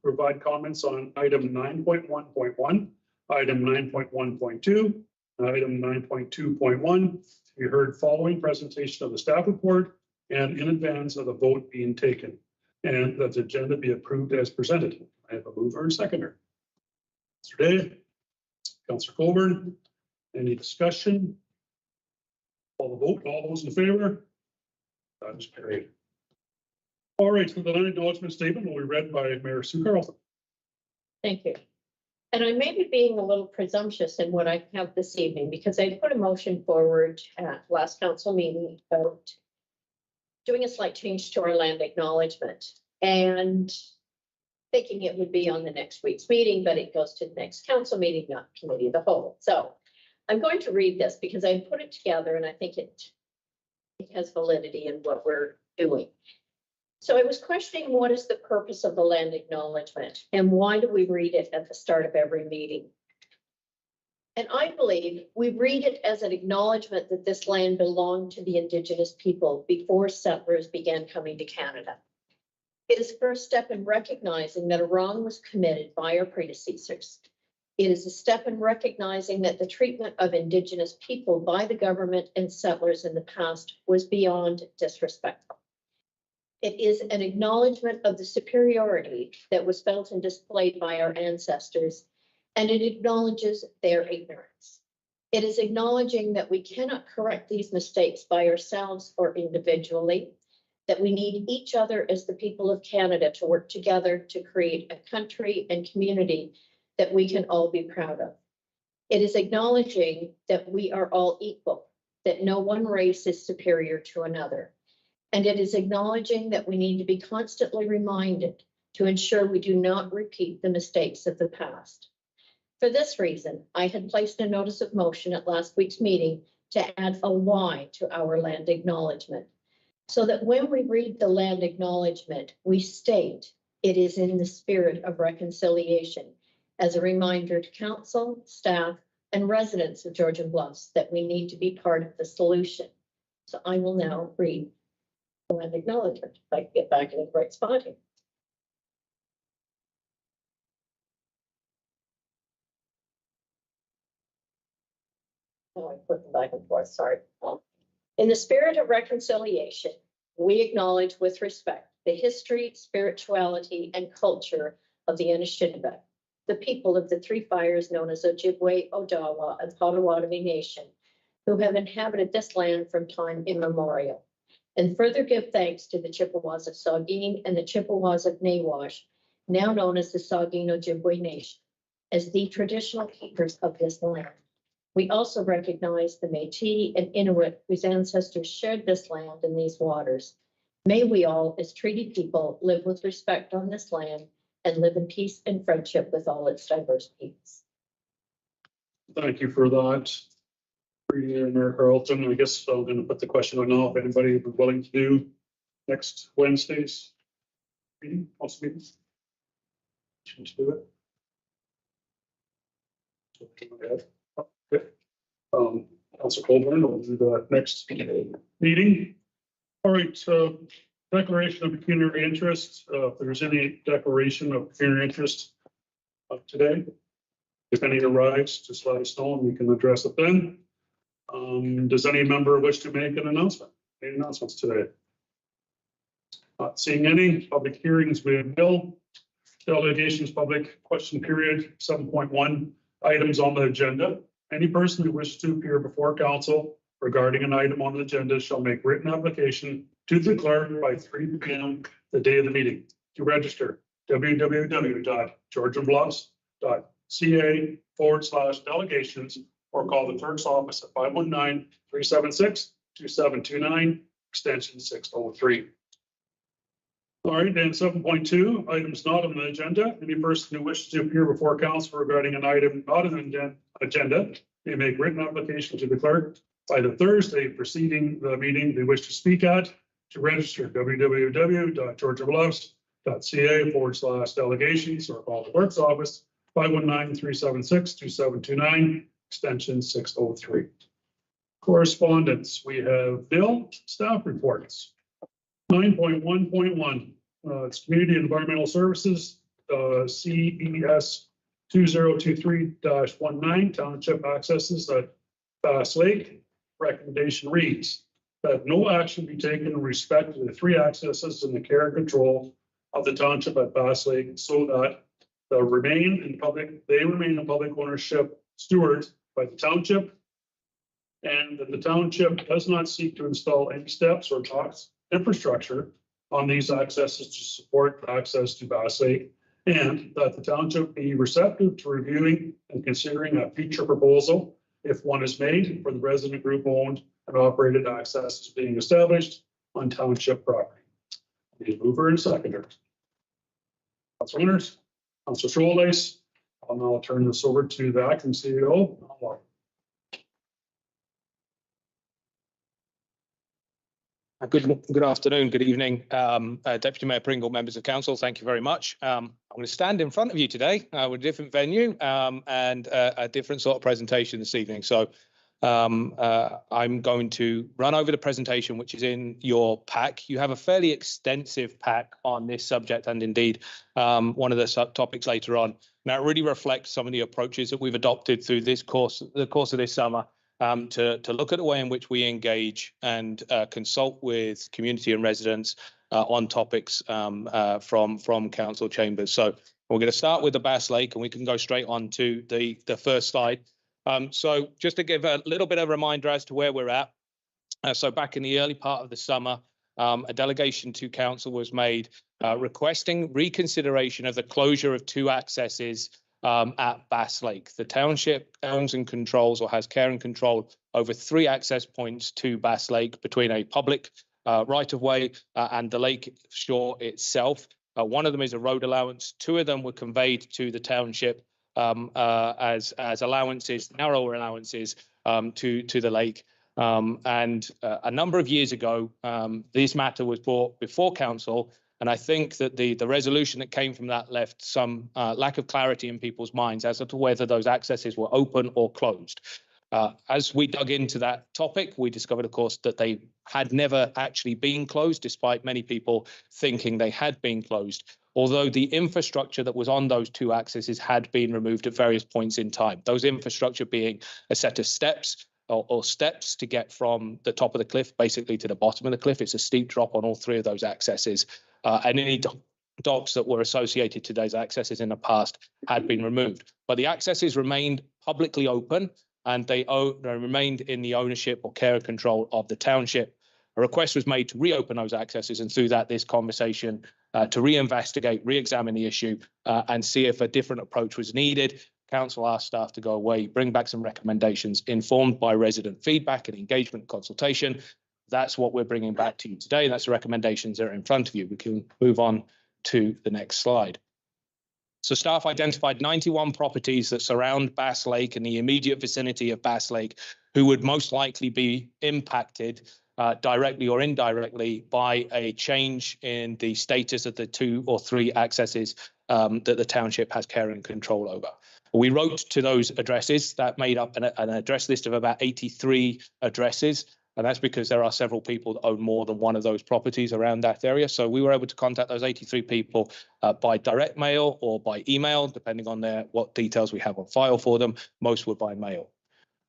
provide comments on item 9.1.1, item 9.1.2, item 9.2.1. You heard following presentation of the staff report and in advance of the vote being taken, and that the agenda be approved as presented. I have a mover and seconder. Mr. Day, Councillor Colburn, any discussion? Call the vote. All those in favor? That is carried. All right, so the non-acknowledgement statement will be read by Mayor Sue Carlson. Thank you. And I may be being a little presumptuous in what I have this evening because I put a motion forward at last council meeting about doing a slight change to our land acknowledgement and thinking it would be on the next week's meeting, but it goes to the next council meeting, not committee of the whole. So I'm going to read this because I put it together and I think it has validity in what we're doing. So I was questioning what is the purpose of the land acknowledgement and why do we read it at the start of every meeting? And I believe we read it as an acknowledgement that this land belonged to the Indigenous people before settlers began coming to Canada. It is the first step in recognizing that a wrong was committed by our predecessors. It is a step in recognizing that the treatment of Indigenous people by the government and settlers in the past was beyond disrespectful. It is an acknowledgement of the superiority that was felt and displayed by our ancestors, and it acknowledges their ignorance. It is acknowledging that we cannot correct these mistakes by ourselves or individually, that we need each other as the people of Canada to work together to create a country and community that we can all be proud of. It is acknowledging that we are all equal, that no one race is superior to another. And it is acknowledging that we need to be constantly reminded to ensure we do not repeat the mistakes of the past. For this reason, I had placed a notice of motion at last week's meeting to add a Y to our land acknowledgement, so that when we read the land acknowledgement, we state it is in the spirit of reconciliation, as a reminder to council, staff, and residents of Georgian Bluffs that we need to be part of the solution. So I will now read land acknowledgement if I can get back in the right spot here. Oh, I put them back and forth, sorry. In the spirit of reconciliation, we acknowledge with respect the history, spirituality, and culture of the Anishinaabe, the people of the three fires known as Ojibwe, Odawa, and Potawatomi Nation, who have inhabited this land from time immemorial. And further give thanks to the Chippewas of Saugeen and the Chippewas of Nawash, now known as the Saugeen Ojibwe Nation, as the traditional keepers of this land. We also recognize the Métis and Inuit whose ancestors shared this land and these waters. May we all, as treaty people, live with respect on this land and live in peace and friendship with all its diverse peoples. Thank you for that. Mayor Carlton, I guess I'm going to put the question on now if anybody would be willing to do next Wednesday's meeting, council meeting. Let's do it. Okay. Councilor Colburn will do the next meeting. All right, so declaration of pecuniary interest. If there's any declaration of pecuniary interest today, if any arrives, just let us know and we can address it then. Does any member wish to make an announcement? Any announcements today? Not seeing any. Public hearings, we have nil. Delegations, public question period, 7.1 items on the agenda. Any person who wishes to appear before council regarding an item on the agenda shall make written application to the clerk by 3 p.m. the day of the meeting. To register, www.georgianbluffs.ca/delegations or call the clerk's office at 519-376-2729, extension 603. All right, and 7.2, items not on the agenda. Any person who wishes to appear before council regarding an item not on the agenda may make written application to the clerk by the Thursday preceding the meeting they wish to speak at. To register, www.georgianbluffs.ca/delegations or call the clerk's office 519-376-2729, extension 603. Correspondence, we have bill staff reports. 9.1.1, it's community environmental services. CES 2023-19 township accesses at Bass Lake. Recommendation reads that no action be taken in respect to the 3 accesses in the care and control of the township at Bass Lake, so that they remain in public ownership stewards by the township, and that the township does not seek to install any steps or docks infrastructure on these accesses to support access to Bass Lake, and that the township be receptive to reviewing and considering a future proposal, if one is made, for the resident group owned and operated access is being established on township property. The mover and seconder. Councilor Winters, Councilor Shoalhays. I'll now turn this over to the acting CEO. Good afternoon, good evening, Deputy Mayor Pringle, members of council. Thank you very much. I'm going to stand in front of you today with a different venue and a different sort of presentation this evening. So I'm going to run over the presentation, which is in your pack. You have a fairly extensive pack on this subject, and indeed one of the subtopics later on. Now, it really reflects some of the approaches that we've adopted through the course of this summer. To look at the way in which we engage and consult with community and residents on topics from council chambers. So we're going to start with the Bass Lake, and we can go straight on to the first slide. So just to give a little bit of a reminder as to where we're at. So back in the early part of the summer, a delegation to council was made requesting reconsideration of the closure of 2 accesses at Bass Lake. The township owns and controls, or has care and control over 3 access points to Bass Lake between a public right-of-way and the lake shore itself. One of them is a road allowance. 2 of them were conveyed to the township as allowances, narrower allowances to the lake. And a number of years ago, this matter was brought before council. And I think that the resolution that came from that left some lack of clarity in people's minds as to whether those accesses were open or closed. As we dug into that topic, we discovered, of course, that they had never actually been closed, despite many people thinking they had been closed, although the infrastructure that was on those 2 accesses had been removed at various points in time. Those infrastructure being a set of steps or steps to get from the top of the cliff basically to the bottom of the cliff. It's a steep drop on all 3 of those accesses. And any docks that were associated to those accesses in the past had been removed. But the accesses remained publicly open, and they remained in the ownership or care and control of the township. A request was made to reopen those accesses, and through that, this conversation to reinvestigate, re-examine the issue, and see if a different approach was needed. Council asked staff to go away, bring back some recommendations informed by resident feedback and engagement consultation. That's what we're bringing back to you today. That's the recommendations that are in front of you. We can move on to the next slide. So staff identified 91 properties that surround Bass Lake and the immediate vicinity of Bass Lake who would most likely be impacted directly or indirectly by a change in the status of the 2 or 3 accesses that the township has care and control over. We wrote to those addresses that made up an address list of about 83 addresses. And that's because there are several people that own more than one of those properties around that area. So we were able to contact those 83 people by direct mail or by email, depending on what details we have on file for them. Most were by mail.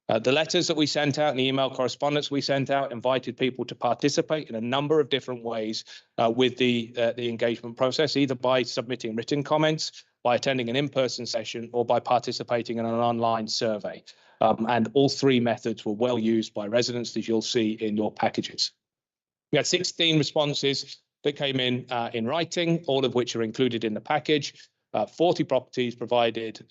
The letters that we sent out and the email correspondence we sent out invited people to participate in a number of different ways with the engagement process, either by submitting written comments, by attending an in-person session, or by participating in an online survey. And all 3 methods were well used by residents, as you'll see in your packages. We had 16 responses that came in writing, all of which are included in the package. 40 properties provided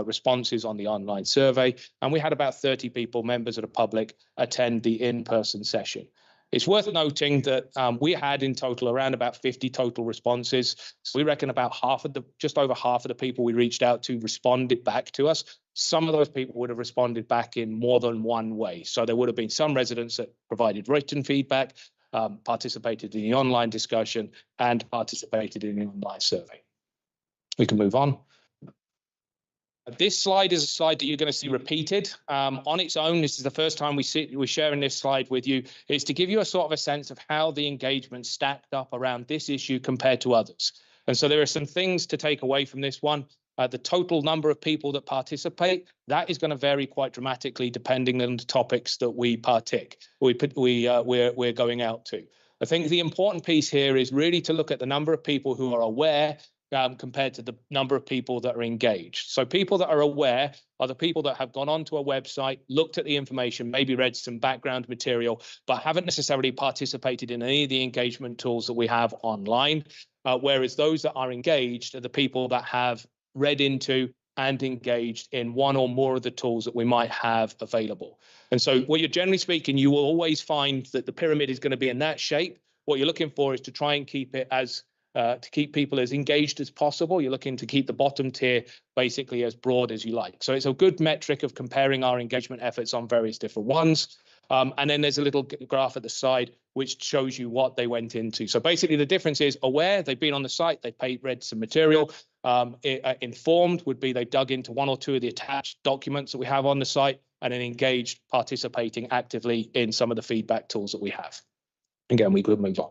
responses on the online survey, and we had about 30 people, members of the public, attend the in-person session. It's worth noting that we had in total around about 50 total responses. So we reckon about just over half of the people we reached out to responded back to us. Some of those people would have responded back in more than one way. So there would have been some residents that provided written feedback, participated in the online discussion, and participated in the online survey. We can move on. This slide is a slide that you're going to see repeated on its own. This is the first time we're sharing this slide with you. It's to give you a sort of a sense of how the engagement stacked up around this issue compared to others. And so there are some things to take away from this one. The total number of people that participate, that is going to vary quite dramatically depending on the topics that we're going out to. I think the important piece here is really to look at the number of people who are aware compared to the number of people that are engaged. So people that are aware are the people that have gone onto a website, looked at the information, maybe read some background material, but haven't necessarily participated in any of the engagement tools that we have online. Whereas those that are engaged are the people that have read into and engaged in one or more of the tools that we might have available. And so what you're generally speaking, you will always find that the pyramid is going to be in that shape. What you're looking for is to try and keep it as to keep people as engaged as possible. You're looking to keep the bottom tier basically as broad as you like. So it's a good metric of comparing our engagement efforts on various different ones. And then there's a little graph at the side which shows you what they went into. So basically the difference is aware, they've been on the site, they've read some material. Informed would be they dug into one or two of the attached documents that we have on the site, and then engaged, participating actively in some of the feedback tools that we have. Again, we could move on.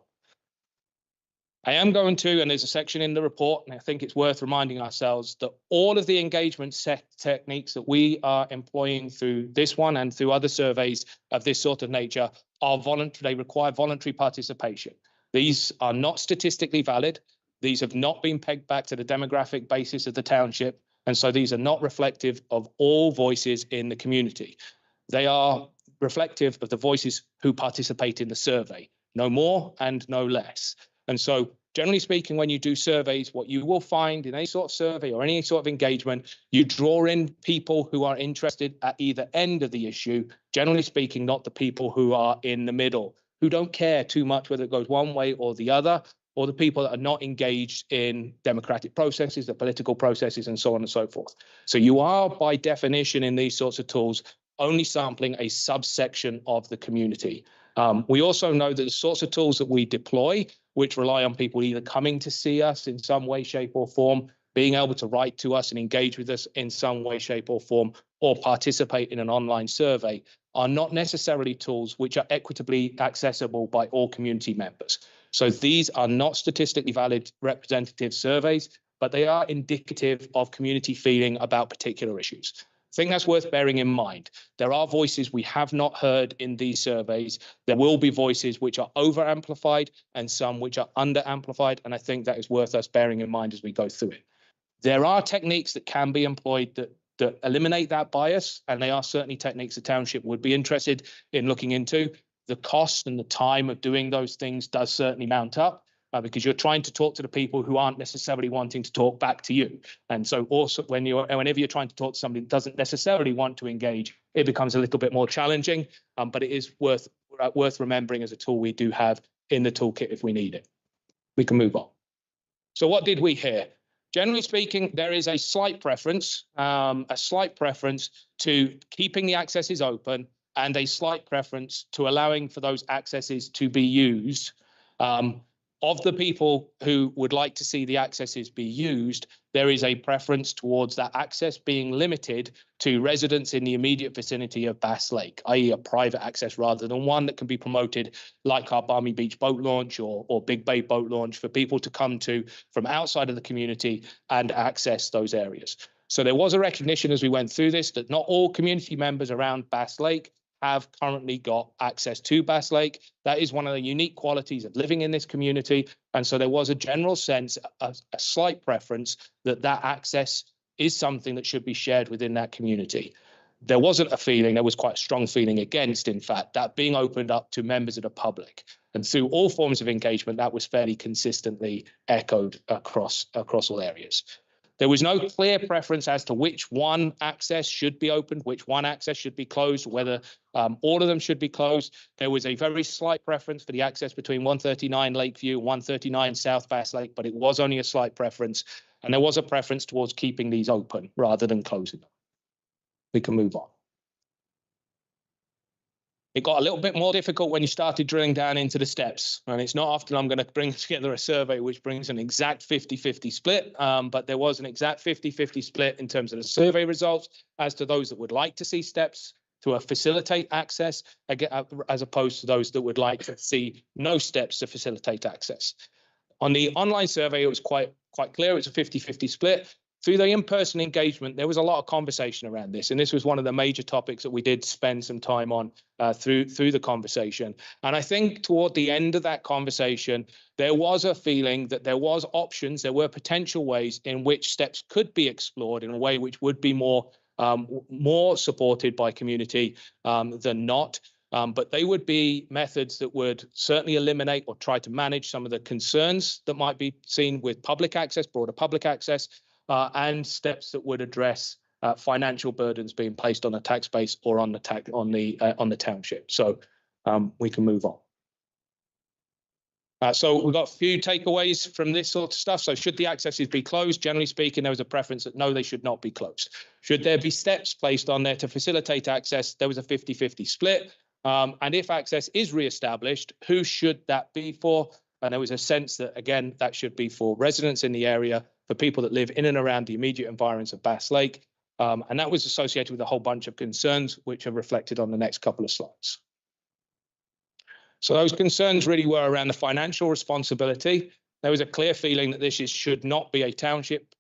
I am going to, and there's a section in the report, and I think it's worth reminding ourselves that all of the engagement techniques that we are employing through this one and through other surveys of this sort of nature are voluntary. They require voluntary participation. These are not statistically valid. These have not been pegged back to the demographic basis of the township, and so these are not reflective of all voices in the community. They are reflective of the voices who participate in the survey, no more and no less. And so generally speaking, when you do surveys, what you will find in any sort of survey or any sort of engagement, you draw in people who are interested at either end of the issue, generally speaking, not the people who are in the middle, who don't care too much whether it goes one way or the other, or the people that are not engaged in democratic processes, the political processes, and so on and so forth. So you are, by definition, in these sorts of tools, only sampling a subsection of the community. We also know that the sorts of tools that we deploy, which rely on people either coming to see us in some way, shape, or form, being able to write to us and engage with us in some way, shape, or form, or participate in an online survey, are not necessarily tools which are equitably accessible by all community members. So these are not statistically valid representative surveys, but they are indicative of community feeling about particular issues. I think that's worth bearing in mind. There are voices we have not heard in these surveys. There will be voices which are over-amplified and some which are under-amplified, and I think that is worth us bearing in mind as we go through it. There are techniques that can be employed that eliminate that bias, and they are certainly techniques the township would be interested in looking into. The cost and the time of doing those things does certainly mount up. Because you're trying to talk to the people who aren't necessarily wanting to talk back to you. And so also whenever you're trying to talk to somebody that doesn't necessarily want to engage, it becomes a little bit more challenging, but it is worth remembering as a tool we do have in the toolkit if we need it. We can move on. So what did we hear? Generally speaking, there is a slight preference to keeping the accesses open and a slight preference to allowing for those accesses to be used. Of the people who would like to see the accesses be used, there is a preference towards that access being limited to residents in the immediate vicinity of Bass Lake, i.e. a private access rather than one that can be promoted like our Balmy Beach boat launch or Big Bay boat launch for people to come to from outside of the community and access those areas. So there was a recognition as we went through this that not all community members around Bass Lake have currently got access to Bass Lake. That is one of the unique qualities of living in this community. And so there was a general sense, a slight preference that access is something that should be shared within that community. There wasn't a feeling, there was quite a strong feeling against, in fact, that being opened up to members of the public. And through all forms of engagement, that was fairly consistently echoed across all areas. There was no clear preference as to which one access should be opened, which one access should be closed, whether all of them should be closed. There was a very slight preference for the access between 139 Lakeview and 139 South Bass Lake, but it was only a slight preference. And there was a preference towards keeping these open rather than closing them. We can move on. It got a little bit more difficult when you started drilling down into the steps. And it's not often I'm going to bring together a survey which brings an exact 50-50 split, but there was an exact 50-50 split in terms of the survey results as to those that would like to see steps to facilitate access, as opposed to those that would like to see no steps to facilitate access. On the online survey, it was quite clear. It was a 50-50 split. Through the in-person engagement, there was a lot of conversation around this, and this was one of the major topics that we did spend some time on through the conversation. And I think toward the end of that conversation, there was a feeling that there was options, there were potential ways in which steps could be explored in a way which would be more supported by community than not. But they would be methods that would certainly eliminate or try to manage some of the concerns that might be seen with public access, broader public access, and steps that would address financial burdens being placed on the tax base or on the township. So we can move on. So we've got a few takeaways from this sort of stuff. So should the accesses be closed? Generally speaking, there was a preference that no, they should not be closed. Should there be steps placed on there to facilitate access? There was a 50-50 split. And if access is re-established, who should that be for? And there was a sense that, again, that should be for residents in the area, for people that live in and around the immediate environs of Bass Lake. And that was associated with a whole bunch of concerns, which are reflected on the next couple of slides. So those concerns really were around the financial responsibility. There was a clear feeling that this should not be a township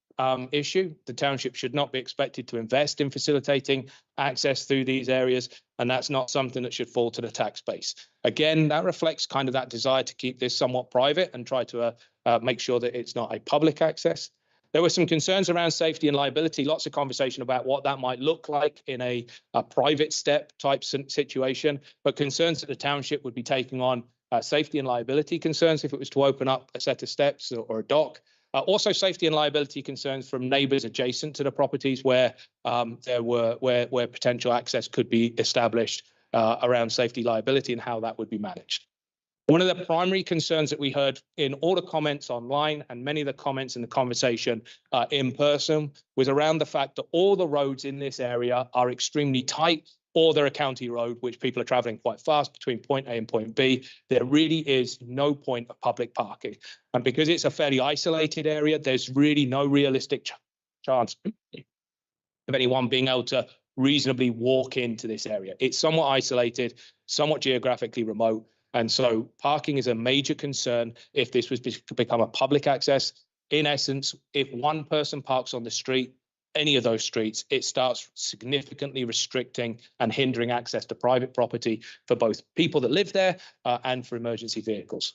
issue. The township should not be expected to invest in facilitating access through these areas, and that's not something that should fall to the tax base. Again, that reflects kind of that desire to keep this somewhat private and try to make sure that it's not a public access. There were some concerns around safety and liability, lots of conversation about what that might look like in a private step type situation, but concerns that the township would be taking on safety and liability concerns if it was to open up a set of steps or a dock. Also safety and liability concerns from neighbours adjacent to the properties where where potential access could be established around safety liability and how that would be managed. One of the primary concerns that we heard in all the comments online and many of the comments in the conversation in person was around the fact that all the roads in this area are extremely tight, or they're a county road, which people are traveling quite fast between point A and point B. There really is no point of public parking. And because it's a fairly isolated area, there's really no realistic chance of anyone being able to reasonably walk into this area. It's somewhat isolated, somewhat geographically remote. And so parking is a major concern if this was to become a public access. In essence, if one person parks on the street, any of those streets, it starts significantly restricting and hindering access to private property for both people that live there and for emergency vehicles.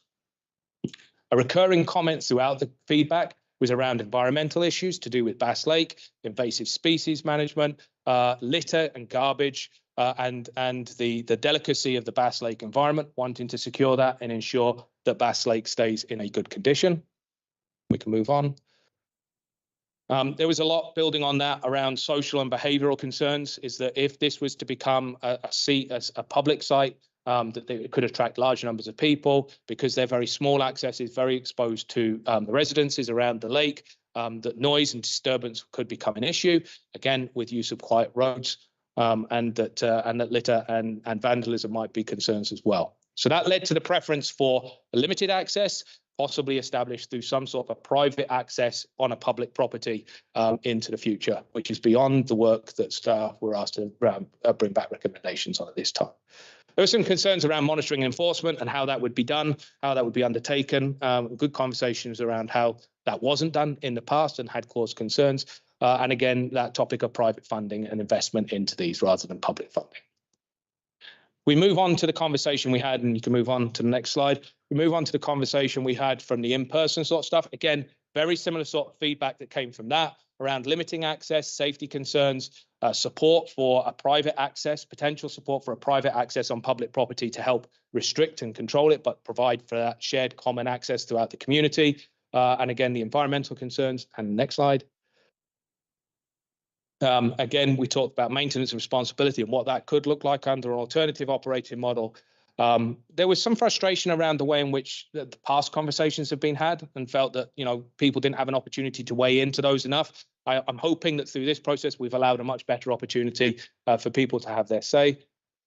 A recurring comment throughout the feedback was around environmental issues to do with Bass Lake, invasive species management, litter and garbage, and the delicacy of the Bass Lake environment, wanting to secure that and ensure that Bass Lake stays in a good condition. We can move on. There was a lot building on that around social and behavioural concerns, is that if this was to become a public site, that it could attract large numbers of people because they're very small accesses, very exposed to the residences around the lake, that noise and disturbance could become an issue, again, with use of quiet roads, and that litter and vandalism might be concerns as well. So that led to the preference for limited access, possibly established through some sort of a private access on a public property into the future, which is beyond the work that staff were asked to bring back recommendations on at this time. There were some concerns around monitoring and enforcement and how that would be done, how that would be undertaken. Good conversations around how that wasn't done in the past and had caused concerns. And again, that topic of private funding and investment into these rather than public funding. We move on to the conversation we had, and you can move on to the next slide. We move on to the conversation we had from the in-person sort of stuff. Again, very similar sort of feedback that came from that around limiting access, safety concerns, support for a private access, potential support for a private access on public property to help restrict and control it, but provide for that shared common access throughout the community. And again, the environmental concerns. And next slide. Again, we talked about maintenance and responsibility and what that could look like under an alternative operating model. There was some frustration around the way in which the past conversations have been had, and felt that, you know, people didn't have an opportunity to weigh into those enough. I'm hoping that through this process, we've allowed a much better opportunity for people to have their say.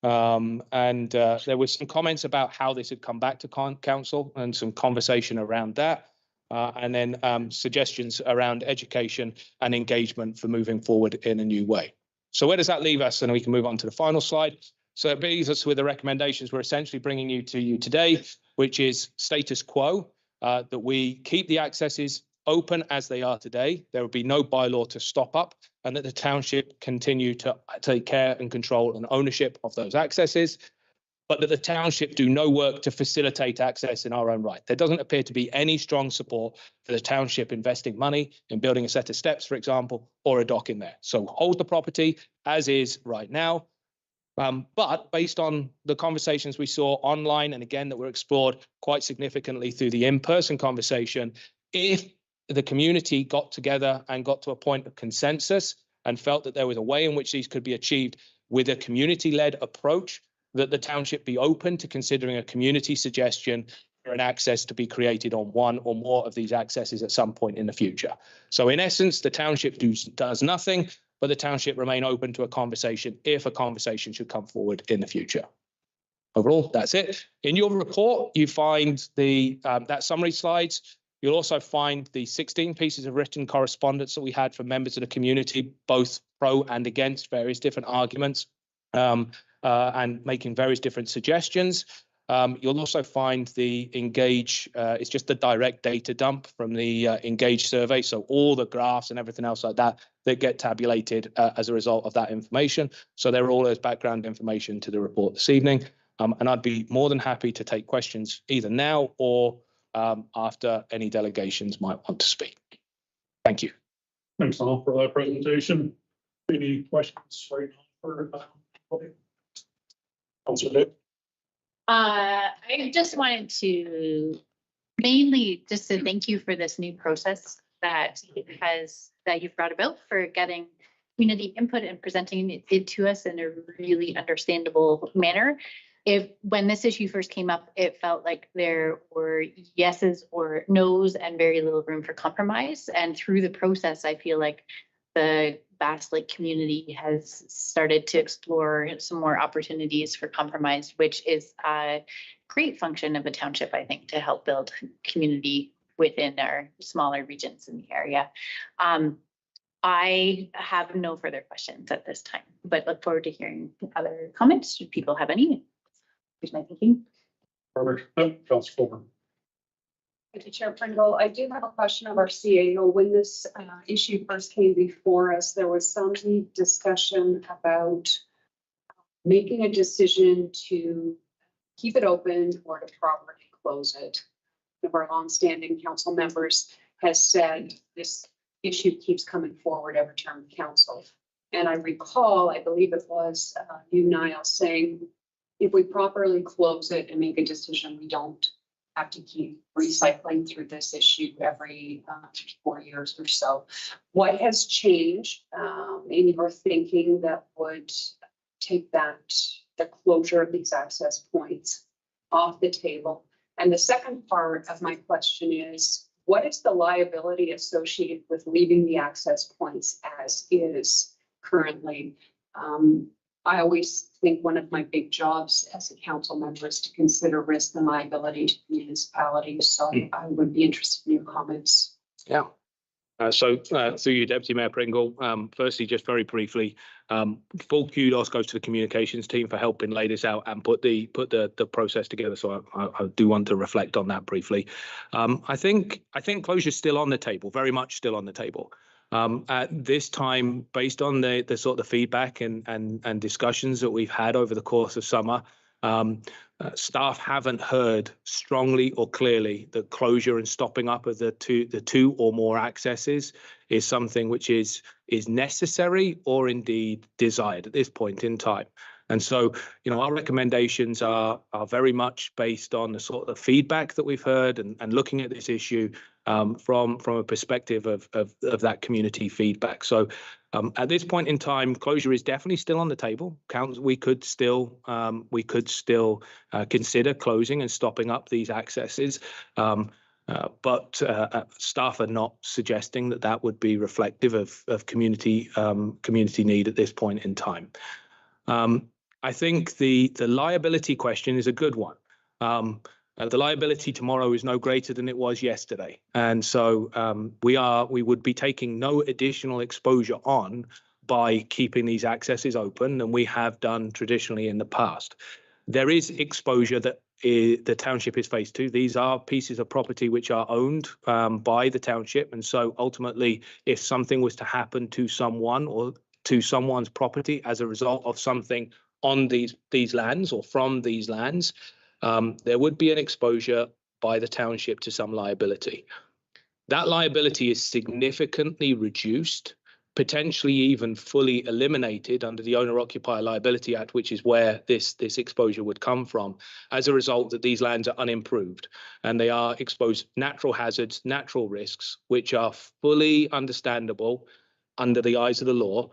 There was some comments about how this had come back to council and some conversation around that. And then suggestions around education and engagement for moving forward in a new way. So where does that leave us? And we can move on to the final slide. So it leaves us with the recommendations we're essentially bringing you today, which is status quo. that we keep the accesses open as they are today. There will be no bylaw to stop up, and that the township continue to take care and control and ownership of those accesses, but that the township do no work to facilitate access in our own right. There doesn't appear to be any strong support for the township investing money in building a set of steps, for example, or a dock in there. So hold the property as is right now. But based on the conversations we saw online, and again, that were explored quite significantly through the in-person conversation, if the community got together and got to a point of consensus and felt that there was a way in which these could be achieved with a community-led approach, that the township be open to considering a community suggestion for an access to be created on one or more of these accesses at some point in the future. So in essence, the township does nothing, but the township remain open to a conversation if a conversation should come forward in the future. Overall, that's it. In your report, you find the that summary slides. You'll also find the 16 pieces of written correspondence that we had from members of the community, both pro and against various different arguments, and making various different suggestions. You'll also find the Engage, it's just the direct data dump from the Engage survey. So all the graphs and everything else like that get tabulated as a result of that information. So they're all as background information to the report this evening. And I'd be more than happy to take questions either now or after any delegations might want to speak. Thank you. Thanks, Al, for that presentation. Any questions right now for Councilor Dick? I just wanted to mainly just to thank you for this new process that you've brought about for getting community input and presenting it to us in a really understandable manner. When this issue first came up, it felt like there were yeses or nos and very little room for compromise. And through the process, I feel like the Bass Lake community has started to explore some more opportunities for compromise, which is a great function of a township, I think, to help build community within our smaller regions in the area. I have no further questions at this time, but look forward to hearing other comments. Do people have any? Here's my thinking. Perfect. Councilor Colburn. Thank you, Chair Pringle. I do have a question of our CAO. When this issue first came before us, there was some discussion about making a decision to keep it open or to properly close it. One of our longstanding council members has said this issue keeps coming forward every term of council. And I recall, I believe it was you, Niall, saying if we properly close it and make a decision, we don't have to keep recycling through this issue every 4 years or so. What has changed in your thinking that would take the closure of these access points off the table? And the second part of my question is, what is the liability associated with leaving the access points as is currently? I always think one of my big jobs as a council member is to consider risk and liability to municipalities. So I would be interested in your comments. Yeah. So through you, Deputy Mayor Pringle, firstly, just very briefly, full kudos goes to the communications team for helping lay this out and put the process together. So I do want to reflect on that briefly. I think closure is still on the table, very much still on the table. At this time, based on the sort of feedback and discussions that we've had over the course of summer, staff haven't heard strongly or clearly that closure and stopping up of the two or more accesses is something which is necessary or indeed desired at this point in time. And so, our recommendations are very much based on the sort of feedback that we've heard and looking at this issue from a perspective of that community feedback. So at this point in time, closure is definitely still on the table. We could still consider closing and stopping up these accesses. But staff are not suggesting that would be reflective of community need at this point in time. I think the liability question is a good one. The liability tomorrow is no greater than it was yesterday, and so we would be taking no additional exposure on by keeping these accesses open than we have done traditionally in the past. There is exposure that the township is faced to. These are pieces of property which are owned by the township. And so ultimately, if something was to happen to someone or to someone's property as a result of something on these lands or from these lands, there would be an exposure by the township to some liability. That liability is significantly reduced, potentially even fully eliminated under the Owner-Occupier Liability Act, which is where this exposure would come from, as a result that these lands are unimproved and they are exposed to natural hazards, natural risks, which are fully understandable under the eyes of the law,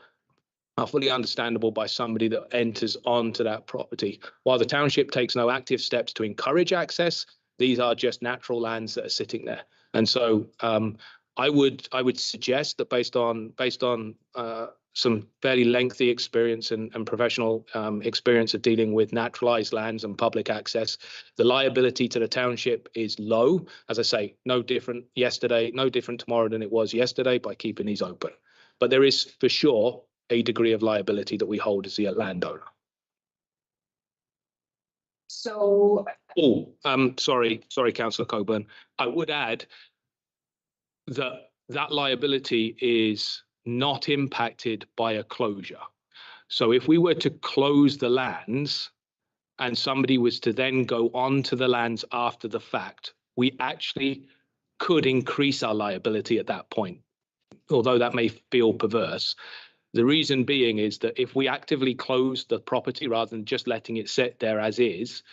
are fully understandable by somebody that enters onto that property. While the township takes no active steps to encourage access, these are just natural lands that are sitting there. And so I would suggest that based on some fairly lengthy experience and professional experience of dealing with naturalized lands and public access, the liability to the township is low. As I say, no different yesterday, no different tomorrow than it was yesterday by keeping these open. But there is for sure a degree of liability that we hold as the landowner. So, Sorry, Councillor Coburn. I would add that liability is not impacted by a closure. So if we were to close the lands and somebody was to then go on to the lands after the fact, we actually could increase our liability at that point, although that may feel perverse. The reason being is that if we actively close the property rather than just letting it sit there as is,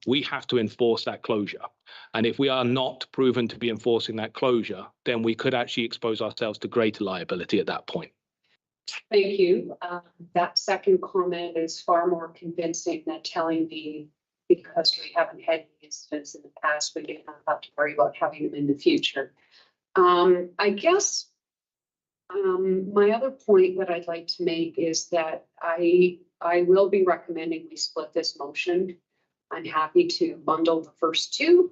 we have to enforce that closure. And if we are not proven to be enforcing that closure, then we could actually expose ourselves to greater liability at that point. thank you. That second comment is far more convincing than telling me because we haven't had incidents in the past, we don't have to worry about having them in the future. I guess my other point that I'd like to make is that I will be recommending we split this motion. I'm happy to bundle the first two.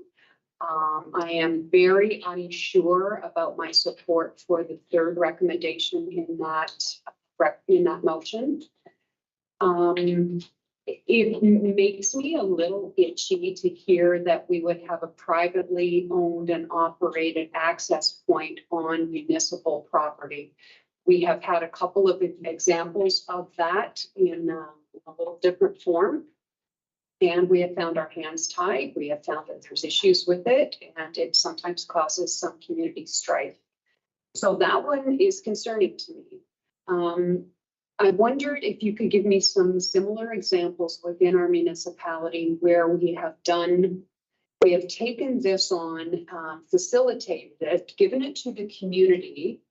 I am very unsure about my support for the third recommendation in that motion. It makes me a little itchy to hear that we would have a privately owned and operated access point on municipal property. We have had a couple of examples of that in a little different form. And we have found our hands tied. We have found that there's issues with it, and it sometimes causes some community strife. So that one is concerning to me. I wondered if you could give me some similar examples within our municipality where we have taken this on, facilitated it, given it to the community,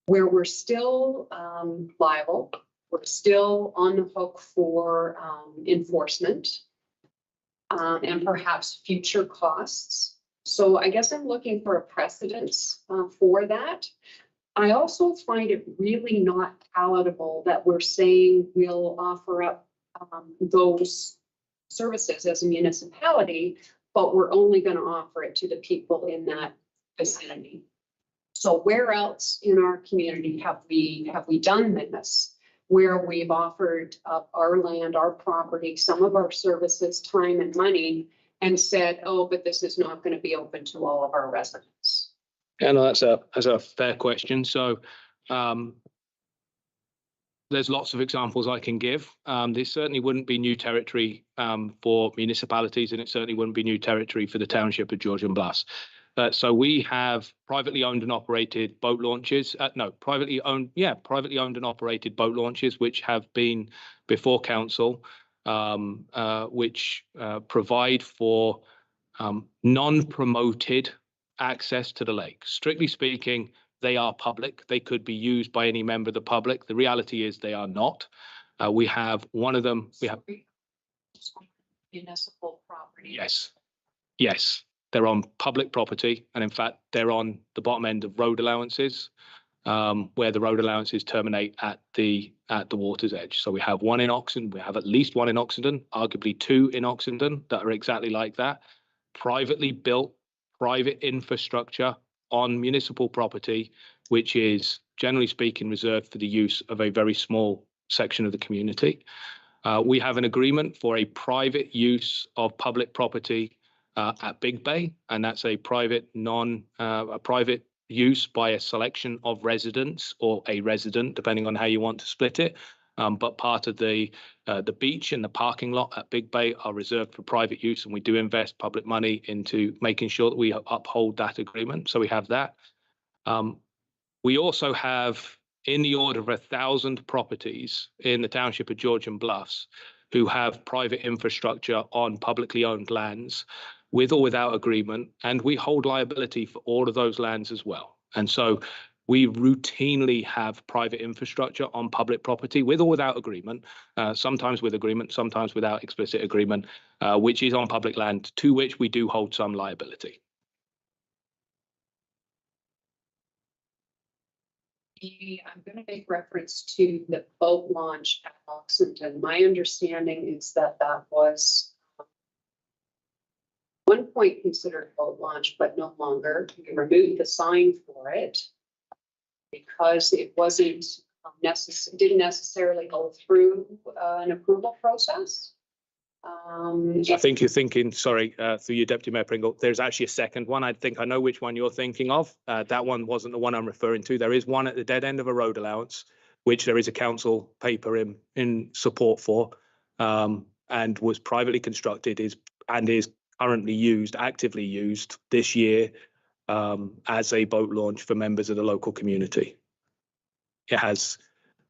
where we're still liable, we're still on the hook for enforcement. And perhaps future costs. So I guess I'm looking for a precedence for that. I also find it really not palatable that we're saying we'll offer up those services as a municipality, but we're only going to offer it to the people in that vicinity. So where else in our community have we done this? Where we've offered up our land, our property, some of our services, time and money, and said, oh, but this is not going to be open to all of our residents. Yeah, no, that's a fair question. So there's lots of examples I can give. This certainly wouldn't be new territory for municipalities, and it certainly wouldn't be new territory for the township of Georgian-Blas. So we have privately owned and operated boat launches. Privately owned and operated boat launches, which have been before council, which provide for non-promoted access to the lake. Strictly speaking, they are public. They could be used by any member of the public. The reality is they are not. We have one of them. We have Municipal property. Yes. They're on public property, and in fact, they're on the bottom end of road allowances, where the road allowances terminate at the water's edge. So we have one in Oxenden. We have at least one in Oxenden, arguably two in Oxenden that are exactly like that. Privately built, private infrastructure on municipal property, which is generally speaking reserved for the use of a very small section of the community. We have an agreement for a private use of public property at Big Bay, and that's a private private use by a selection of residents or a resident, depending on how you want to split it. But part of the beach and the parking lot at Big Bay are reserved for private use, and we do invest public money into making sure that we uphold that agreement. So we have that. We also have in the order of 1,000 properties in the township of Georgian Bluffs who have private infrastructure on publicly owned lands with or without agreement, and we hold liability for all of those lands as well. And so we routinely have private infrastructure on public property with or without agreement, sometimes with agreement, sometimes without explicit agreement, which is on public land, to which we do hold some liability. I'm going to make reference to the boat launch at Oxenden. My understanding is that that was one point considered a boat launch, but no longer. We removed the sign for it because it wasn't didn't necessarily go through an approval process. I think you're thinking, sorry, through you, Deputy Mayor Pringle, there's actually a second one. I think I know which one you're thinking of. That one wasn't the one I'm referring to. There is one at the dead end of a road allowance, which there is a council paper in support for, and was privately constructed and is currently used, actively used this year as a boat launch for members of the local community. It has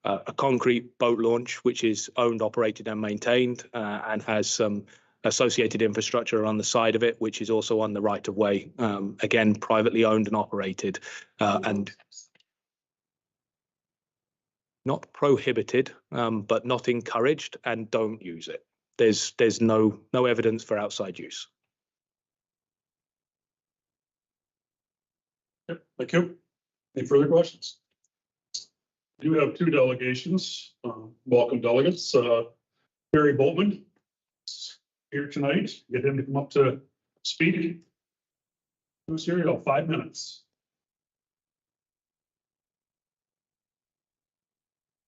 a concrete boat launch, which is owned, operated and maintained, and has some associated infrastructure on the side of it, which is also on the right of way, again, privately owned and operated, and not prohibited, but not encouraged, and don't use it. There's no evidence for outside use. Yep, thank you. Any further questions? We do have two delegations, welcome delegates. Barry Boltman is here tonight. Get him to come up to speak. Who's here? You know, 5 minutes.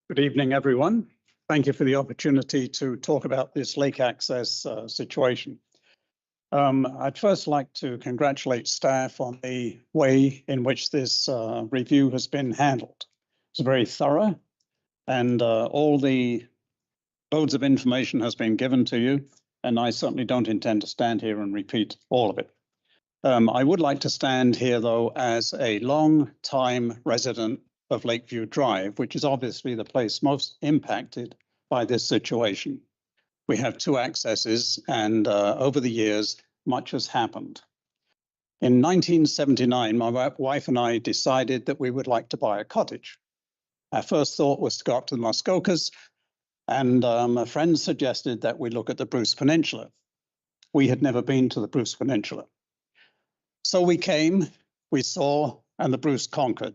Good evening, everyone. Thank you for the opportunity to talk about this lake access situation. I'd first like to congratulate staff on the way in which this review has been handled. It's very thorough, and all the loads of information has been given to you, and I certainly don't intend to stand here and repeat all of it. I would like to stand here, though, as a long-time resident of Lakeview Drive, which is obviously the place most impacted by this situation. We have two accesses, and over the years, much has happened. In 1979, my wife and I decided that we would like to buy a cottage. Our first thought was to go up to the Muskokas, and a friend suggested that we look at the Bruce Peninsula. We had never been to the Bruce Peninsula. So we came, we saw, and the Bruce conquered.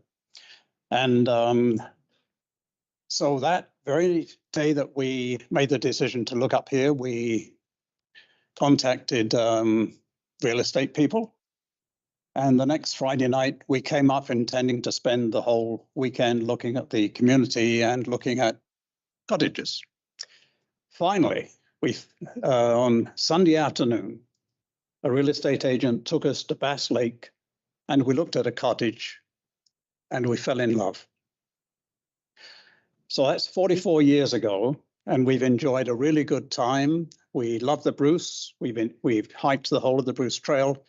And so that very day that we made the decision to look up here, we contacted real estate people. And the next Friday night, we came up intending to spend the whole weekend looking at the community and looking at cottages. Finally, on Sunday afternoon, a real estate agent took us to Bass Lake, and we looked at a cottage, and we fell in love. So that's 44 years ago, and we've enjoyed a really good time. We love the Bruce. We've hiked the whole of the Bruce Trail,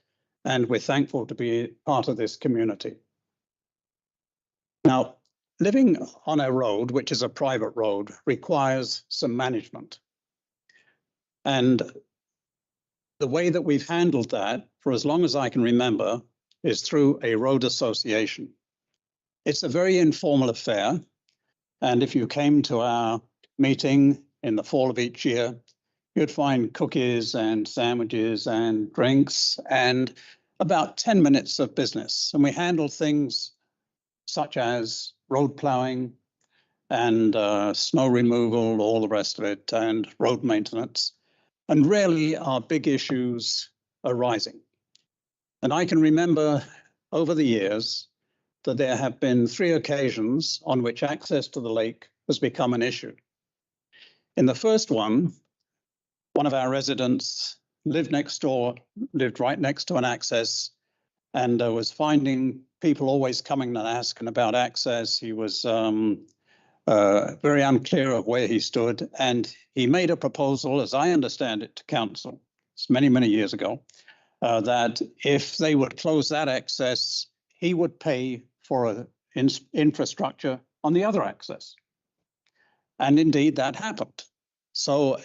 and we're thankful to be part of this community. Now, living on a road, which is a private road, requires some management. And the way that we've handled that, for as long as I can remember, is through a road association. It's a very informal affair. And if you came to our meeting in the fall of each year, you'd find cookies and sandwiches and drinks and about 10 minutes of business. And we handle things such as road plowing and snow removal, all the rest of it, and road maintenance. And rarely are big issues arising. And I can remember over the years that there have been 3 occasions on which access to the lake has become an issue. In the first one of our residents lived right next to an access, and was finding people always coming and asking about access. He was very unclear of where he stood, and he made a proposal, as I understand it, to council. It's many, many years ago, that if they would close that access, he would pay for infrastructure on the other access. And indeed, that happened. So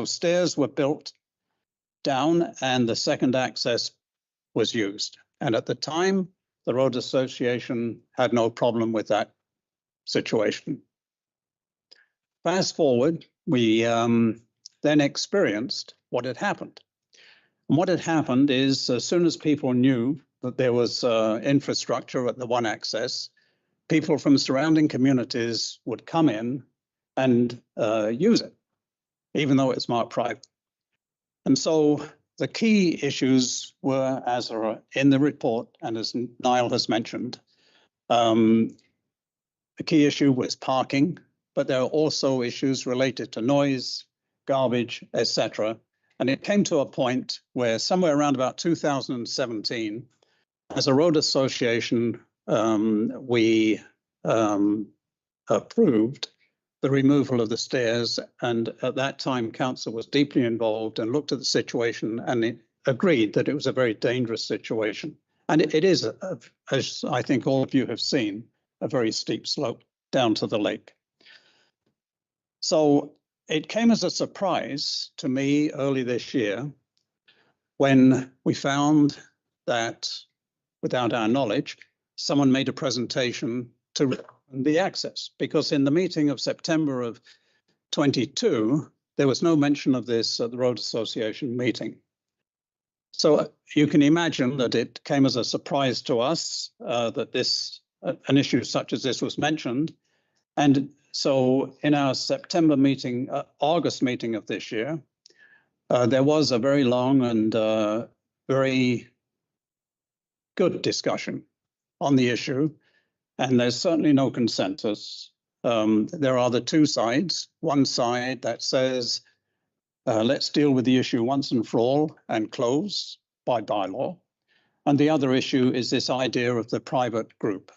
stairs were built down, and the second access was used. And at the time, the Road Association had no problem with that situation. Fast forward, we then experienced what had happened. And what had happened is, as soon as people knew that there was infrastructure at the one access, people from surrounding communities would come in and use it, even though it's marked private. And so the key issues were, as are in the report, and as Niall has mentioned, the key issue was parking, but there are also issues related to noise, garbage, etc. And it came to a point where somewhere around about 2017, as a road association, we approved the removal of the stairs. And at that time, council was deeply involved and looked at the situation, and it agreed that it was a very dangerous situation. And it is, as I think all of you have seen, a very steep slope down to the lake. So it came as a surprise to me early this year when we found that, without our knowledge, someone made a presentation to the access, because in the meeting of September of 22, there was no mention of this at the Road Association meeting. So you can imagine that it came as a surprise to us that an issue such as this was mentioned. And so in our September meeting, August meeting of this year, there was a very long and very good discussion on the issue. And there's certainly no consensus. There are the two sides. One side that says, let's deal with the issue once and for all and close by bylaw. And the other issue is this idea of the private group.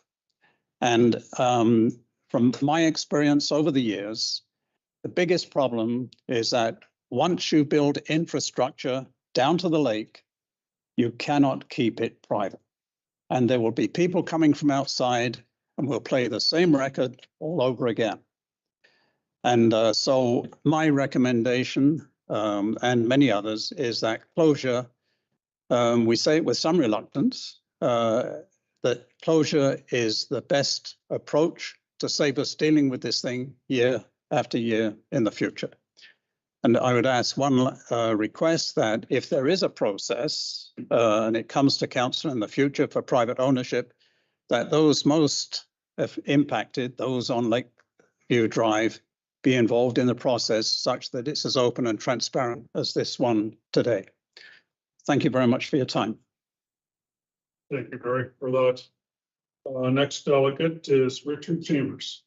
And from my experience over the years, the biggest problem is that once you build infrastructure down to the lake, you cannot keep it private. And there will be people coming from outside and will play the same record all over again. And so my recommendation, and many others, is that closure, we say it with some reluctance, that closure is the best approach to save us dealing with this thing year after year in the future. And I would ask one request, that if there is a process and it comes to council in the future for private ownership, that those most impacted, those on Lakeview Drive, be involved in the process such that it's as open and transparent as this one today. Thank you very much for your time. Thank you, Barry, for that. Next delegate is Richard Chambers.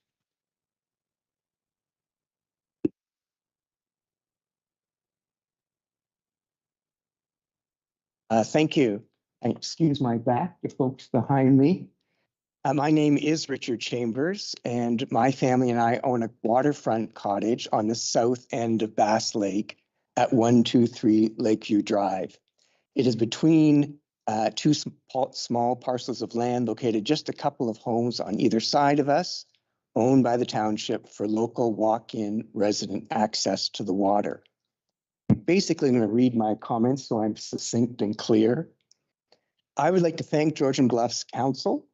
Thank you. And excuse my back, the folks behind me. My name is Richard Chambers, and my family and I own a waterfront cottage on the south end of Bass Lake at 123 Lakeview Drive. It is between two small parcels of land located just a couple of homes on either side of us, owned by the township for local walk-in resident access to the water. Basically, I'm going to read my comments so I'm succinct and clear. I would like to thank Georgian Bluffs Council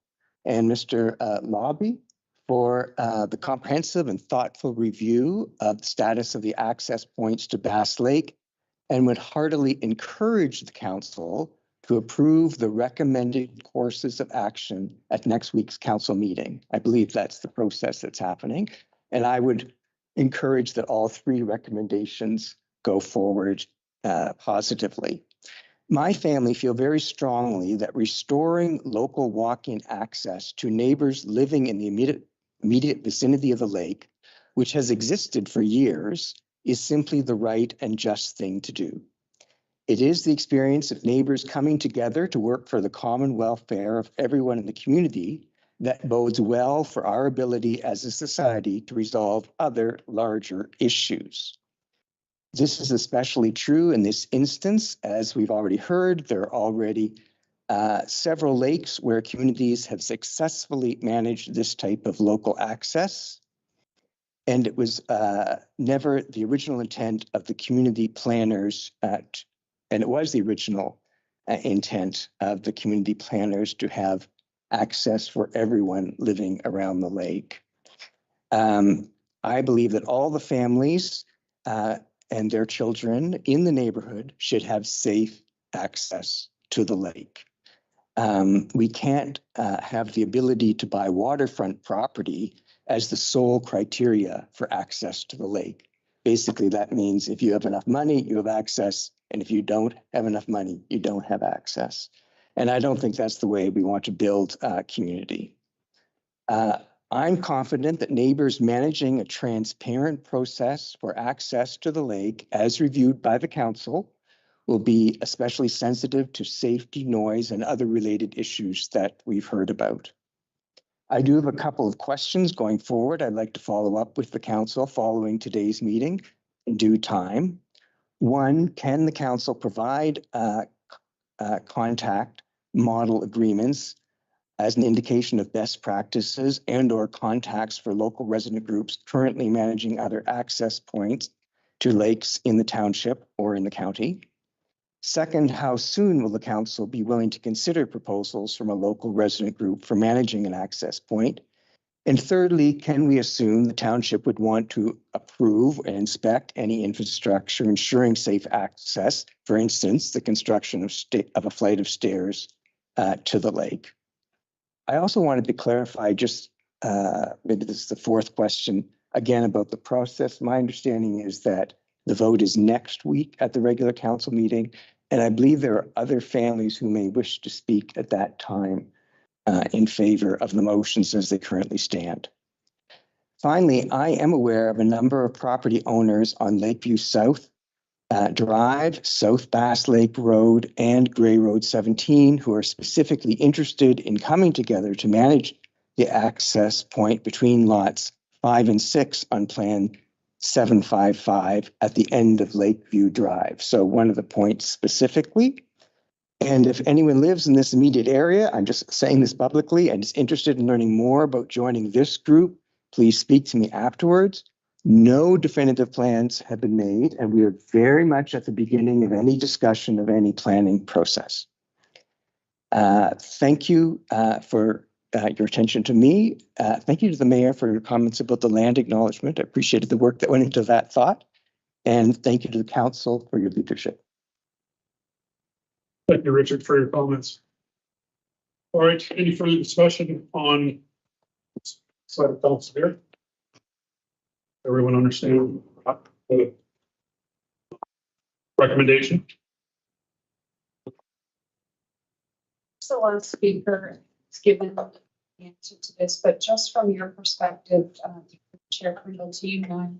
and Mr. Lobby for the comprehensive and thoughtful review of the status of the access points to Bass Lake, and would heartily encourage the council to approve the recommended courses of action at next week's council meeting. I believe that's the process that's happening. And I would encourage that all three recommendations go forward positively. My family feel very strongly that restoring local walk-in access to neighbors living in the immediate vicinity of the lake which has existed for years, is simply the right and just thing to do. It is the experience of neighbors coming together to work for the common welfare of everyone in the community that bodes well for our ability as a society to resolve other larger issues. This is especially true in this instance. As we've already heard, there are already several lakes where communities have successfully managed this type of local access. And it was never the original intent of the community planners, and it was the original intent of the community planners to have access for everyone living around the lake. I believe that all the families and their children in the neighborhood should have safe access to the lake. We can't have the ability to buy waterfront property as the sole criteria for access to the lake. Basically, that means if you have enough money, you have access, and if you don't have enough money, you don't have access. And I don't think that's the way we want to build a community. I'm confident that neighbors managing a transparent process for access to the lake, as reviewed by the council, will be especially sensitive to safety, noise, and other related issues that we've heard about. I do have a couple of questions going forward. I'd like to follow up with the council following today's meeting in due time. One, can the council provide contact model agreements as an indication of best practices and/or contacts for local resident groups currently managing other access points to lakes in the township or in the county? Second, how soon will the council be willing to consider proposals from a local resident group for managing an access point? And thirdly, can we assume the township would want to approve and inspect any infrastructure ensuring safe access, for instance, the construction of a flight of stairs to the lake? I also wanted to clarify just, maybe this is the fourth question, again about the process. My understanding is that the vote is next week at the regular council meeting, and I believe there are other families who may wish to speak at that time in favor of the motions as they currently stand. Finally, I am aware of a number of property owners on Lakeview South Drive, South Bass Lake Road, and Gray Road 17 who are specifically interested in coming together to manage the access point between lots 5 and 6 on Plan 755 at the end of Lakeview Drive. So one of the points specifically. And if anyone lives in this immediate area, I'm just saying this publicly and is interested in learning more about joining this group, please speak to me afterwards. No definitive plans have been made, and we are very much at the beginning of any discussion of any planning process. Thank you for your attention to me. Thank you to the mayor for your comments about the land acknowledgement. I appreciated the work that went into that thought. And thank you to the council for your leadership. Thank you, Richard, for your comments. All right, any further discussion on this side of council here? Everyone understand the recommendation? The last speaker has given the answer to this, but just from your perspective, Chair Pringle, to you now,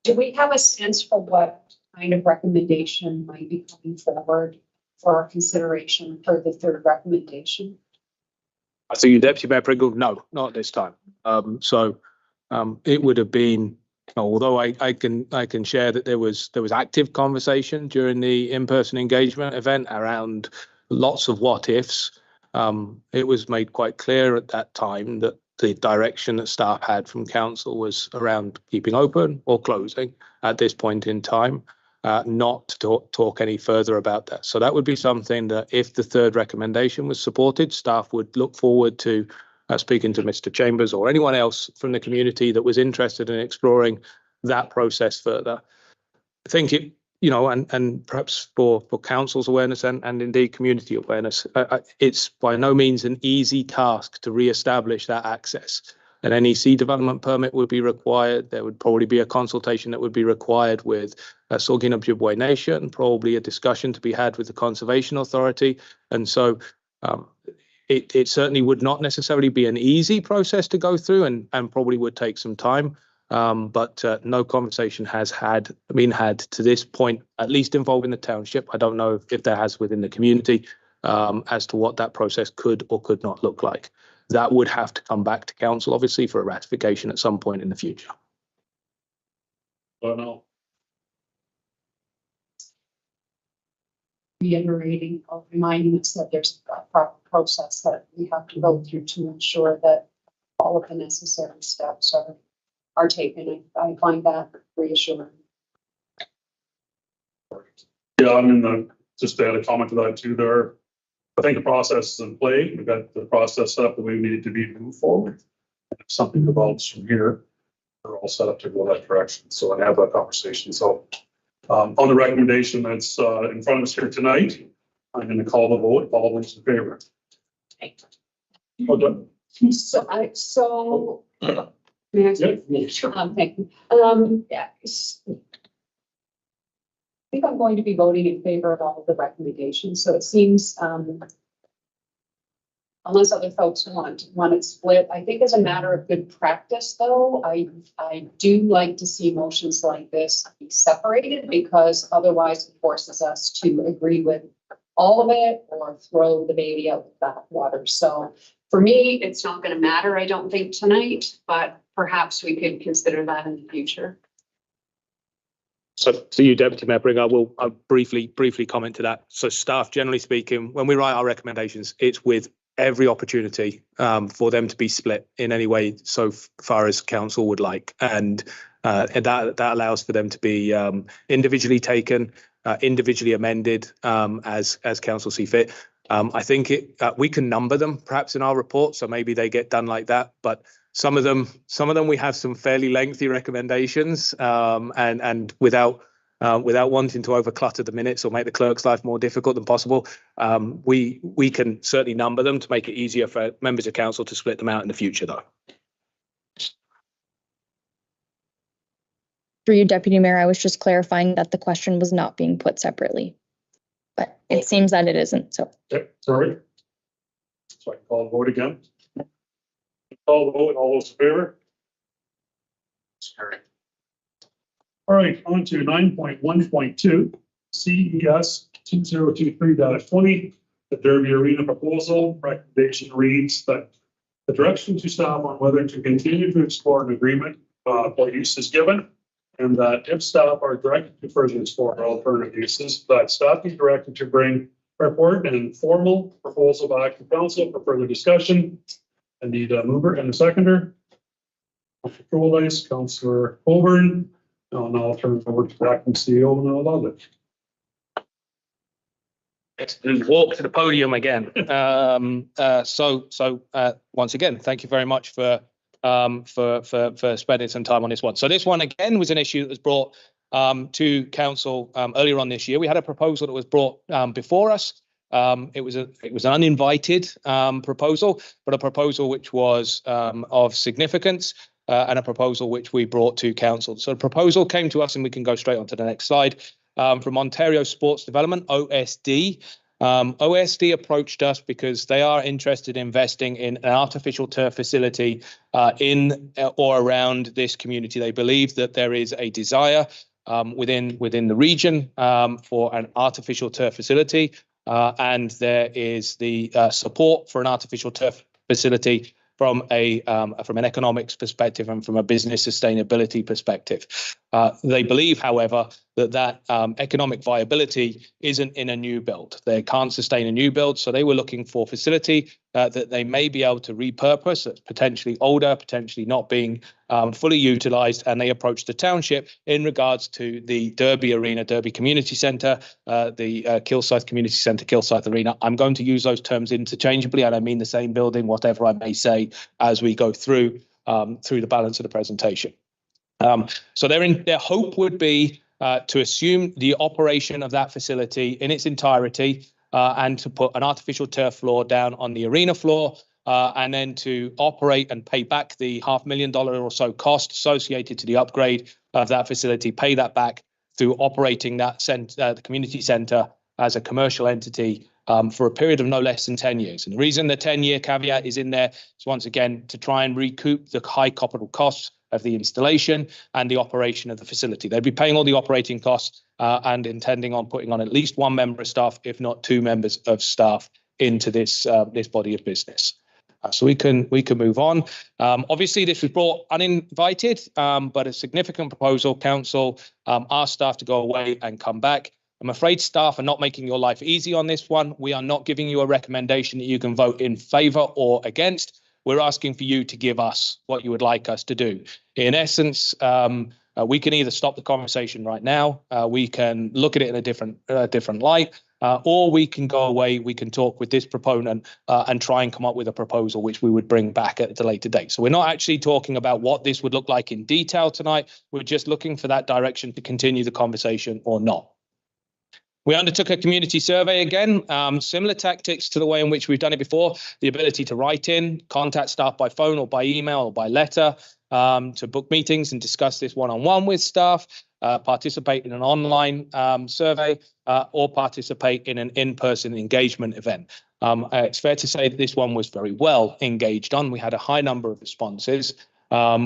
do we have a sense for what kind of recommendation might be coming forward for our consideration for the third recommendation? I think Deputy Mayor Pringle, no, not at this time. It would have been, although I can share that there was active conversation during the in-person engagement event around lots of what ifs. It was made quite clear at that time that the direction that staff had from council was around keeping open or closing at this point in time, not to talk any further about that. So that would be something that if the third recommendation was supported, staff would look forward to speaking to Mr. Chambers or anyone else from the community that was interested in exploring that process further. I think it, and perhaps for council's awareness and indeed community awareness, it's by no means an easy task to re-establish that access. An NEC development permit would be required. There would probably be a consultation that would be required with Saugeen Ojibwe Nation, probably a discussion to be had with the Conservation Authority. And so it certainly would not necessarily be an easy process to go through and probably would take some time. but no conversation has been had to this point, at least involving the township. I don't know if there has within the community as to what that process could or could not look like. That would have to come back to council, obviously, for a ratification at some point in the future. Don't know. Reiterating or reminding us that there's a proper process that we have to go through to ensure that all of the necessary steps are taken. I find that reassuring. Yeah, I mean, just to add a comment to that too, I think the process is in play. We've got the process set up the way we need it to be to move forward. If something develops from here, we're all set up to go that direction. So I have that conversation. So on the recommendation that's in front of us here tonight, I'm going to call the vote. All those in favor? Hold on. May I say? Yeah, sure. Thank you. Yeah. I think I'm going to be voting in favor of all of the recommendations. So it seems, unless other folks want it split, I think as a matter of good practice, though, I do like to see motions like this be separated, because otherwise it forces us to agree with all of it or throw the baby out with the bathwater. So for me, it's not going to matter, I don't think, tonight, but perhaps we could consider that in the future. So to you, Deputy Mayor Pring, I'll briefly comment to that. So staff, generally speaking, when we write our recommendations, it's with every opportunity for them to be split in any way so far as council would like. And that allows for them to be individually taken, individually amended as council see fit. I think we can number them perhaps in our report, so maybe they get done like that. But some of them we have some fairly lengthy recommendations, and without wanting to overclutter the minutes or make the clerk's life more difficult than possible, we can certainly number them to make it easier for members of council to split them out in the future, though. Through you, Deputy Mayor, I was just clarifying that the question was not being put separately, but it seems that it isn't. So, Okay, sorry. So I can call the vote again. Call the vote. All those in favor? It's carried. All right, on to 9.1.2, CES 2023-20, the Derby Arena proposal. Recommendation reads that the direction to staff on whether to continue to explore an agreement for use is given, and that if staff are directed to further explore alternative uses, that staff be directed to bring report and formal proposal back to council for further discussion. I need a mover and a seconder. Councilor Trolice, Councilor Colburn. Now I'll turn it over to the acting CEO, and I'll allow it. Walk to the podium again. So once again, thank you very much for spending some time on this one. So this one again was an issue that was brought to council earlier on this year. We had a proposal that was brought before us. It was an uninvited proposal, but a proposal which was of significance. And a proposal which we brought to council. So the proposal came to us, and we can go straight on to the next slide, from Ontario Sports Development, OSD. OSD approached us because they are interested in investing in an artificial turf facility in or around this community. They believe that there is a desire within the region for an artificial turf facility, and there is the support for an artificial turf facility from an economics perspective and from a business sustainability perspective. They believe, however, that economic viability isn't in a new build. They can't sustain a new build, so they were looking for facility that they may be able to repurpose, that's potentially older, potentially not being fully utilised, and they approached the township in regards to the Derby Arena, Derby Community Centre, the Kilsyth Community Centre, Kilsyth Arena. I'm going to use those terms interchangeably, and I mean the same building, whatever I may say as we go through the balance of the presentation. So their hope would be to assume the operation of that facility in its entirety, and to put an artificial turf floor down on the arena floor, and then to operate and pay back the $500,000 or so cost associated to the upgrade of that facility, pay that back through operating that the community centre as a commercial entity for a period of no less than 10 years. And the reason the 10-year caveat is in there is, once again, to try and recoup the high capital costs of the installation and the operation of the facility. They'd be paying all the operating costs and intending on putting on at least one member of staff, if not two members of staff, into this this body of business. So we can move on. Obviously, this was brought uninvited, but a significant proposal. Council asked staff to go away and come back. I'm afraid staff are not making your life easy on this one. We are not giving you a recommendation that you can vote in favour or against. We're asking for you to give us what you would like us to do. In essence, we can either stop the conversation right now, we can look at it in a different light, or we can go away, we can talk with this proponent and try and come up with a proposal which we would bring back at a later date. So we're not actually talking about what this would look like in detail tonight. We're just looking for that direction to continue the conversation or not. We undertook a community survey again, similar tactics to the way in which we've done it before, the ability to write in, contact staff by phone or by email or by letter, to book meetings and discuss this one-on-one with staff, participate in an online survey, or participate in an in-person engagement event. It's fair to say that this one was very well engaged on. We had a high number of responses.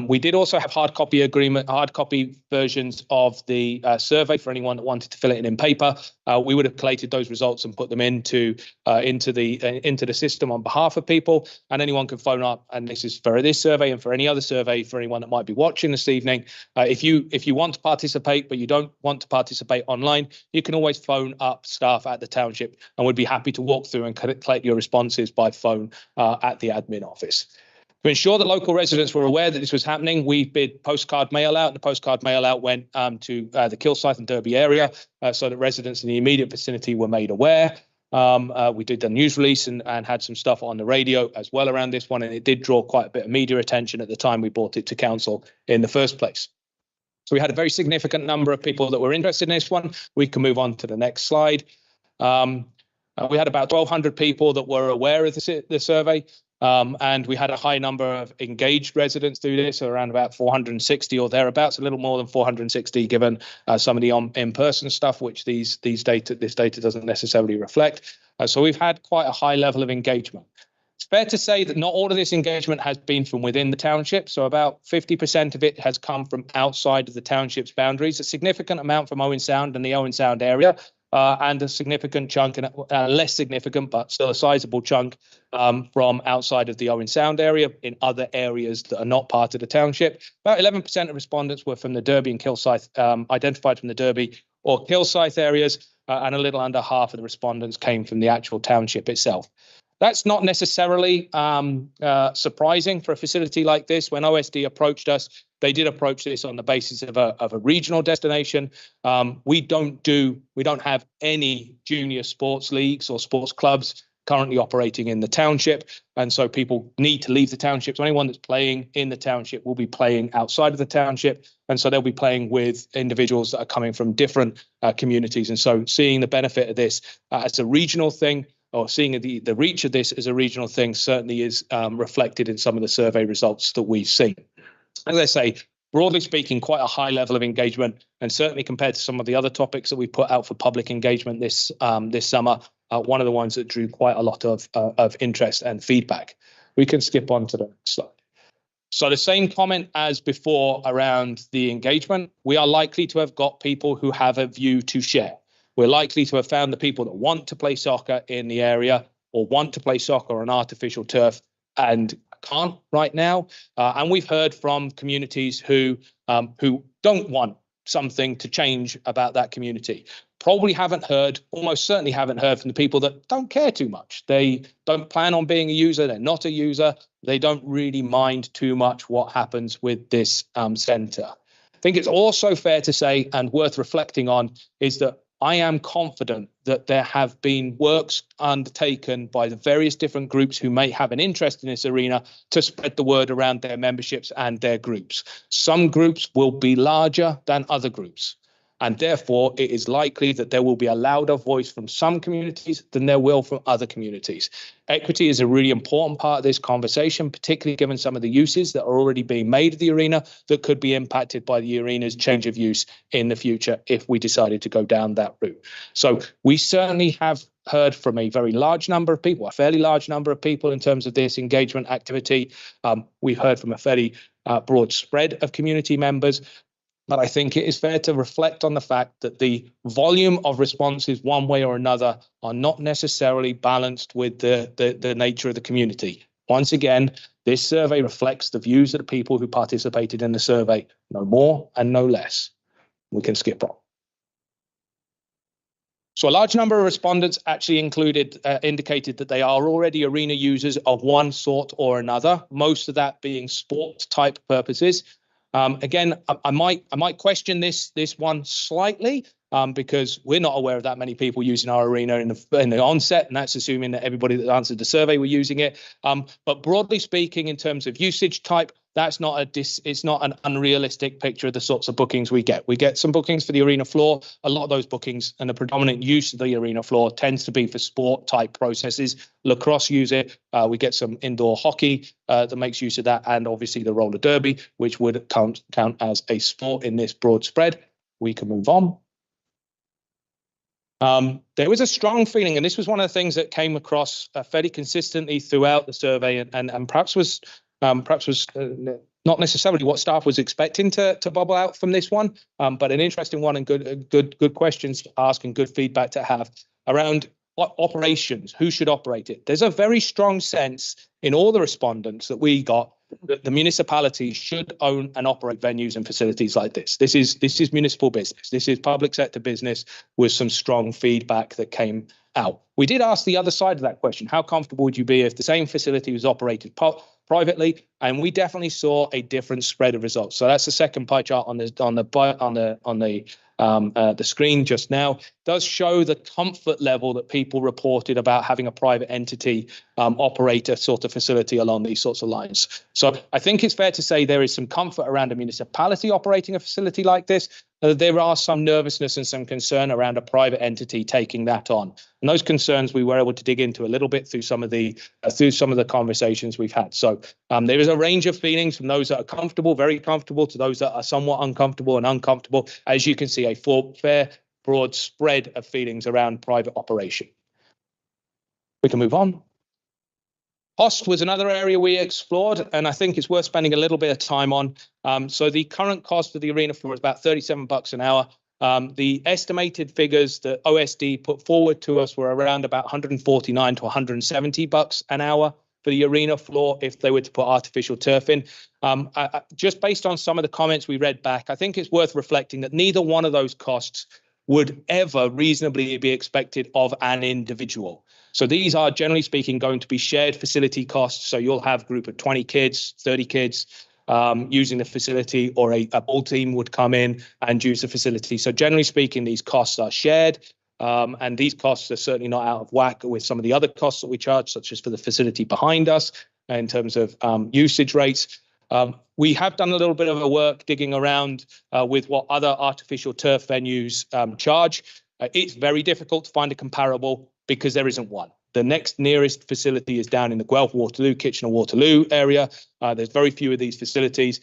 We did also have hard copy versions of the survey for anyone that wanted to fill it in paper. We would have collated those results and put them into the system on behalf of people, and anyone can phone up. And this is for this survey and for any other survey for anyone that might be watching this evening. If you want to participate but you don't want to participate online, you can always phone up staff at the township, and we'd be happy to walk through and collect your responses by phone at the admin office. To ensure that local residents were aware that this was happening, we did postcard mail out. The postcard mail out went to the Kilsyth and Derby area so that residents in the immediate vicinity were made aware. We did a news release and had some stuff on the radio as well around this one, and it did draw quite a bit of media attention at the time we brought it to council in the first place. So we had a very significant number of people that were interested in this one. We can move on to the next slide. We had about 1,200 people that were aware of the survey. And we had a high number of engaged residents through this, around about 460 or thereabouts, a little more than 460, given some of the in-person stuff, which this data doesn't necessarily reflect. So we've had quite a high level of engagement. It's fair to say that not all of this engagement has been from within the township. So about 50% of it has come from outside of the township's boundaries, a significant amount from Owen Sound and the Owen Sound area. And a significant chunk, and less significant, but still a sizable chunk from outside of the Owen Sound area in other areas that are not part of the township. About 11% of respondents were from the Derby and Kilsyth, identified from the Derby or Kilsyth areas, and a little under half of the respondents came from the actual township itself. That's not necessarily surprising for a facility like this. When OSD approached us, they did approach this on the basis of a regional destination. We don't have any junior sports leagues or sports clubs currently operating in the township, and so people need to leave the township. So anyone that's playing in the township will be playing outside of the township, and so they'll be playing with individuals that are coming from different communities. And so seeing the benefit of this as a regional thing, or seeing the reach of this as a regional thing, certainly is reflected in some of the survey results that we've seen. As I say, broadly speaking, quite a high level of engagement, and certainly compared to some of the other topics that we put out for public engagement this summer, one of the ones that drew quite a lot of interest and feedback. We can skip on to the next slide. So the same comment as before around the engagement. We are likely to have got people who have a view to share. We're likely to have found the people that want to play soccer in the area or want to play soccer on artificial turf and can't right now. And we've heard from communities who don't want something to change about that community. Probably haven't heard, almost certainly haven't heard from the people that don't care too much. They don't plan on being a user. They're not a user. They don't really mind too much what happens with this centre. I think it's also fair to say, and worth reflecting on, is that I am confident that there have been works undertaken by the various different groups who may have an interest in this arena to spread the word around their memberships and their groups. Some groups will be larger than other groups, and therefore it is likely that there will be a louder voice from some communities than there will from other communities. Equity is a really important part of this conversation, particularly given some of the uses that are already being made of the arena that could be impacted by the arena's change of use in the future if we decided to go down that route. So we certainly have heard from a very large number of people, a fairly large number of people in terms of this engagement activity. We've heard from a fairly broad spread of community members. But I think it is fair to reflect on the fact that the volume of responses one way or another are not necessarily balanced with the nature of the community. Once again, this survey reflects the views of the people who participated in the survey, no more and no less. We can skip on. So a large number of respondents actually indicated that they are already arena users of one sort or another, most of that being sport type purposes. Again, I might question this one slightly because we're not aware of that many people using our arena in the onset, and that's assuming that everybody that answered the survey were using it. But broadly speaking, in terms of usage type, that's it's not an unrealistic picture of the sorts of bookings we get. We get some bookings for the arena floor. A lot of those bookings and the predominant use of the arena floor tends to be for sport type processes. Lacrosse use it. We get some indoor hockey that makes use of that, and obviously the roller derby, which would count as a sport in this broad spread. We can move on. There was a strong feeling, and this was one of the things that came across fairly consistently throughout the survey, and perhaps was not necessarily what staff was expecting to bubble out from this one, but an interesting one and good questions to ask and good feedback to have around what operations, who should operate it. There's a very strong sense in all the respondents that we got that the municipality should own and operate venues and facilities like this. This is municipal business. This is public sector business with some strong feedback that came out. We did ask the other side of that question. How comfortable would you be if the same facility was operated privately? And we definitely saw a different spread of results. So that's the second pie chart on the screen just now. Does show the comfort level that people reported about having a private entity operate a sort of facility along these sorts of lines. So I think it's fair to say there is some comfort around a municipality operating a facility like this. There are some nervousness and some concern around a private entity taking that on. And those concerns we were able to dig into a little bit through some of the conversations we've had. So there is a range of feelings from those that are comfortable, very comfortable, to those that are somewhat uncomfortable and uncomfortable. As you can see, a fair, broad spread of feelings around private operation. We can move on. Cost was another area we explored, and I think it's worth spending a little bit of time on. So the current cost of the arena floor is about $37 an hour. The estimated figures that OSD put forward to us were around about $149 to $170 an hour for the arena floor if they were to put artificial turf in. Just based on some of the comments we read back, I think it's worth reflecting that neither one of those costs would ever reasonably be expected of an individual. So these are, generally speaking, going to be shared facility costs. So you'll have a group of 20 kids, 30 kids using the facility, or a ball team would come in and use the facility. So generally speaking, these costs are shared. And these costs are certainly not out of whack with some of the other costs that we charge, such as for the facility behind us in terms of usage rates. We have done a little bit of a work digging around with what other artificial turf venues charge. It's very difficult to find a comparable because there isn't one. The next nearest facility is down in the Guelph, Waterloo, Kitchener-Waterloo area. There's very few of these facilities.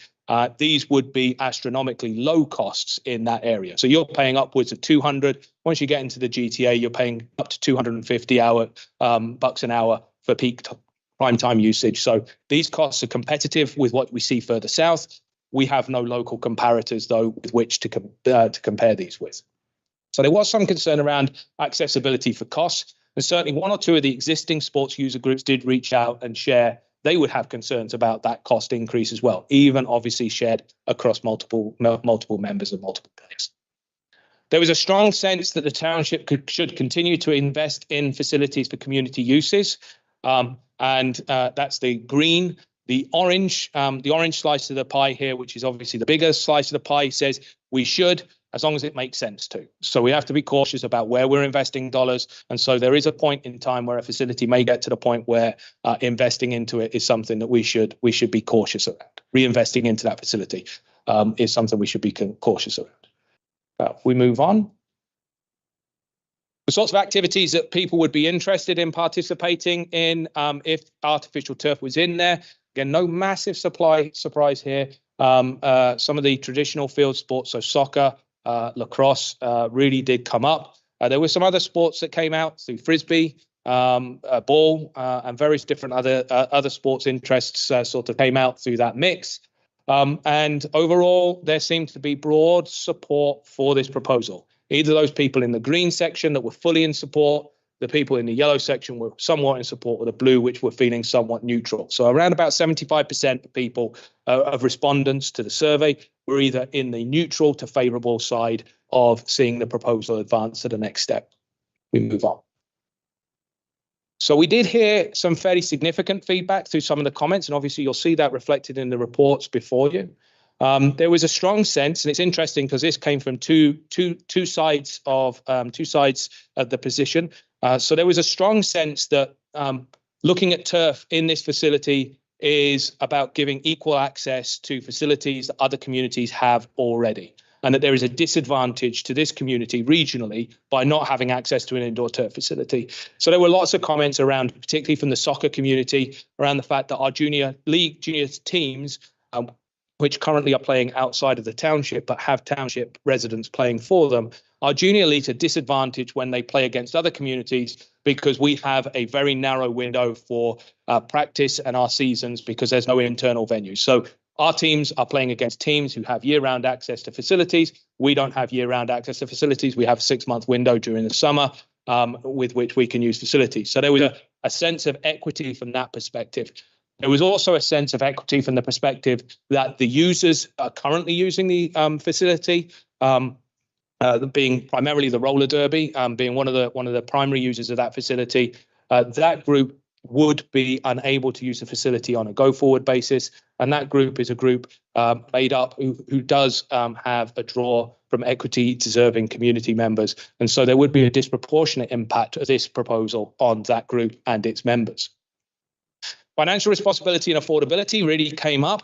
These would be astronomically low costs in that area. So you're paying upwards of 200. Once you get into the GTA, you're paying up to 250 bucks an hour for peak prime time usage. So these costs are competitive with what we see further south. We have no local comparators, though, with which to compare these with. So there was some concern around accessibility for costs. And certainly one or two of the existing sports user groups did reach out and share they would have concerns about that cost increase as well, even obviously shared across multiple members of multiple players. There was a strong sense that the township should continue to invest in facilities for community uses. And that's the green. The orange slice of the pie here, which is obviously the bigger slice of the pie, says we should, as long as it makes sense to. So we have to be cautious about where we're investing dollars. And so there is a point in time where a facility may get to the point where investing into it is something that we should be cautious around. Reinvesting into that facility is something we should be cautious around. We move on. The sorts of activities that people would be interested in participating in if artificial turf was in there. Again, no massive surprise here. Some of the traditional field sports, so soccer, lacrosse, really did come up. There were some other sports that came out through frisbee, ball, and various different other sports interests sort of came out through that mix. And overall, there seems to be broad support for this proposal. Either those people in the green section that were fully in support, the people in the yellow section were somewhat in support, or the blue, which were feeling somewhat neutral. So around about 75% of people, of respondents to the survey, were either in the neutral to favourable side of seeing the proposal advance to the next step. We move on. So we did hear some fairly significant feedback through some of the comments, and obviously you'll see that reflected in the reports before you. There was a strong sense, and it's interesting because this came from two sides of the position. So there was a strong sense that looking at turf in this facility is about giving equal access to facilities that other communities have already, and that there is a disadvantage to this community regionally by not having access to an indoor turf facility. So there were lots of comments around, particularly from the soccer community, around the fact that our junior teams, which currently are playing outside of the township but have township residents playing for them, our junior leagues are disadvantaged when they play against other communities because we have a very narrow window for practice and our seasons because there's no internal venues. So our teams are playing against teams who have year-round access to facilities. We don't have year-round access to facilities. We have a 6-month window during the summer with which we can use facilities. So there was a sense of equity from that perspective. There was also a sense of equity from the perspective that the users are currently using the facility, being primarily the roller derby, being one of the primary users of that facility. That group would be unable to use the facility on a go-forward basis, and that group is a group made up who does have a draw from equity-deserving community members, and so there would be a disproportionate impact of this proposal on that group and its members. Financial responsibility and affordability really came up.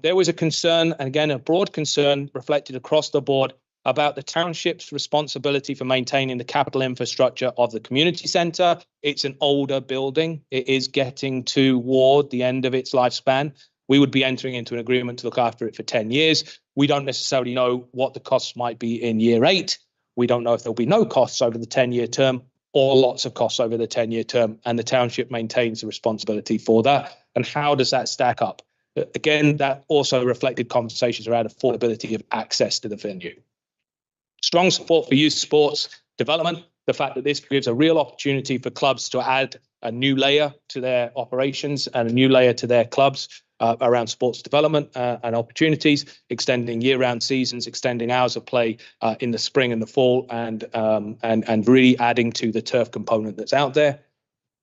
There was a concern, and again, a broad concern reflected across the board about the township's responsibility for maintaining the capital infrastructure of the community centre. It's an older building. It is getting toward the end of its lifespan. We would be entering into an agreement to look after it for 10 years. We don't necessarily know what the costs might be in year 8. We don't know if there'll be no costs over the 10-year term or lots of costs over the 10-year term, and the township maintains the responsibility for that. And how does that stack up? Again, that also reflected conversations around affordability of access to the venue. Strong support for youth sports development, the fact that this gives a real opportunity for clubs to add a new layer to their operations and a new layer to their clubs around sports development and opportunities, extending year-round seasons, extending hours of play in the spring and the fall, and really adding to the turf component that's out there.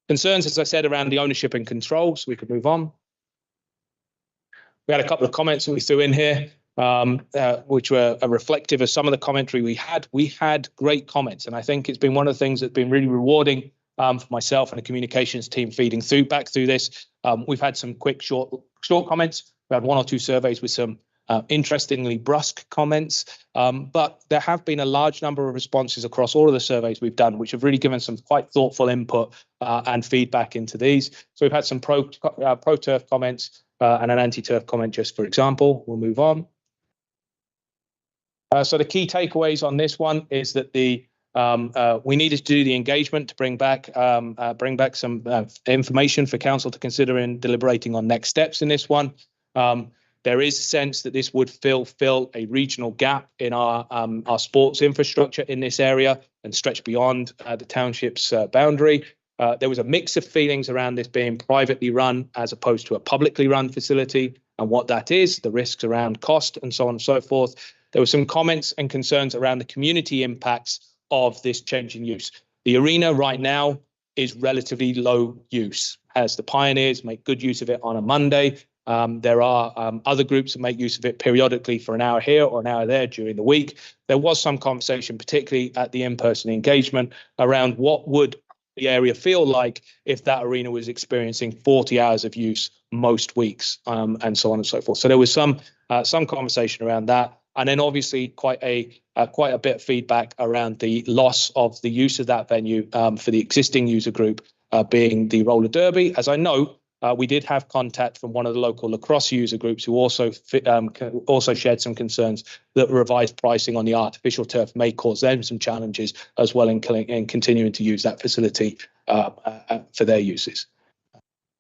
Concerns, as I said, around the ownership and control, so we could move on. We had a couple of comments that we threw in here, which were reflective of some of the commentary we had. We had great comments, and I think it's been one of the things that's been really rewarding for myself and the communications team feeding back through this. We've had some quick, short comments. We had 1 or 2 surveys with some interestingly brusque comments, but there have been a large number of responses across all of the surveys we've done, which have really given some quite thoughtful input and feedback into these. So we've had some pro-turf comments and an anti-turf comment, just for example. We'll move on. So the key takeaways on this one is that we needed to do the engagement to bring back some information for council to consider in deliberating on next steps in this one. There is a sense that this would fill a regional gap in our sports infrastructure in this area and stretch beyond the township's boundary. There was a mix of feelings around this being privately run as opposed to a publicly run facility, and what that is, the risks around cost and so on and so forth. There were some comments and concerns around the community impacts of this change in use. The arena right now is relatively low use, as the Pioneers make good use of it on a Monday. There are other groups that make use of it periodically for an hour here or an hour there during the week. There was some conversation, particularly at the in-person engagement, around what would the area feel like if that arena was experiencing 40 hours of use most weeks, and so on and so forth. So there was some conversation around that. And then obviously quite a bit of feedback around the loss of the use of that venue for the existing user group being the roller derby. As I know, we did have contact from one of the local lacrosse user groups who also shared some concerns that revised pricing on the artificial turf may cause them some challenges as well in continuing to use that facility for their uses.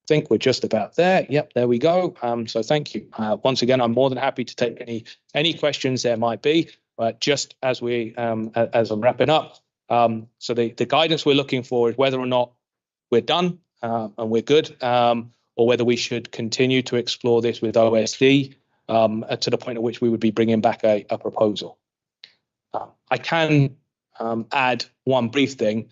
think we're just about there. Yep, there we go. So thank you. Once again, I'm more than happy to take any questions there might be. But just as as I'm wrapping up, so the guidance we're looking for is whether or not we're done and we're good, or whether we should continue to explore this with OSD to the point at which we would be bringing back a proposal. I can add one brief thing.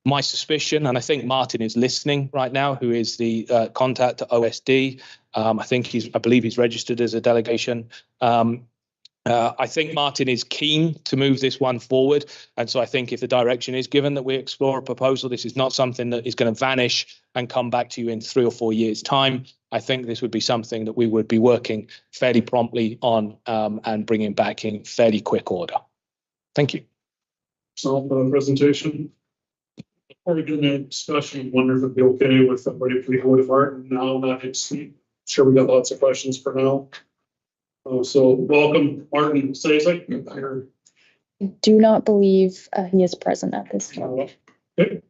My suspicion, and I think Martin is listening right now, who is the contact to OSD. I believe he's registered as a delegation. I think Martin is keen to move this one forward. And so I think if the direction is given that we explore a proposal, this is not something that is going to vanish and come back to you in 3 or 4 years' time. I think this would be something that we would be working fairly promptly on and bringing back in fairly quick order. Thank you. So the presentation. Before we get into discussion, I wonder if it'd be okay with everybody if we go to Martin now, not Steve. Sure, we got lots of questions for now. So welcome, Martin Sazek. Do not believe he is present at this time. Okay.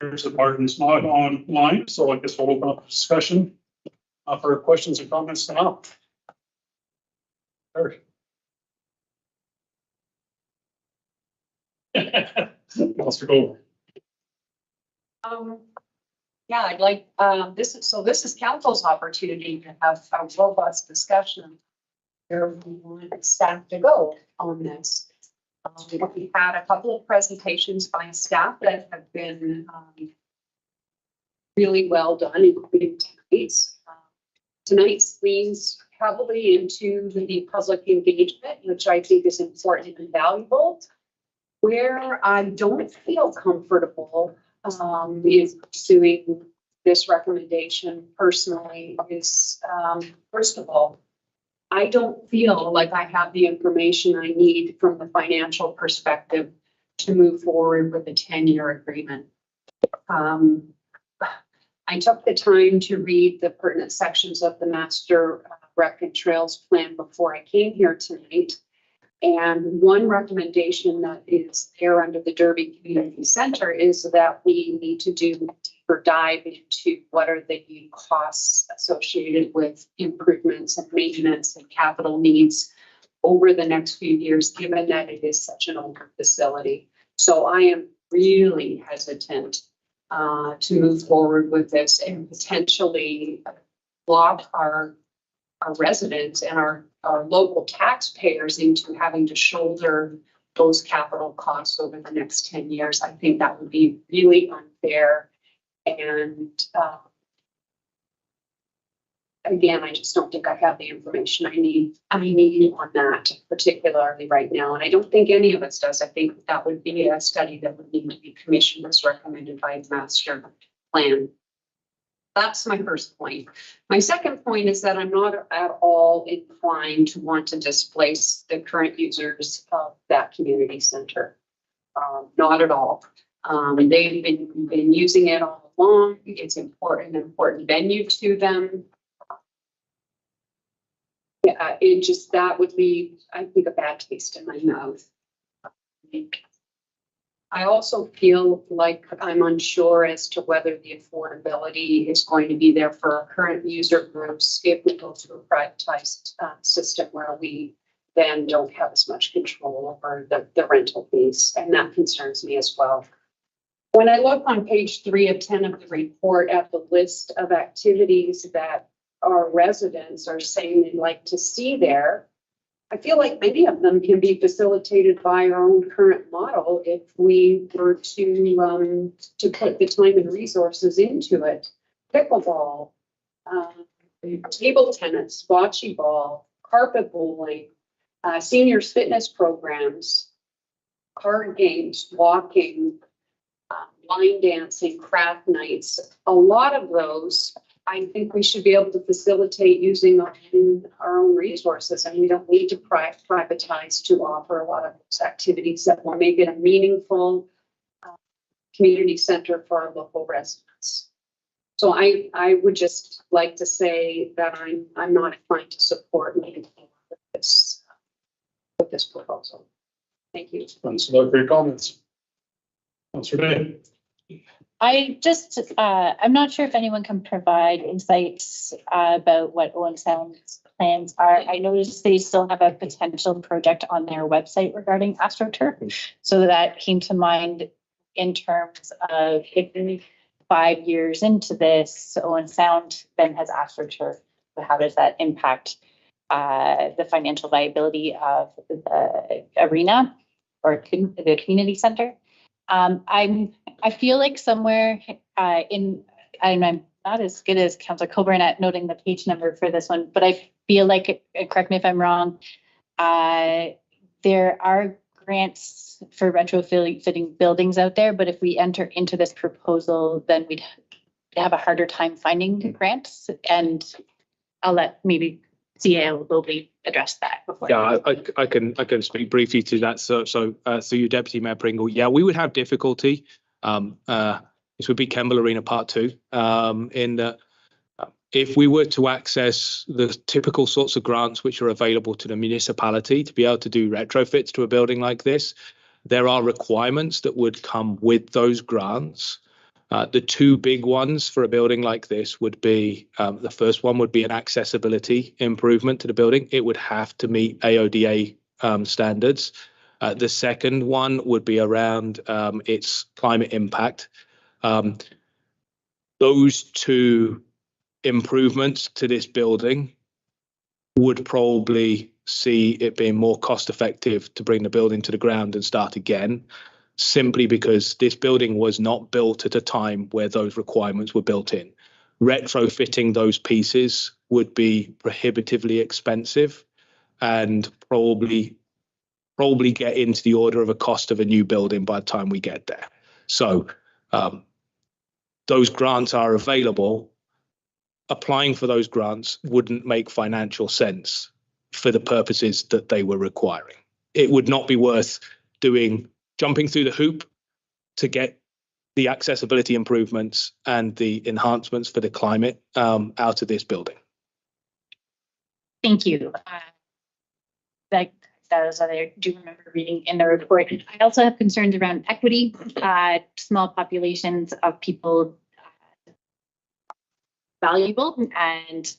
Here's that Martin's not online, so I guess we'll open up a discussion for questions and comments now. Eric. Let's go. Yeah, I'd like, this is council's opportunity to have a robust discussion. Where we want staff to go on this. We've had a couple of presentations by staff that have been really well done, including tonight's. Tonight's leans heavily into the public engagement, which I think is important and valuable. Where I don't feel comfortable is pursuing this recommendation personally is, first of all, I don't feel like I have the information I need from the financial perspective to move forward with a 10-year agreement. I took the time to read the pertinent sections of the Master Rec and Trails Plan before I came here tonight. And one recommendation that is there under the Derby Community Center is that we need to do a deeper dive into what are the costs associated with improvements and maintenance and capital needs over the next few years, given that it is such an older facility. So I am really hesitant to move forward with this and potentially block our residents and our local taxpayers into having to shoulder those capital costs over the next 10 years. I think that would be really unfair. And again, I just don't think I have the information I need on that, particularly right now. And I don't think any of us does. I think that would be a study that would need to be commissioned as recommended by the master plan. That's my first point. My second point is that I'm not at all inclined to want to displace the current users of that community center. Not at all. They've been using it all along. It's an important venue to them. Yeah, that would leave, I think, a bad taste in my mouth. I also feel like I'm unsure as to whether the affordability is going to be there for our current user groups if we go to a privatized system where we then don't have as much control over the rental fees, and that concerns me as well. When I look on page 3 of 10 of the report at the list of activities that our residents are saying they'd like to see there, I feel like many of them can be facilitated by our own current model if we were to put the time and resources into it. Pickleball, table tennis, bocce ball, carpet bowling, seniors fitness programs, card games, walking, line dancing, craft nights. A lot of those I think we should be able to facilitate using our own resources, and we don't need to privatize to offer a lot of those activities that will make it a meaningful community center for our local residents. So I would just like to say that I'm not inclined to support moving forward with this proposal. Thank you. Thanks a lot for your comments. Councillor Day. I just, I'm not sure if anyone can provide insights about what Owen Sound's plans are. I noticed they still have a potential project on their website regarding AstroTurf. So that came to mind in terms of if 5 years into this, Owen Sound then has AstroTurf. How does that impact the financial viability of the arena or the community center? I feel like somewhere I'm not as good as Councillor Coburn at noting the page number for this one, but I feel like, correct me if I'm wrong, there are grants for retrofitting buildings out there, but if we enter into this proposal, then we'd have a harder time finding grants. And I'll let maybe CAO Lobey address that before. Yeah, I can speak briefly to that. So through you, Deputy Mayor Pringle, yeah, we would have difficulty. This would be Kemble Arena Part 2. In the if we were to access the typical sorts of grants which are available to the municipality to be able to do retrofits to a building like this, there are requirements that would come with those grants. The two big ones for a building like this would be, the first one would be an accessibility improvement to the building. It would have to meet AODA standards. The second one would be around its climate impact. Those two improvements to this building would probably see it being more cost effective to bring the building to the ground and start again, simply because this building was not built at a time where those requirements were built in. Retrofitting those pieces would be prohibitively expensive and probably get into the order of a cost of a new building by the time we get there. So those grants are available. Applying for those grants wouldn't make financial sense for the purposes that they were requiring. It would not be worth jumping through the hoop to get the accessibility improvements and the enhancements for the climate out of this building. Thank you. That is what I do remember reading in the report. I also have concerns around equity. Small populations of people valuable, and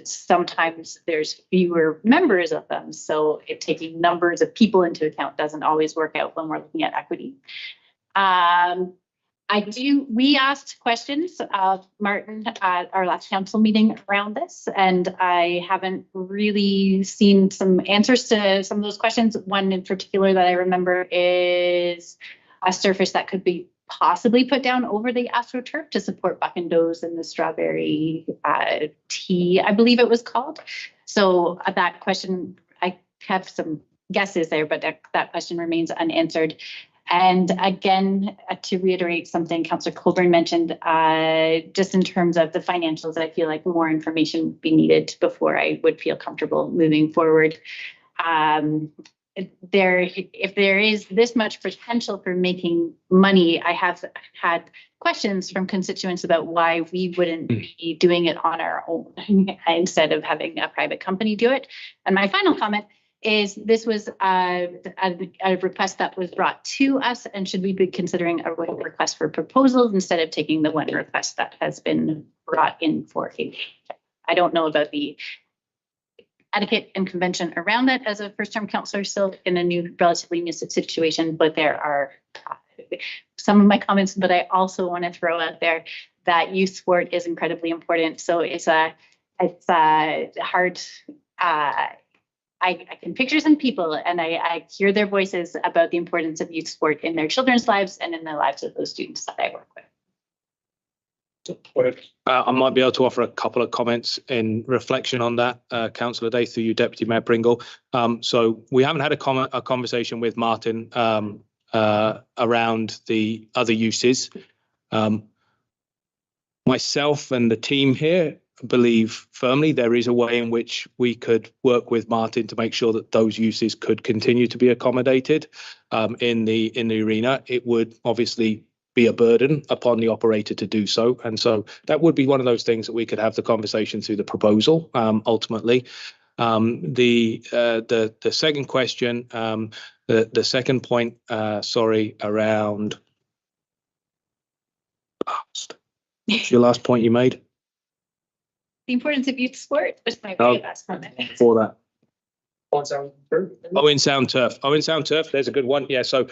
sometimes there's fewer members of them. So if taking numbers of people into account doesn't always work out when we're looking at equity. We asked questions of Martin at our last council meeting around this, and I haven't really seen some answers to some of those questions. One in particular that I remember is a surface that could be possibly put down over the AstroTurf to support Buck and Doe's and the strawberry tea, I believe it was called. So that question, I have some guesses there, but that question remains unanswered. And again, to reiterate something Councillor Coburn mentioned, just in terms of the financials, I feel like more information would be needed before I would feel comfortable moving forward. If there is this much potential for making money, I have had questions from constituents about why we wouldn't be doing it on our own instead of having a private company do it. And my final comment is this was a request that was brought to us, and should we be considering a request for proposals instead of taking the one request that has been brought in for a, I don't know about the etiquette and convention around that as a first-term councillor still in a new relatively new situation, but there are some of my comments, but I also want to throw out there that youth sport is incredibly important. So it's hard, I can picture some people and I hear their voices about the importance of youth sport in their children's lives and in the lives of those students that I work with. I might be able to offer a couple of comments in reflection on that, Councillor Day, through you, Deputy Mayor Pringle. So we haven't had a conversation with Martin around the other uses. Myself and the team here believe firmly there is a way in which we could work with Martin to make sure that those uses could continue to be accommodated in the arena. It would obviously be a burden upon the operator to do so. And so that would be one of those things that we could have the conversation through the proposal, ultimately. The second question, the second point, around. What's your last point you made? The importance of youth sport was my Oh. very last comment. For that. Oh, Owen Sound Turf. Owen Sound Turf. There's a good one. Yeah. So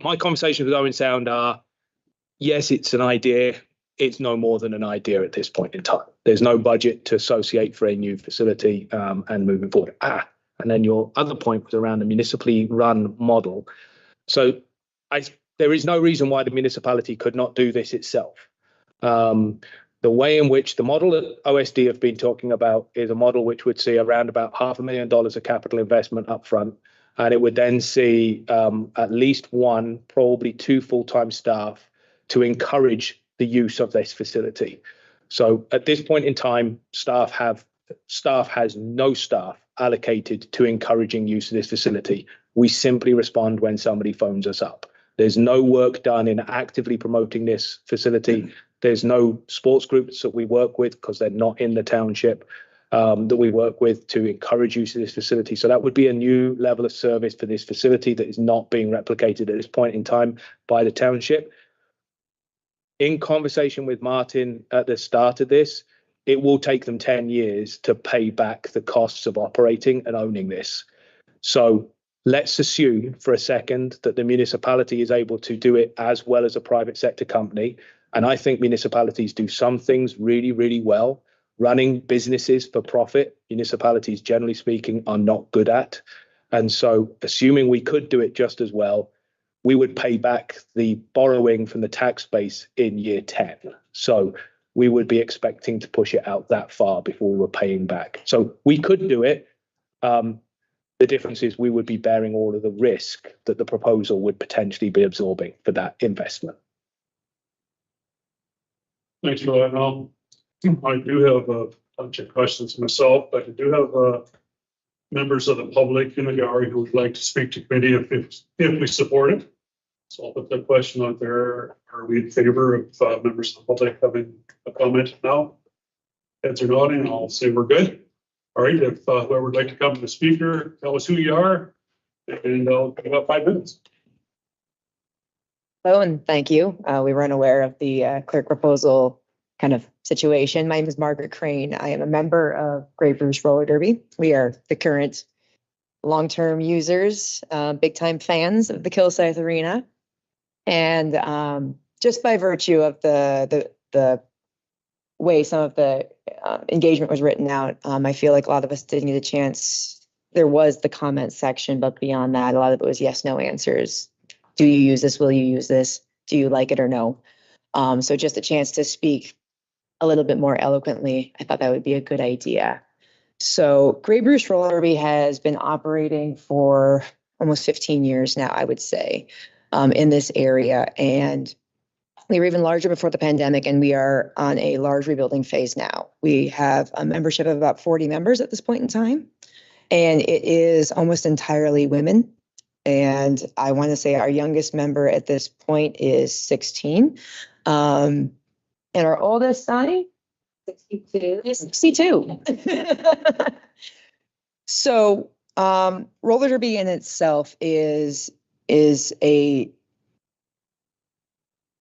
my conversations with Owen Sound are, yes, it's an idea. It's no more than an idea at this point in time. There's no budget to associate for a new facility and moving forward. And then your other point was around the municipally run model. So there is no reason why the municipality could not do this itself. The way in which the model that OSD have been talking about is a model which would see around about $500,000 of capital investment up front. And it would then see at least one, probably two full-time staff to encourage the use of this facility. So at this point in time, staff has no staff allocated to encouraging use of this facility. We simply respond when somebody phones us up. There's no work done in actively promoting this facility. There's no sports groups that we work with because they're not in the township that we work with to encourage use of this facility. So that would be a new level of service for this facility that is not being replicated at this point in time by the township. In conversation with Martin at the start of this, it will take them 10 years to pay back the costs of operating and owning this. So let's assume for a second that the municipality is able to do it as well as a private sector company. And I think municipalities do some things really, really well. Running businesses for profit, municipalities, generally speaking, are not good at. And so assuming we could do it just as well, we would pay back the borrowing from the tax base in year 10. So we would be expecting to push it out that far before we were paying back. So we could do it. The difference is we would be bearing all of the risk that the proposal would potentially be absorbing for that investment. thanks for that. I do have a bunch of questions myself, but I do have members of the public in the gallery who would like to speak to committee if we support it. So I'll put the question out there. Are we in favor of members of the public having a comment now? Heads are nodding. I'll say we're good. All right, if whoever would like to come to the speaker, tell us who you are, and I'll give about 5 minutes. Hello, and thank you. We were unaware of the clerk proposal kind of situation. My name is Margaret Crane. I am a member of Grey Bruce Roller Derby. We are the current long-term users, big-time fans of the Kilsyth Arena. And just by virtue of the way some of the engagement was written out, I feel like a lot of us didn't get a chance. There was the comment section, but beyond that, a lot of it was yes, no answers. Do you use this? Will you use this? Do you like it or no? So just a chance to speak a little bit more eloquently. I thought that would be a good idea. So Grey Bruce Roller Derby has been operating for almost 15 years now, I would say, in this area. And we were even larger before the pandemic, and we are on a large rebuilding phase now. We have a membership of about 40 members at this point in time, and it is almost entirely women. And I want to say our youngest member at this point is 16. And our oldest, Sonny? 62. Is 62. So roller derby in itself is a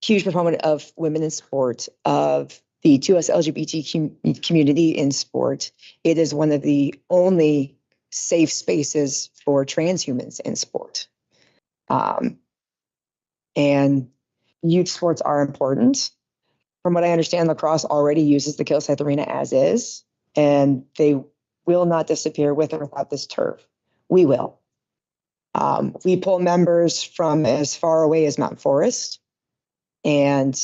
huge proponent of women in sport, of the 2S LGBT community in sport. It is one of the only safe spaces for transhumans in sport. And youth sports are important. From what I understand, lacrosse already uses the Kilsyth Arena as is, and they will not disappear with or without this turf. We will. We pull members from as far away as Mount Forest, and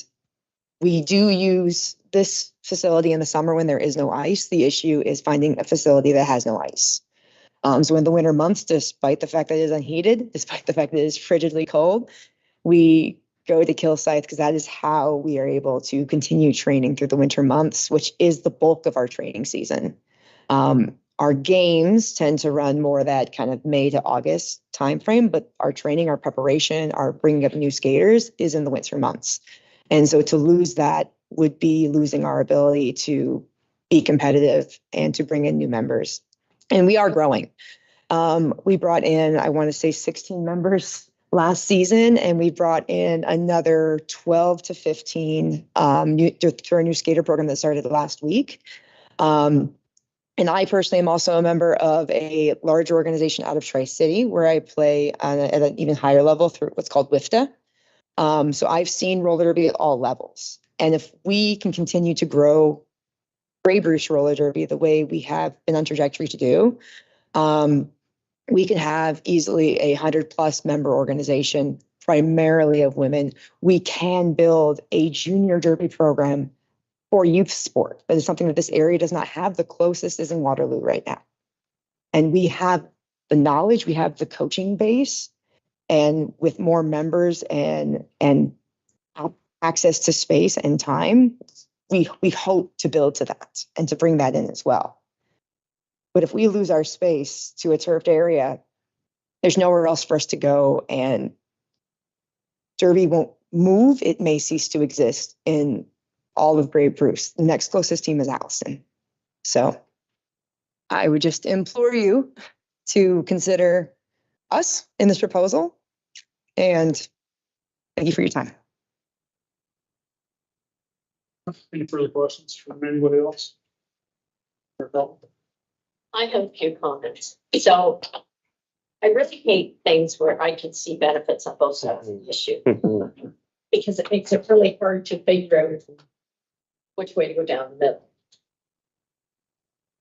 we do use this facility in the summer when there is no ice. The issue is finding a facility that has no ice. So in the winter months, despite the fact that it is unheated, despite the fact that it is frigidly cold, we go to Kilsyth because that is how we are able to continue training through the winter months, which is the bulk of our training season. Our games tend to run more that kind of May to August timeframe, but our training, our preparation, our bringing up new skaters is in the winter months. And so to lose that would be losing our ability to be competitive and to bring in new members. And we are growing. We brought in, I want to say 16 members last season, and we brought in another 12 to 15 through our new skater program that started last week. And I personally am also a member of a large organization out of Tri-City where I play at an even higher level through what's called WIFTA. So I've seen roller derby at all levels. And if we can continue to grow Grey Bruce roller derby the way we have been on trajectory to do, we can have easily a 100+ member organization, primarily of women. We can build a junior derby program for youth sport, but it's something that this area does not have. The closest is in Waterloo right now. And we have the knowledge, we have the coaching base, and with more members and access to space and time, we hope to build to that and to bring that in as well. But if we lose our space to a turfed area, there's nowhere else for us to go, and derby won't move. It may cease to exist in all of Grey Bruce. The next closest team is Allison. So I would just implore you to consider us in this proposal, and thank you for your time. Any further questions from anybody else? I have a few comments. So I really hate things where I can see benefits on both sides of the issue, because it makes it really hard to figure out which way to go down the middle.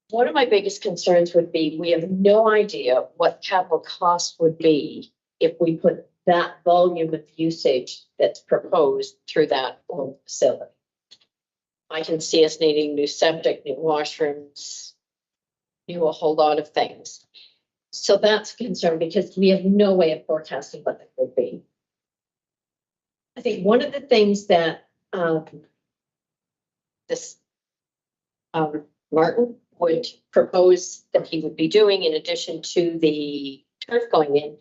One of my biggest concerns would be we have no idea what capital costs would be if we put that volume of usage that's proposed through that old facility. I can see us needing new septic, new washrooms, new a whole lot of things. So that's a concern because we have no way of forecasting what that would be. I think one of the things that Martin would propose that he would be doing in addition to the turf going in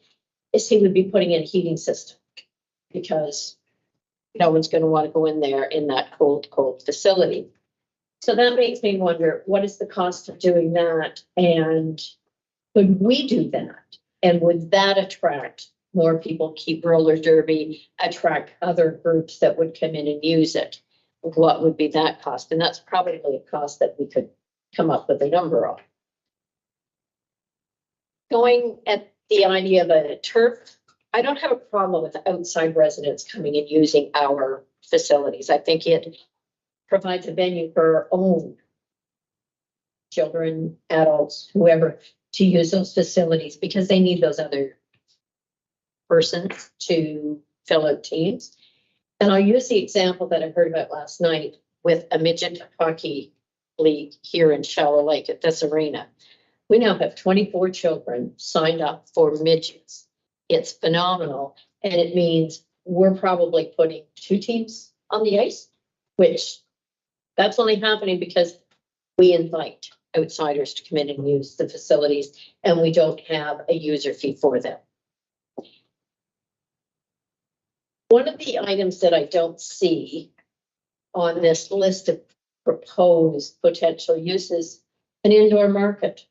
is he would be putting in a heating system, because no one's going to want to go in there in that cold facility. So that makes me wonder, what is the cost of doing that? And could we do that? And would that attract more people, keep roller derby, attract other groups that would come in and use it? What would be that cost? And that's probably a cost that we could come up with a number of. Going at the idea of a turf, I don't have a problem with outside residents coming and using our facilities. I think it provides a venue for our own children, adults, whoever, to use those facilities because they need those other persons to fill out teams. And I'll use the example that I heard about last night with a midget hockey league here in Shallow Lake at this arena. We now have 24 children signed up for midgets. It's phenomenal. And it means we're probably putting 2 teams on the ice, which that's only happening because we invite outsiders to come in and use the facilities, and we don't have a user fee for them. One of the items that I don't see on this list of proposed potential uses, an indoor market.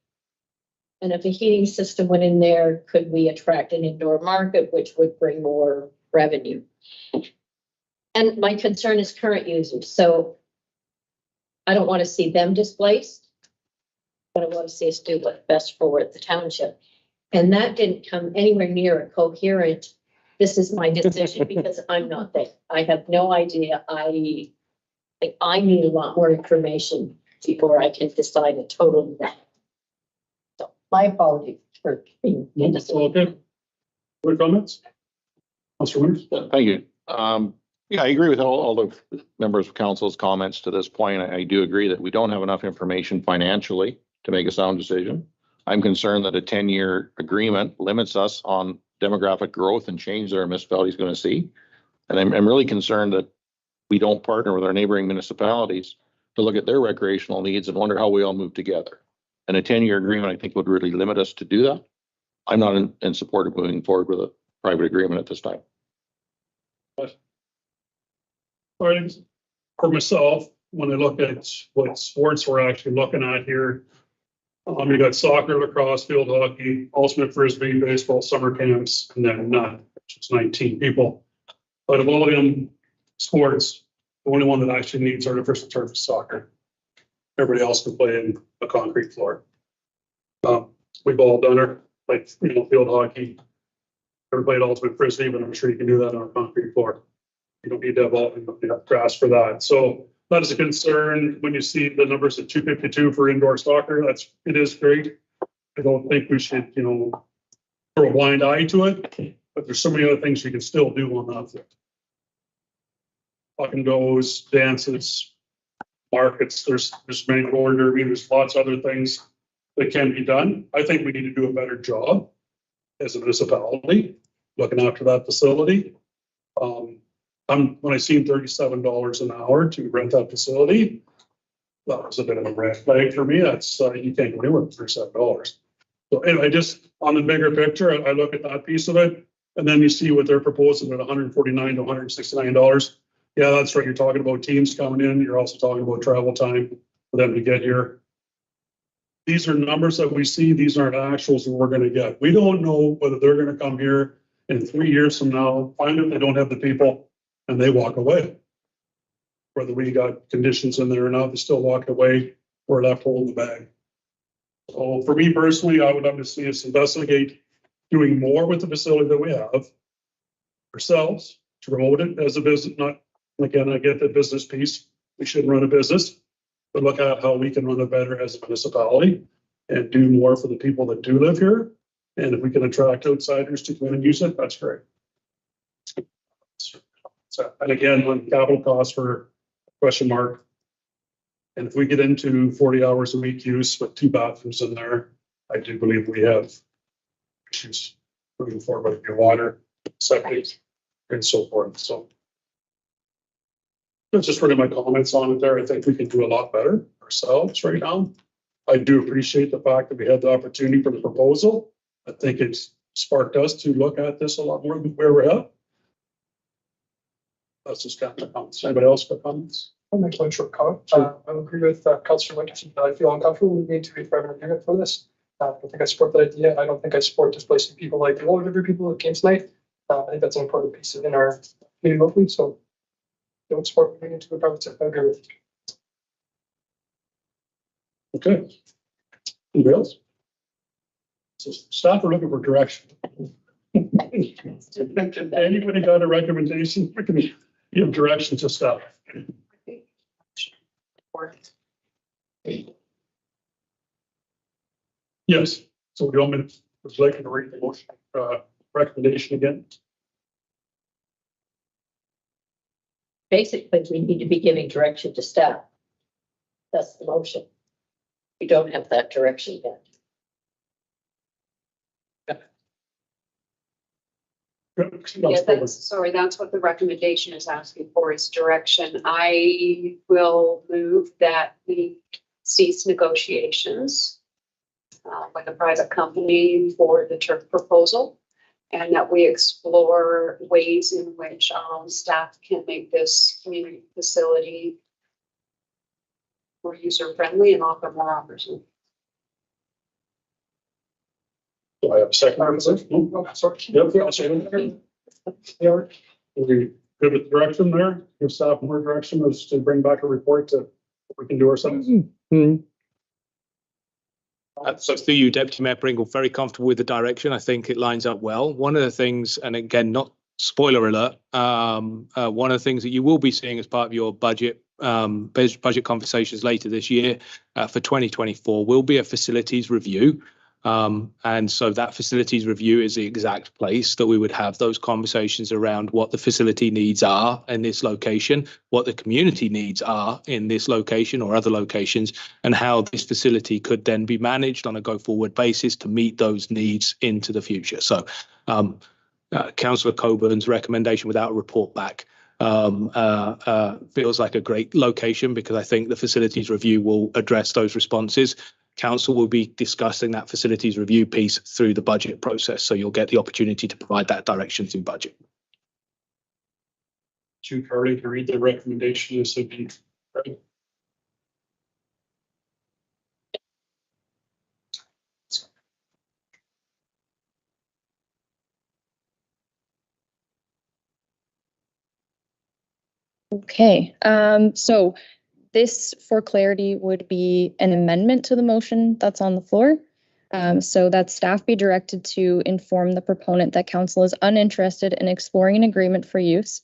And if a heating system went in there, could we attract an indoor market, which would bring more revenue? And my concern is current users. So I don't want to see them displaced, but I want to see us do what's best for the township. And that didn't come anywhere near a coherent, this is my decision because I'm not there. I have no idea. I think I need a lot more information before I can decide a total. So my apologies for being indecisive. Okay. Other comments? Councilor Winters? Thank you. Yeah, I agree with all the members of council's comments to this point. I do agree that we don't have enough information financially to make a sound decision. I'm concerned that a 10-year agreement limits us on demographic growth and change that our municipality is going to see. And I'm really concerned that we don't partner with our neighboring municipalities to look at their recreational needs and wonder how we all move together. And a 10-year agreement, I think, would really limit us to do that. I'm not in support of moving forward with a private agreement at this time. All right, for myself, when I look at what sports we're actually looking at here, you got soccer, lacrosse, field hockey, ultimate frisbee, baseball, summer camps, and then none, which is 19 people. But of all them sports, the only one that actually needs artificial turf is soccer. Everybody else can play in a concrete floor. We've all done it, like, field hockey. Ever played ultimate frisbee, but I'm sure you can do that on a concrete floor. You don't need to have all, you don't need to have grass for that. So that is a concern when you see the numbers at 252 for indoor soccer. It is great. I don't think we should, throw a blind eye to it, but there's so many other things you can still do on that field. Fucking goes, dances, markets, there's many roller derby, there's lots of other things that can be done. I think we need to do a better job as a municipality looking after that facility. When I seen $37 an hour to rent that facility, that was a bit of a red flag for me. That's you can't go anywhere with $37. So anyway, just on the bigger picture, I look at that piece of it, and then you see what they're proposing at $149 to $169. Yeah, that's right. You're talking about teams coming in. You're also talking about travel time for them to get here. These are numbers that we see. These aren't actuals that we're going to get. We don't know whether they're going to come here in 3 years from now, find out they don't have the people, and they walk away. Whether we got conditions in there or not, they still walked away. We're left holding the bag. So for me personally, I would love to see us investigate doing more with the facility that we have ourselves to promote it as a business. Not, again, I get the business piece. We should run a business, but look at how we can run it better as a municipality and do more for the people that do live here. And if we can attract outsiders to come in and use it, that's great. So, and again, on capital costs for question mark. And if we get into 40 hours a week use with 2 bathrooms in there, I do believe we have issues moving forward with your water, septic, and so forth. So that's just really my comments on it there. I think we can do a lot better ourselves right now. I do appreciate the fact that we had the opportunity for the proposal. I think it's sparked us to look at this a lot more than where we're at. That's just kind of comments. Anybody else got comments? I'll make one short comment. I agree with Councillor Winterson. I feel uncomfortable. We need to be private agreement for this. I don't think I support that idea. I don't think I support displacing people like the older people that came tonight. I think that's an important piece in our community locally. So don't support moving into a private sector. I agree with you. Okay. Anybody else? So staff are looking for direction. Anybody got a recommendation? We can give direction to staff. Yes. So we want me to, would you like to read the motion, recommendation again? Basically, we need to be giving direction to staff. That's the motion. We don't have that direction yet. Yeah, that's what the recommendation is asking for, is direction. I will move that we cease negotiations with a private company for the turf proposal, and that we explore ways in which staff can make this community facility more user-friendly and offer more opportunities. Do I have a second? Sorry. Yep. I'll say it. Yeah. Are we good with direction there? Give staff more direction as to bring back a report to what we can do ourselves. So through you, Deputy Mayor Pringle, very comfortable with the direction. I think it lines up well. One of the things, and again, not spoiler alert, one of the things that you will be seeing as part of your budget conversations later this year for 2024 will be a facilities review. And so that facilities review is the exact place that we would have those conversations around what the facility needs are in this location, what the community needs are in this location or other locations, and how this facility could then be managed on a go-forward basis to meet those needs into the future. So Councillor Coburn's recommendation without a report back feels like a great location, because I think the facilities review will address those responses. council will be discussing that facilities review piece through the budget process. So you'll get the opportunity to provide that direction through budget. To Carly to read the recommendation. This would be right. Okay, so this, for clarity, would be an amendment to the motion that's on the floor. So that staff be directed to inform the proponent that council is uninterested in exploring an agreement for use,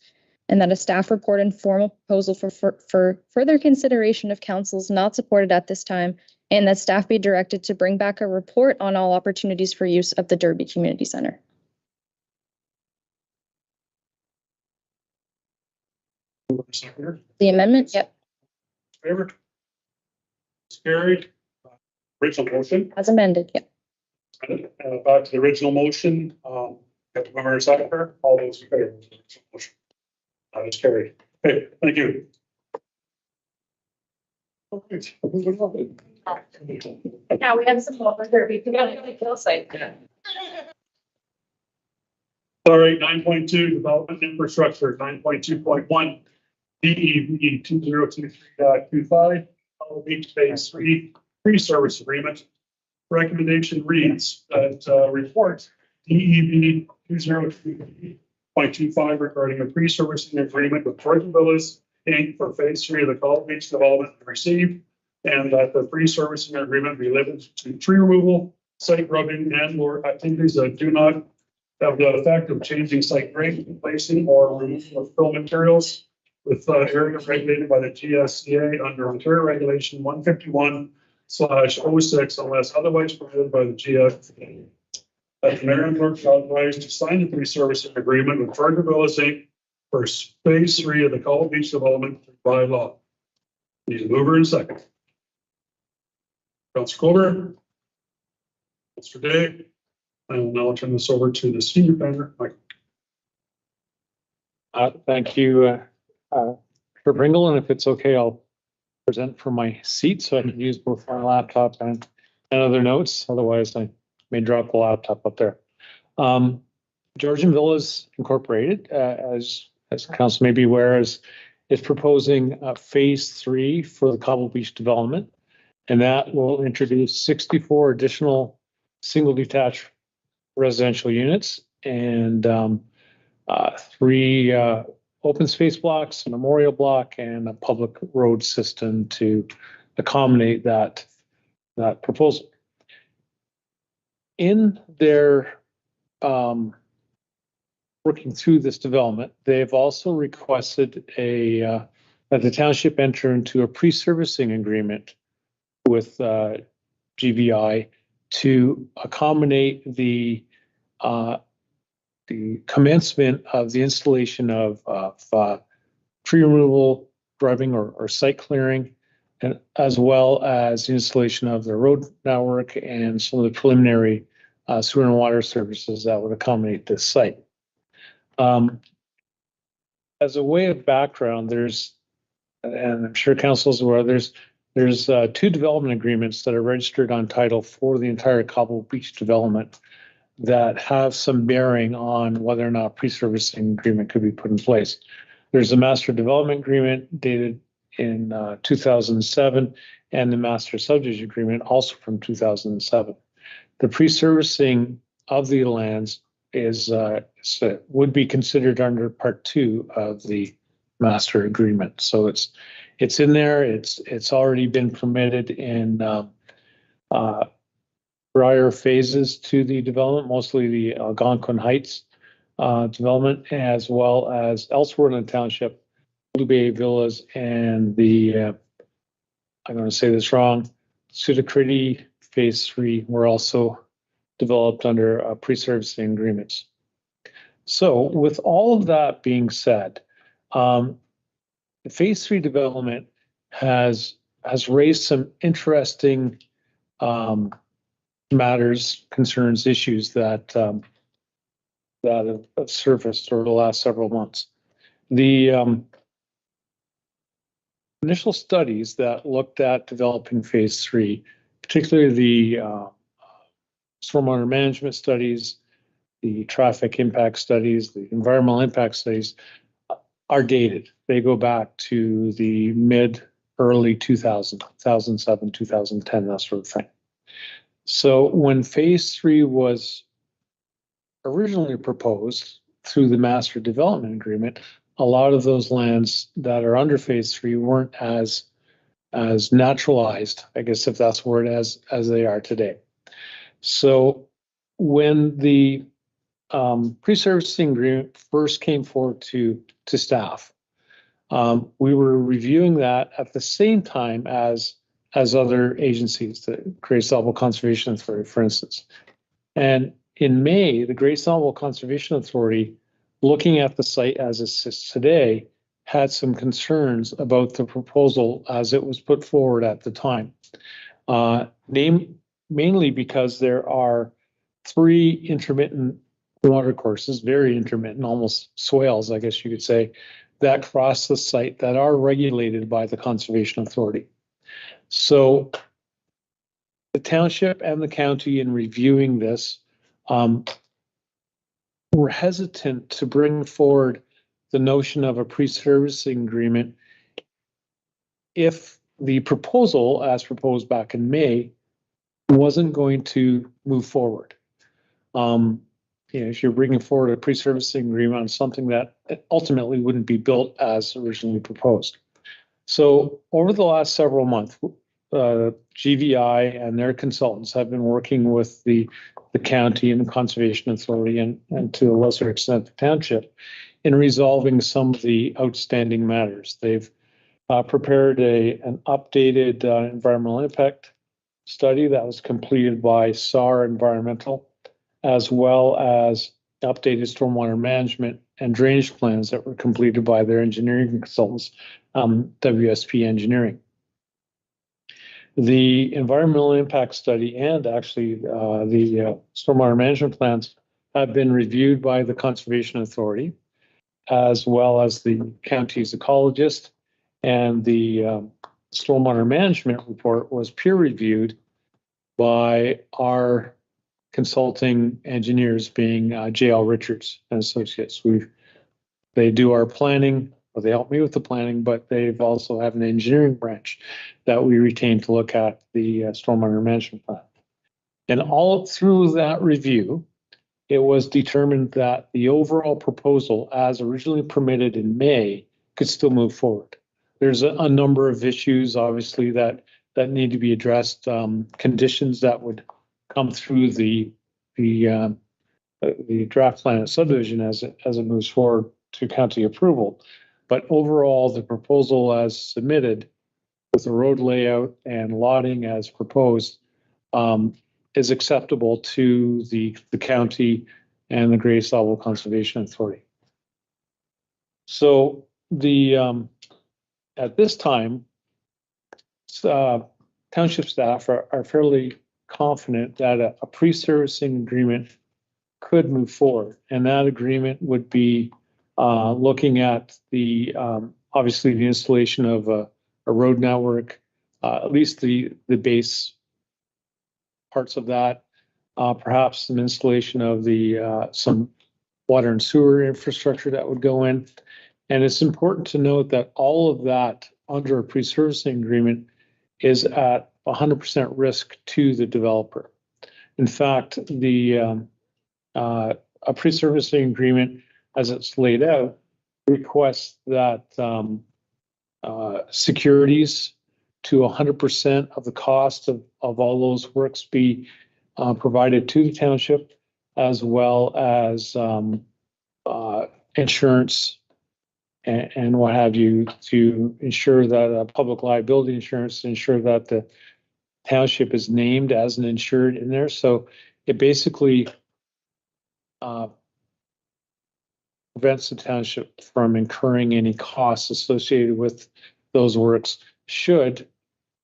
and that a staff report and formal proposal for further consideration of council is not supported at this time, and that staff be directed to bring back a report on all opportunities for use of the Derby Community Center. The amendment, yep, Favor? It's carried. Original motion. as amended, yep. Back to the original motion. Got the member second her. All those in favor of the original motion. That is carried. Okay, thank you. Now we have some more Derby. We got a kill site. All right, 9.2 development infrastructure, 9.2.1 DEV 2023.25 Hollow Beach Phase 3 pre-service agreement. Recommendation reads that report DEV 2023.25 regarding a pre-servicing agreement with Trojan Villas Inc. for Phase 3 of the Hollow Beach development received, and that the pre-servicing agreement be limited to tree removal, site grubbing, and/or activities that do not have the effect of changing site grade, replacing or removal of fill materials with area regulated by the GSCA under Ontario Regulation 151/06 unless otherwise permitted by the GSCA. That the mayor and clerk shall authorize to sign the pre-servicing agreement with Trojan Villas Inc. for Phase 3 of the Hollow Beach development by law. Need a mover and second. Councilor Colbert. Councilor Day. I will now turn this over to the senior planner, Mike. Thank you, for Pringle, and if it's okay, I'll present from my seat so I can use both my laptop and other notes. Otherwise, I may drop the laptop up there. Georgian Villas Incorporated, as council may be aware, is proposing Phase 3 for the Cobble Beach development, and that will introduce 64 additional single detached residential units and 3 open space blocks, a memorial block, and a public road system to accommodate that proposal. In their working through this development, they've also requested that the township enter into a pre-servicing agreement with GVI to accommodate the commencement of the installation of tree removal, grubbing, or site clearing, and as well as the installation of the road network and some of the preliminary sewer and water services that would accommodate this site. As a way of background, there's, and I'm sure council is aware, there's 2 development agreements that are registered on title for the entire Cobble Beach development that have some bearing on whether or not pre-servicing agreement could be put in place. There's a master development agreement dated in 2007 and the master subdivision agreement also from 2007. The pre-servicing of the lands would be considered under Part 2 of the master agreement. So it's in there. It's already been permitted in prior phases to the development, mostly the Algonquin Heights development, as well as elsewhere in the township, Blue Bay Villas and the, I'm going to say this wrong, Sudacrity Phase 3 were also developed under pre-servicing agreements. So with all of that being said, the Phase 3 development has raised some interesting matters, concerns, issues that have surfaced over the last several months. The initial studies that looked at developing Phase 3 particularly the stormwater management studies, the traffic impact studies, the environmental impact studies are dated. They go back to the early 2007, 2010, that sort of thing. So when phase 3 was originally proposed through the master development agreement, a lot of those lands that are under phase 3 weren't as naturalized, I guess if that's the word, as they are today. So when the pre-servicing agreement first came forward to staff, we were reviewing that at the same time as other agencies, the Great Salvo Conservation Authority, for instance. And in May, the Great Salvo Conservation Authority, looking at the site as it sits today, had some concerns about the proposal as it was put forward at the time. Mainly because there are 3 intermittent water courses, very intermittent, almost swales, I guess you could say, that cross the site that are regulated by the Conservation Authority. So the township and the county, in reviewing this, were hesitant to bring forward the notion of a pre-servicing agreement if the proposal, as proposed back in May, wasn't going to move forward. If you're bringing forward a pre-servicing agreement on something that ultimately wouldn't be built as originally proposed. So over the last several months, GVI and their consultants have been working with the county and the Conservation Authority and to a lesser extent the township in resolving some of the outstanding matters. They've prepared an updated environmental impact study that was completed by SAR Environmental, as well as updated stormwater management and drainage plans that were completed by their engineering consultants, WSP Engineering. The environmental impact study and actually the stormwater management plans have been reviewed by the Conservation Authority, as well as the county's ecologist, and the stormwater management report was peer reviewed by our consulting engineers, being JL Richards and Associates. They do our planning, or they help me with the planning, but they've also have an engineering branch that we retain to look at the stormwater management plan. And all through that review, it was determined that the overall proposal, as originally permitted in May, could still move forward. There's a number of issues, obviously, that need to be addressed, conditions that would come through the draft plan of subdivision as it moves forward to county approval. But overall, the proposal as submitted with the road layout and lotting as proposed is acceptable to the county and the Great Salvo Conservation Authority. So at this time, township staff are fairly confident that a pre-servicing agreement could move forward, and that agreement would be looking at the obviously the installation of a road network, at least the base parts of that, perhaps some installation of the some water and sewer infrastructure that would go in. And it's important to note that all of that under a pre-servicing agreement is at 100% risk to the developer. In fact, a pre-servicing agreement, as it's laid out, requests that securities to 100% of the cost of all those works be provided to the township, as well as insurance and what have you, to ensure that public liability insurance, to ensure that the township is named as an insured in there. So it basically prevents the township from incurring any costs associated with those works, should,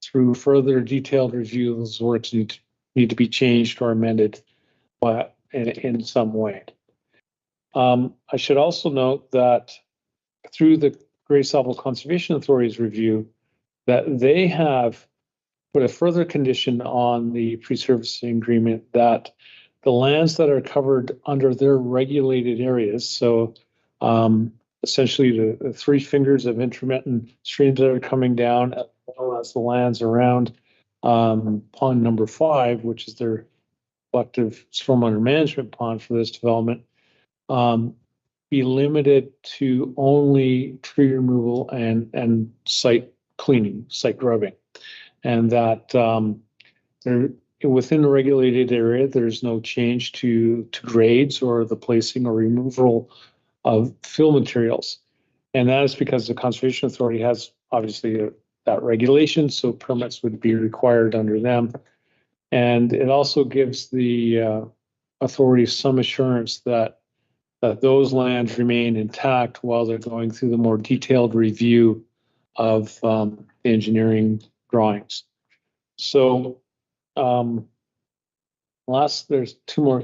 through further detailed review, those works need to be changed or amended in some way. I should also note that through the Great Salvo Conservation Authority's review, that they have put a further condition on the pre-servicing agreement that the lands that are covered under their regulated areas, so essentially the three fingers of intermittent streams that are coming down, as well as the lands around pond number 5, which is their collective stormwater management pond for this development, be limited to only tree removal and site cleaning, site grubbing. And that there, within the regulated area, there's no change to grades or the placing or removal of fill materials. And that is because the Conservation Authority has obviously that regulation, so permits would be required under them. And it also gives the authority some assurance that those lands remain intact while they're going through the more detailed review of the engineering drawings. So there's two more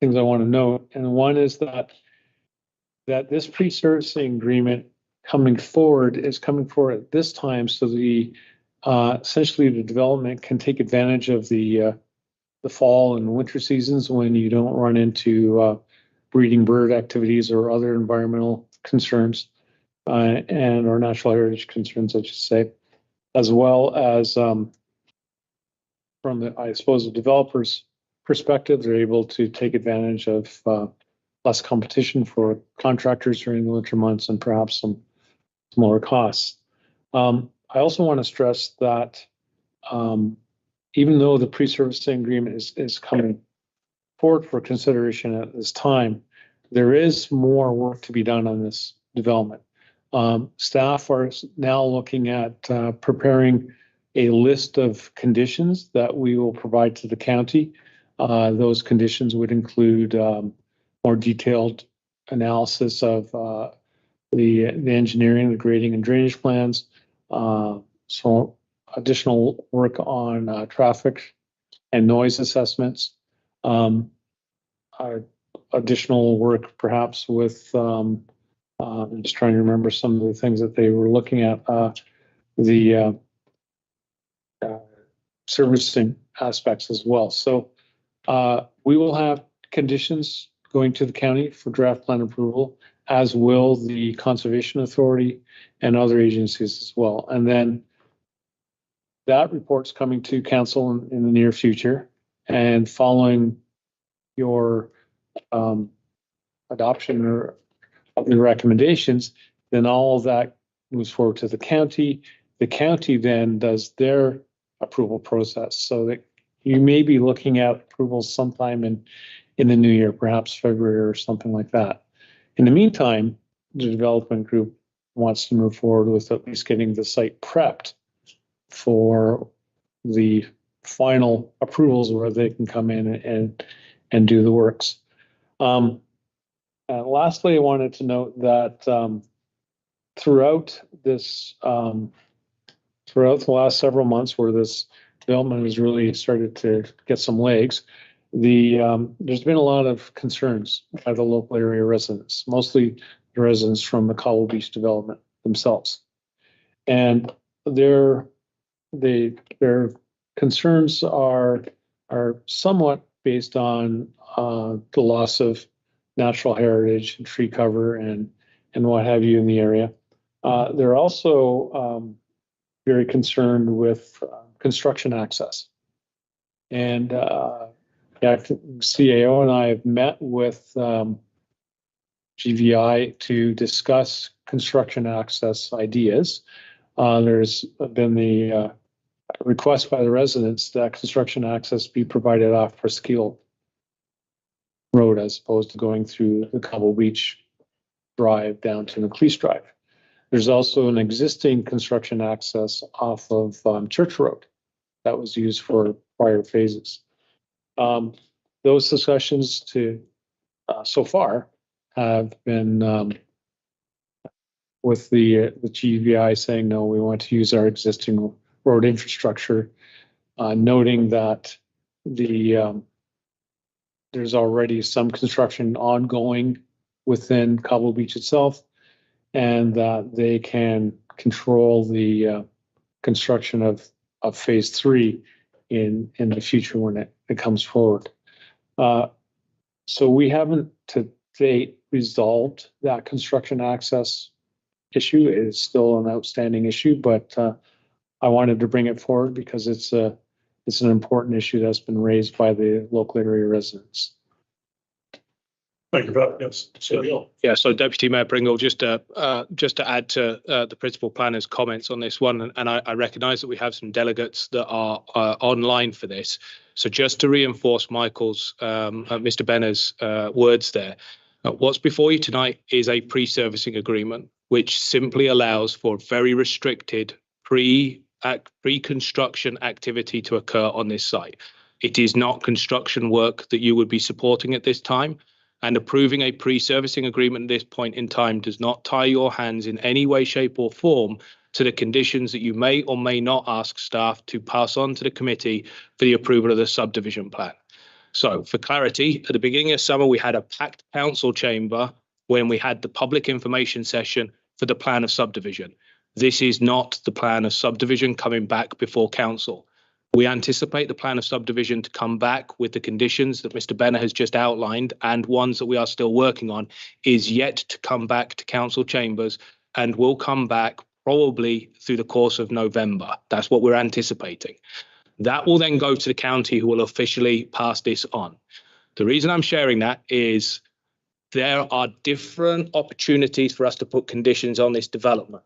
things I want to note. And one is that this pre-servicing agreement is coming forward at this time so the essentially the development can take advantage of the fall and winter seasons when you don't run into breeding bird activities or other environmental concerns and or natural heritage concerns, I should say, as well as from the, I suppose, the developer's perspective, they're able to take advantage of less competition for contractors during the winter months and perhaps some lower costs. I also want to stress that even though the pre-servicing agreement is coming forward for consideration at this time, there is more work to be done on this development. Staff are now looking at preparing a list of conditions that we will provide to the county. Those conditions would include more detailed analysis of the engineering, the grading and drainage plans, so additional work on traffic and noise assessments, additional work perhaps with, I'm just trying to remember some of the things that they were looking at, the servicing aspects as well. So we will have conditions going to the county for draft plan approval, as will the Conservation Authority and other agencies as well. And then that report's coming to council in the near future. And following your adoption or of the recommendations, then all of that moves forward to the county. The county then does their approval process, so that you may be looking at approvals sometime in the new year, perhaps February or something like that. In the meantime, the development group wants to move forward with at least getting the site prepped for the final approvals where they can come in and do the works. Lastly, I wanted to note that throughout the last several months where this development has really started to get some legs, there's been a lot of concerns by the local area residents, mostly the residents from the Cobble Beach development themselves. And their concerns are somewhat based on the loss of natural heritage and tree cover and what have you in the area. They're also very concerned with construction access. And CAO and I have met with GVI to discuss construction access ideas. There's been the request by the residents that construction access be provided off Presqu'île Road as opposed to going through the Cobble Beach Drive down to Macleese Drive. There's also an existing construction access off of Church Road that was used for prior phases. Those discussions so far have been with the GVI saying, no, we want to use our existing road infrastructure, noting that there's already some construction ongoing within Cobble Beach itself, and that they can control the construction of phase 3 in the future when it comes forward. So we haven't to date resolved that construction access issue. It is still an outstanding issue, but I wanted to bring it forward because it's an important issue that's been raised by the local area residents. Thank you, Pat. Yes. So, Yeah, so Deputy Mayor Pringle, just to add to the principal planner's comments on this one, and I recognise that we have some delegates that are online for this. So just to reinforce Michael's, Mr. Benner's words there, what's before you tonight is a pre-servicing agreement, which simply allows for very restricted pre-construction activity to occur on this site. It is not construction work that you would be supporting at this time. And approving a pre-servicing agreement at this point in time does not tie your hands in any way, shape or form to the conditions that you may or may not ask staff to pass on to the committee for the approval of the subdivision plan. So for clarity, at the beginning of summer, we had a packed council chamber when we had the public information session for the plan of subdivision. This is not the plan of subdivision coming back before council. We anticipate the plan of subdivision to come back with the conditions that Mr. Benner has just outlined, and ones that we are still working on, is yet to come back to council chambers and will come back probably through the course of November. That's what we're anticipating. That will then go to the county, who will officially pass this on. The reason I'm sharing that is there are different opportunities for us to put conditions on this development.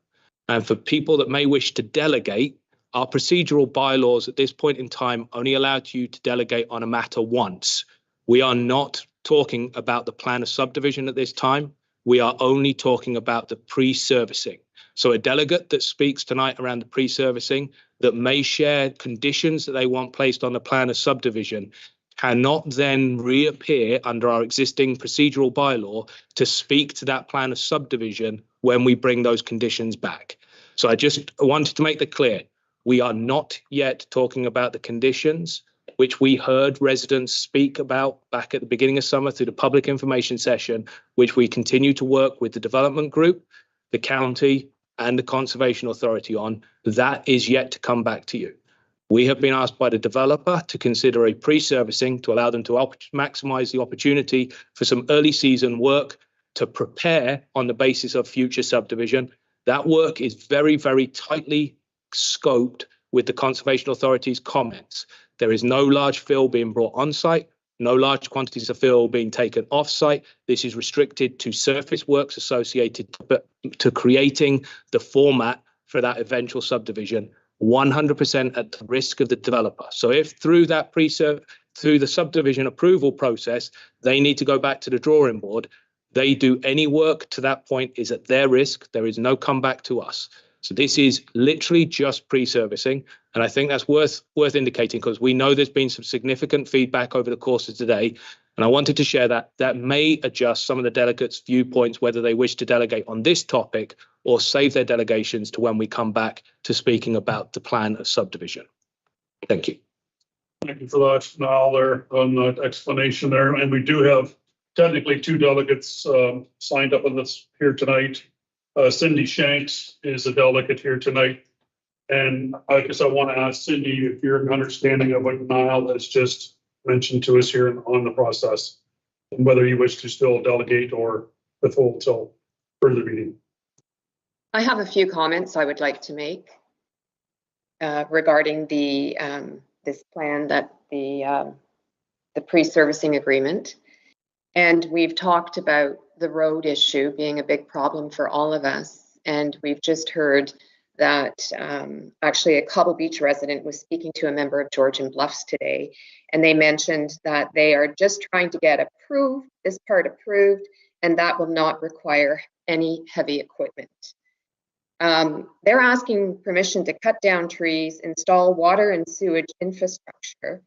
And for people that may wish to delegate, our procedural bylaws at this point in time only allowed you to delegate on a matter once. We are not talking about the plan of subdivision at this time. We are only talking about the pre-servicing. So a delegate that speaks tonight around the pre-servicing that may share conditions that they want placed on the plan of subdivision cannot then reappear under our existing procedural bylaw to speak to that plan of subdivision when we bring those conditions back. So I just wanted to make that clear. We are not yet talking about the conditions which we heard residents speak about back at the beginning of summer through the public information session, which we continue to work with the development group, the county, and the Conservation Authority on. That is yet to come back to you. We have been asked by the developer to consider a pre-servicing to allow them to maximise the opportunity for some early season work to prepare on the basis of future subdivision. That work is very, very tightly scoped with the Conservation Authority's comments. There is no large fill being brought on site, no large quantities of fill being taken off site. This is restricted to surface works associated to creating the format for that eventual subdivision, 100% at the risk of the developer. So if through that through the subdivision approval process, they need to go back to the drawing board, they do any work to that point is at their risk. There is no comeback to us. So this is literally just pre-servicing. And I think that's worth indicating, because we know there's been some significant feedback over the course of today. And I wanted to share that may adjust some of the delegates' viewpoints, whether they wish to delegate on this topic or save their delegations to when we come back to speaking about the plan of subdivision. Thank you. thank you for that, Niall, there on that explanation there. And we do have technically two delegates signed up on this here tonight. Cindy Shanks is a delegate here tonight. And I guess I want to ask Cindy if you're an understanding of what Niall has just mentioned to us here on the process, and whether you wish to still delegate or withhold till further meeting. I have a few comments I would like to make regarding the this plan, that the pre-servicing agreement. And we've talked about the road issue being a big problem for all of us. And we've just heard that actually a Cobble Beach resident was speaking to a member of Georgian Bluffs today, and they mentioned that they are just trying to get this part approved, and that will not require any heavy equipment. They're asking permission to cut down trees, install water and sewage infrastructure.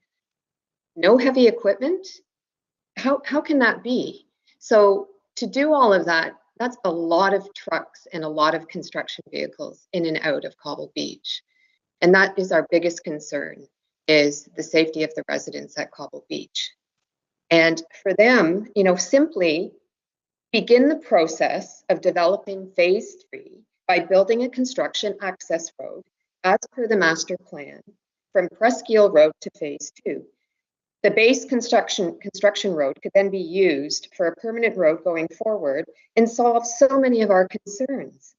No heavy equipment? How can that be? So to do all of that, that's a lot of trucks and a lot of construction vehicles in and out of Cobble Beach. And that is our biggest concern, is the safety of the residents at Cobble Beach. And for them, simply begin the process of developing phase 3 by building a construction access road as per the master plan from Presqu'île Road to phase 2. The base construction road could then be used for a permanent road going forward and solve so many of our concerns.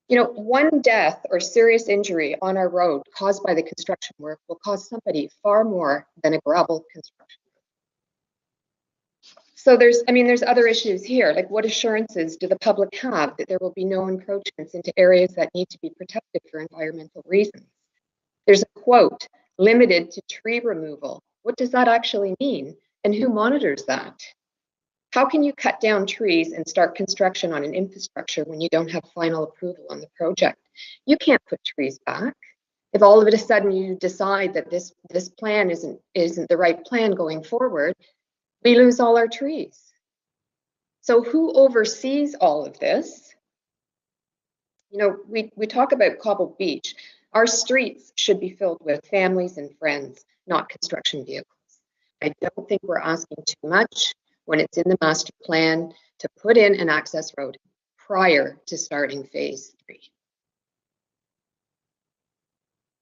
You know, one death or serious injury on our road caused by the construction work will cost somebody far more than a gravel construction. So there's other issues here, like what assurances do the public have that there will be no encroachments into areas that need to be protected for environmental reasons? There's a quote, limited to tree removal. What does that actually mean? And who monitors that? How can you cut down trees and start construction on an infrastructure when you don't have final approval on the project? You can't put trees back. If all of a sudden you decide that this plan isn't the right plan going forward, we lose all our trees. So who oversees all of this? You know, we talk about Cobble Beach. Our streets should be filled with families and friends, not construction vehicles. I don't think we're asking too much when it's in the master plan to put in an access road prior to starting phase 3.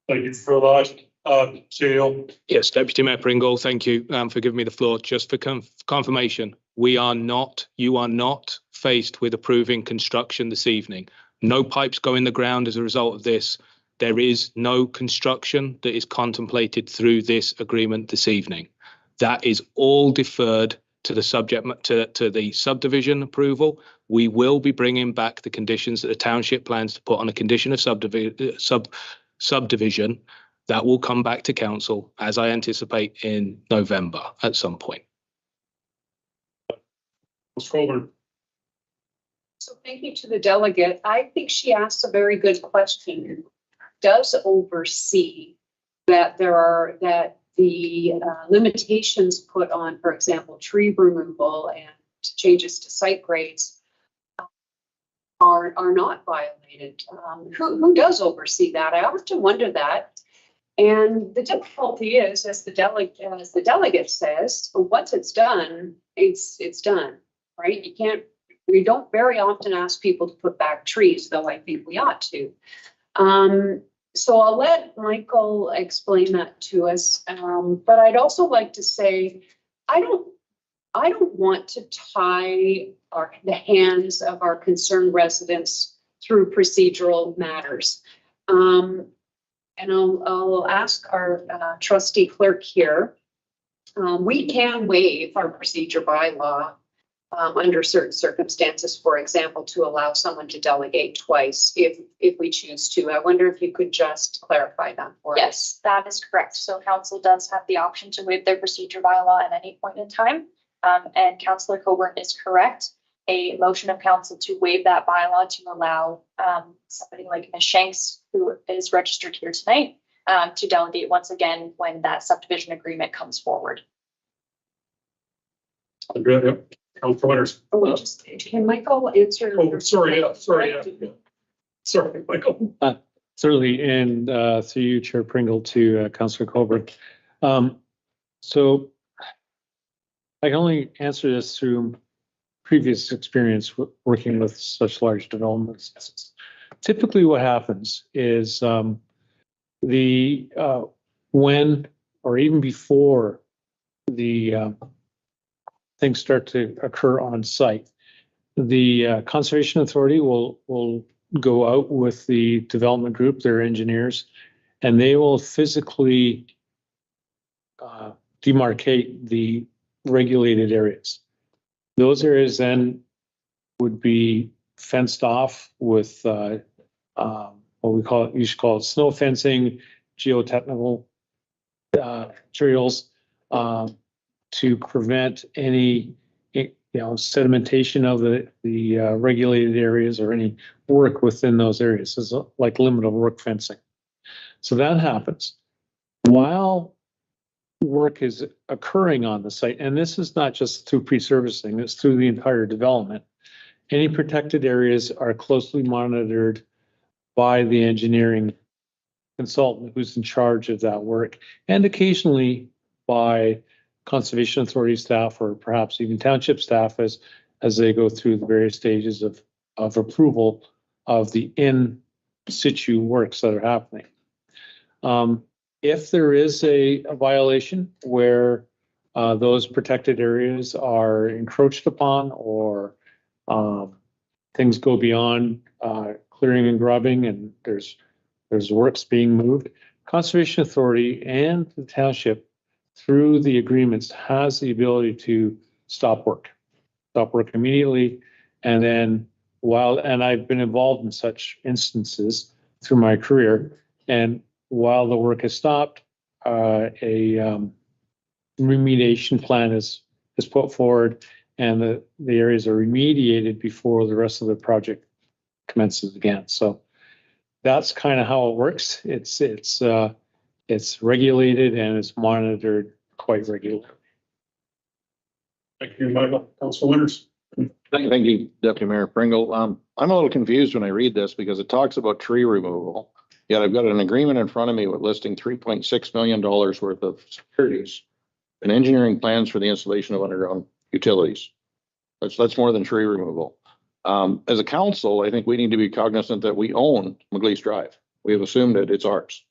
Thank you for that. CEO. Yes, Deputy Mayor Pringle, thank you for giving me the floor. Just for confirmation, you are not faced with approving construction this evening. No pipes go in the ground as a result of this. There is no construction that is contemplated through this agreement this evening. That is all deferred to the to the subdivision approval. We will be bringing back the conditions that the township plans to put on a condition of subdivision. That will come back to council, as I anticipate, in November at some point. Ms. Colburn. So thank you to the delegate. I think she asked a very good question. Does oversee that the limitations put on, for example, tree removal and changes to site grades are not violated. Who does oversee that? I often wonder that. And the difficulty is, as the delegate says, once it's done, it's done, right? We don't very often ask people to put back trees, though I think we ought to. So I'll let Michael explain that to us. But I'd also like to say, I don't want to tie the hands of our concerned residents through procedural matters. And I'll ask our trustee clerk here. We can waive our procedure bylaw under certain circumstances, for example, to allow someone to delegate twice if we choose to. I wonder if you could just clarify that for us. Yes, that is correct. So council does have the option to waive their procedure bylaw at any point in time. And Councillor Coburn is correct. A motion of council to waive that bylaw to allow somebody like Ms. Shanks, who is registered here tonight, to delegate once again when that subdivision agreement comes forward. Andrea, Councilor Winters. Can Michael answer? Oh, sorry, yeah. Sorry, Michael. Certainly, and through you, Chair Pringle, to Councillor Coburn. So I can only answer this through previous experience working with such large developments. Typically what happens is when or even before the things start to occur on site, the Conservation Authority will go out with the development group, their engineers, and they will physically demarcate the regulated areas. Those areas then would be fenced off with what we call it, you should call it snow fencing, geotechnical materials to prevent any sedimentation of the regulated areas or any work within those areas. It's like limit of work fencing. So that happens while work is occurring on the site, and this is not just through pre-servicing, it's through the entire development. Any protected areas are closely monitored by the engineering consultant who's in charge of that work, and occasionally by Conservation Authority staff or perhaps even township staff as they go through the various stages of approval of the in situ works that are happening. If there is a violation where those protected areas are encroached upon or things go beyond clearing and grubbing and there's works being moved, Conservation Authority and the township through the agreements has the ability to stop work immediately. And then and I've been involved in such instances through my career, and while the work is stopped, a remediation plan is put forward and the areas are remediated before the rest of the project commences again. So that's kind of how it works. It's regulated and it's monitored quite regularly. Thank you, Michael. Council Winters. Thank you, Deputy Mayor Pringle. I'm a little confused when I read this because it talks about tree removal. Yet I've got an agreement in front of me with listing $3.6 million worth of securities and engineering plans for the installation of underground utilities. That's more than tree removal. As a council, I think we need to be cognizant that we own McLeese Drive. We have assumed that it's ours.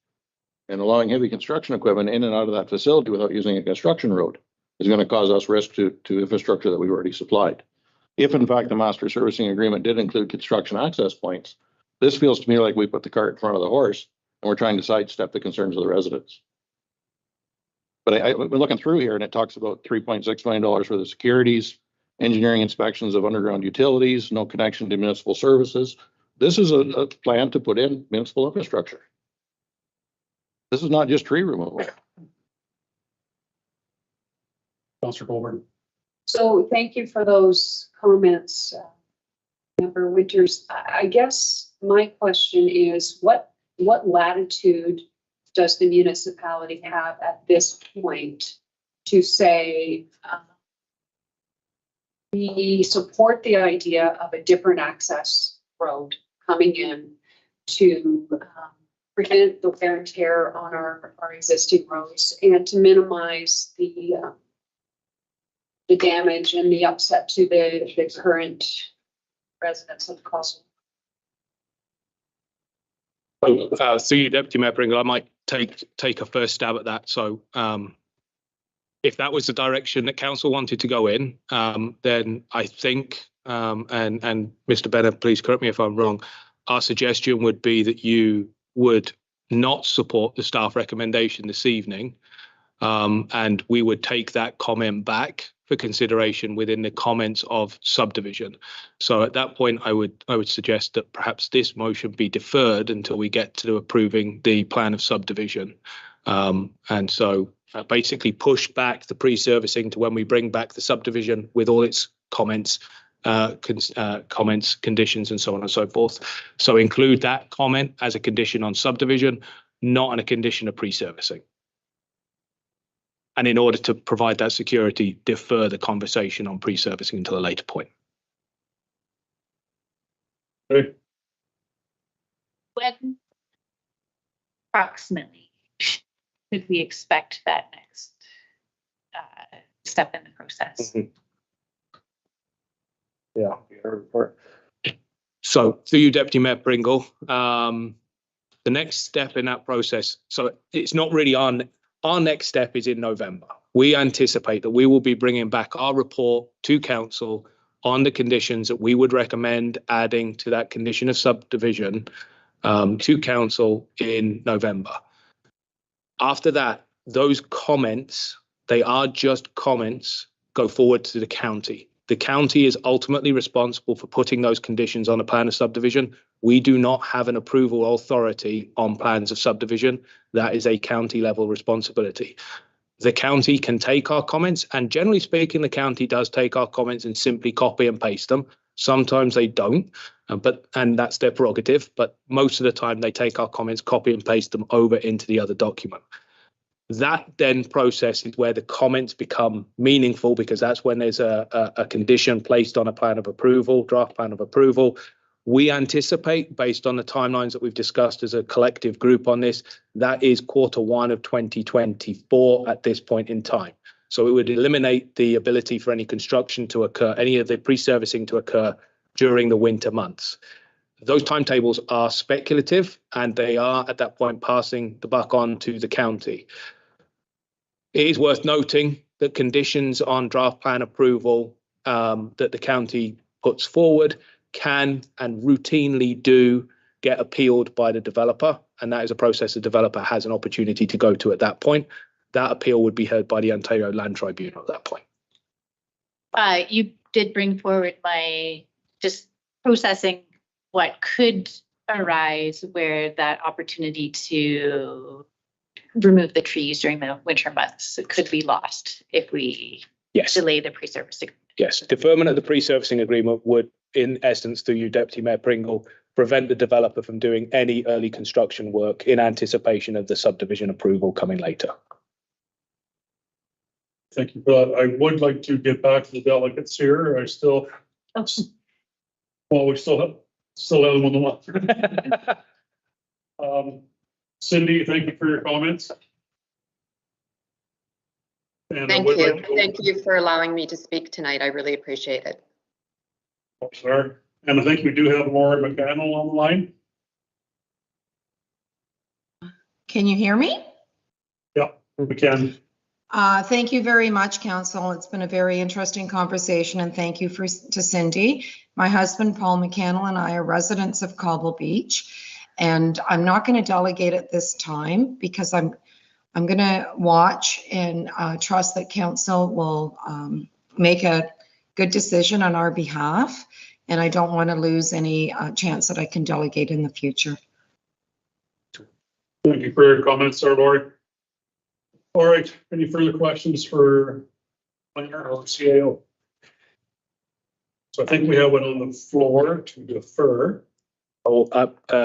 And allowing heavy construction equipment in and out of that facility without using a construction road is going to cause us risk to infrastructure that we've already supplied. If in fact the master servicing agreement did include construction access points, this feels to me like we put the cart in front of the horse and we're trying to sidestep the concerns of the residents. But I've been looking through here and it talks about $3.6 million for the securities, engineering inspections of underground utilities, no connection to municipal services. This is a plan to put in municipal infrastructure. This is not just tree removal. Councilor Colburn. So thank you for those comments, Member Winters. I guess my question is, what latitude does the municipality have at this point to say, we support the idea of a different access road coming in to prevent the wear and tear on our existing roads and to minimize the damage and the upset to the current residents of Castle? Through you, Deputy Mayor Pringle, I might take a first stab at that. So if that was the direction that council wanted to go in, then I think, and Mr. Bennett, please correct me if I'm wrong, our suggestion would be that you would not support the staff recommendation this evening, and we would take that comment back for consideration within the comments of subdivision. So at that point, I would suggest that perhaps this motion be deferred until we get to approving the plan of subdivision. And so basically push back the pre-servicing to when we bring back the subdivision with all its comments, conditions, and so on and so forth. So include that comment as a condition on subdivision, not on a condition of pre-servicing. And in order to provide that security, defer the conversation on pre-servicing until a later point. Okay. When approximately could we expect that next step in the process? Yeah. So through you, Deputy Mayor Pringle, the next step in that process, so it's not really our next step is in November. We anticipate that we will be bringing back our report to council on the conditions that we would recommend adding to that condition of subdivision to council in November. After that, those comments, they are just comments, go forward to the county. The county is ultimately responsible for putting those conditions on a plan of subdivision. We do not have an approval authority on plans of subdivision. That is a county level responsibility. The county can take our comments, and generally speaking, the county does take our comments and simply copy and paste them. Sometimes they don't, and that's their prerogative. But most of the time they take our comments, copy and paste them over into the other document. That then process is where the comments become meaningful, because that's when there's a condition placed on a plan of approval, draft plan of approval. We anticipate, based on the timelines that we've discussed as a collective group on this, that is Q1 of 2024 at this point in time. So it would eliminate the ability for any construction to occur, any of the pre-servicing to occur during the winter months. Those timetables are speculative, and they are at that point passing the buck on to the county. It is worth noting that conditions on draft plan approval that the county puts forward can and routinely do get appealed by the developer, and that is a process the developer has an opportunity to go to at that point. That appeal would be heard by the Ontario Land Tribunal at that point. You did bring forward my just processing what could arise where that opportunity to remove the trees during the winter months could be lost if we Yes. delay the pre-servicing. Yes, deferment of the pre-servicing agreement would, in essence, through you, Deputy Mayor Pringle, prevent the developer from doing any early construction work in anticipation of the subdivision approval coming later. Thank you for that. I would like to get back to the delegates here. I still, well, we still have them on the line. Cindy, thank you for your comments. And I Thank would you. like to- Thank you for allowing me to speak tonight. I really appreciate it. Sir. And I think we do have Laura McDaniel on the line. Can you hear me? Yeah, we can. Thank you very much, Council. It's been a very interesting conversation, and thank you to Cindy. My husband, Paul McCannell, and I are residents of Cobble Beach, and I'm not going to delegate at this time because I'm going to watch and trust that Council will make a good decision on our behalf, and I don't want to lose any chance that I can delegate in the future. Thank you for your comments, Sir Lori. All right, any further questions for planner or CAO? So I think we have it on the floor to defer. Oh,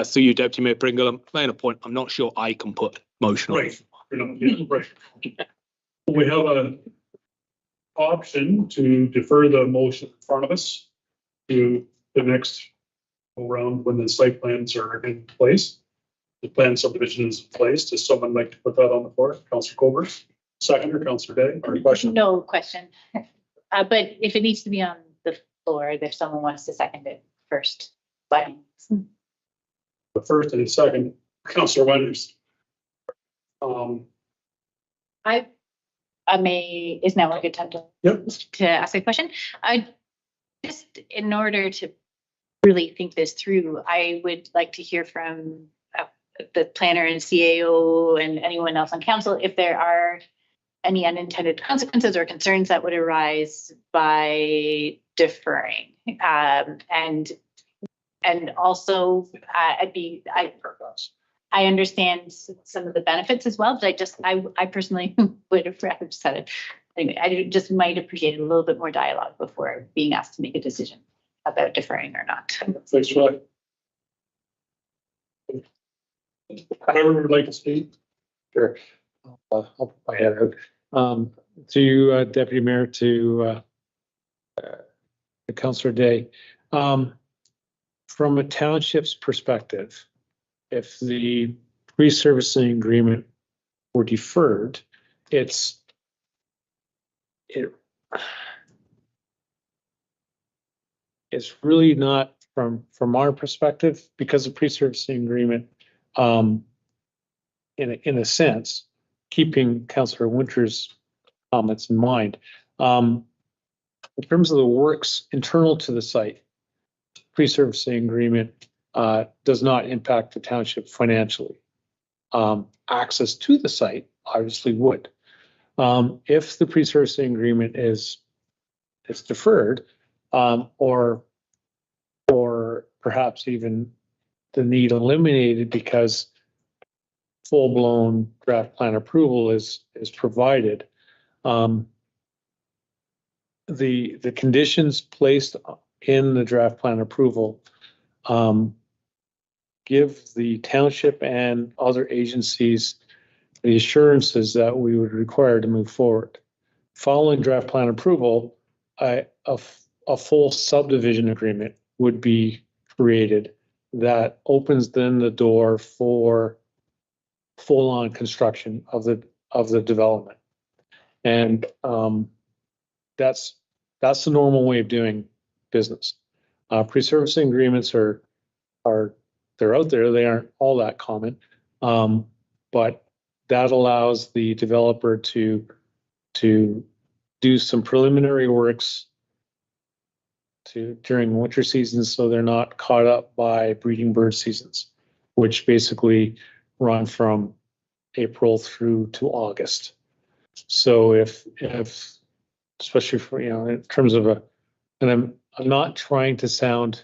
through you, Deputy Mayor Pringle, I'm playing a point. I'm not sure I can put motion on. Right. Right. We have an option to defer the motion in front of us to the next round when the site plans are in place. The plan subdivision is in place. Does someone like to put that on the floor? Councillor Colbert, seconder, Councillor Day, or question? No question. But if it needs to be on the floor, if someone wants to second it first. But The first and the second, Councillor Wenders. is now a good time to ask a question. I just, in order to really think this through, I would like to hear from the planner and CAO and anyone else on council if there are any unintended consequences or concerns that would arise by deferring. And also I understand some of the benefits as well, but I personally would have rather said it. Anyway, I just might appreciate a little bit more dialogue before being asked to make a decision about deferring or not. Thanks for that. Whoever would like to speak. Sure. I'll put my head out. To Deputy Mayor, to Councillor Day. From a township's perspective, if the pre-servicing agreement were deferred, it's really not from our perspective, because the pre-servicing agreement, in a sense, keeping Councillor Winter's comments in mind, in terms of the works internal to the site, pre-servicing agreement does not impact the township financially. Access to the site obviously would. If the pre-servicing agreement is deferred, or perhaps even the need eliminated because full-blown draft plan approval is provided, the conditions placed in the draft plan approval give the township and other agencies the assurances that we would require to move forward. Following draft plan approval, a full subdivision agreement would be created that opens then the door for full-on construction of the development. And that's the normal way of doing business. Pre-servicing agreements are they're out there. They aren't all that common. But that allows the developer to do some preliminary works during winter seasons, so they're not caught up by breeding bird seasons, which basically run from April through to August. So if especially for, in terms of and I'm not trying to sound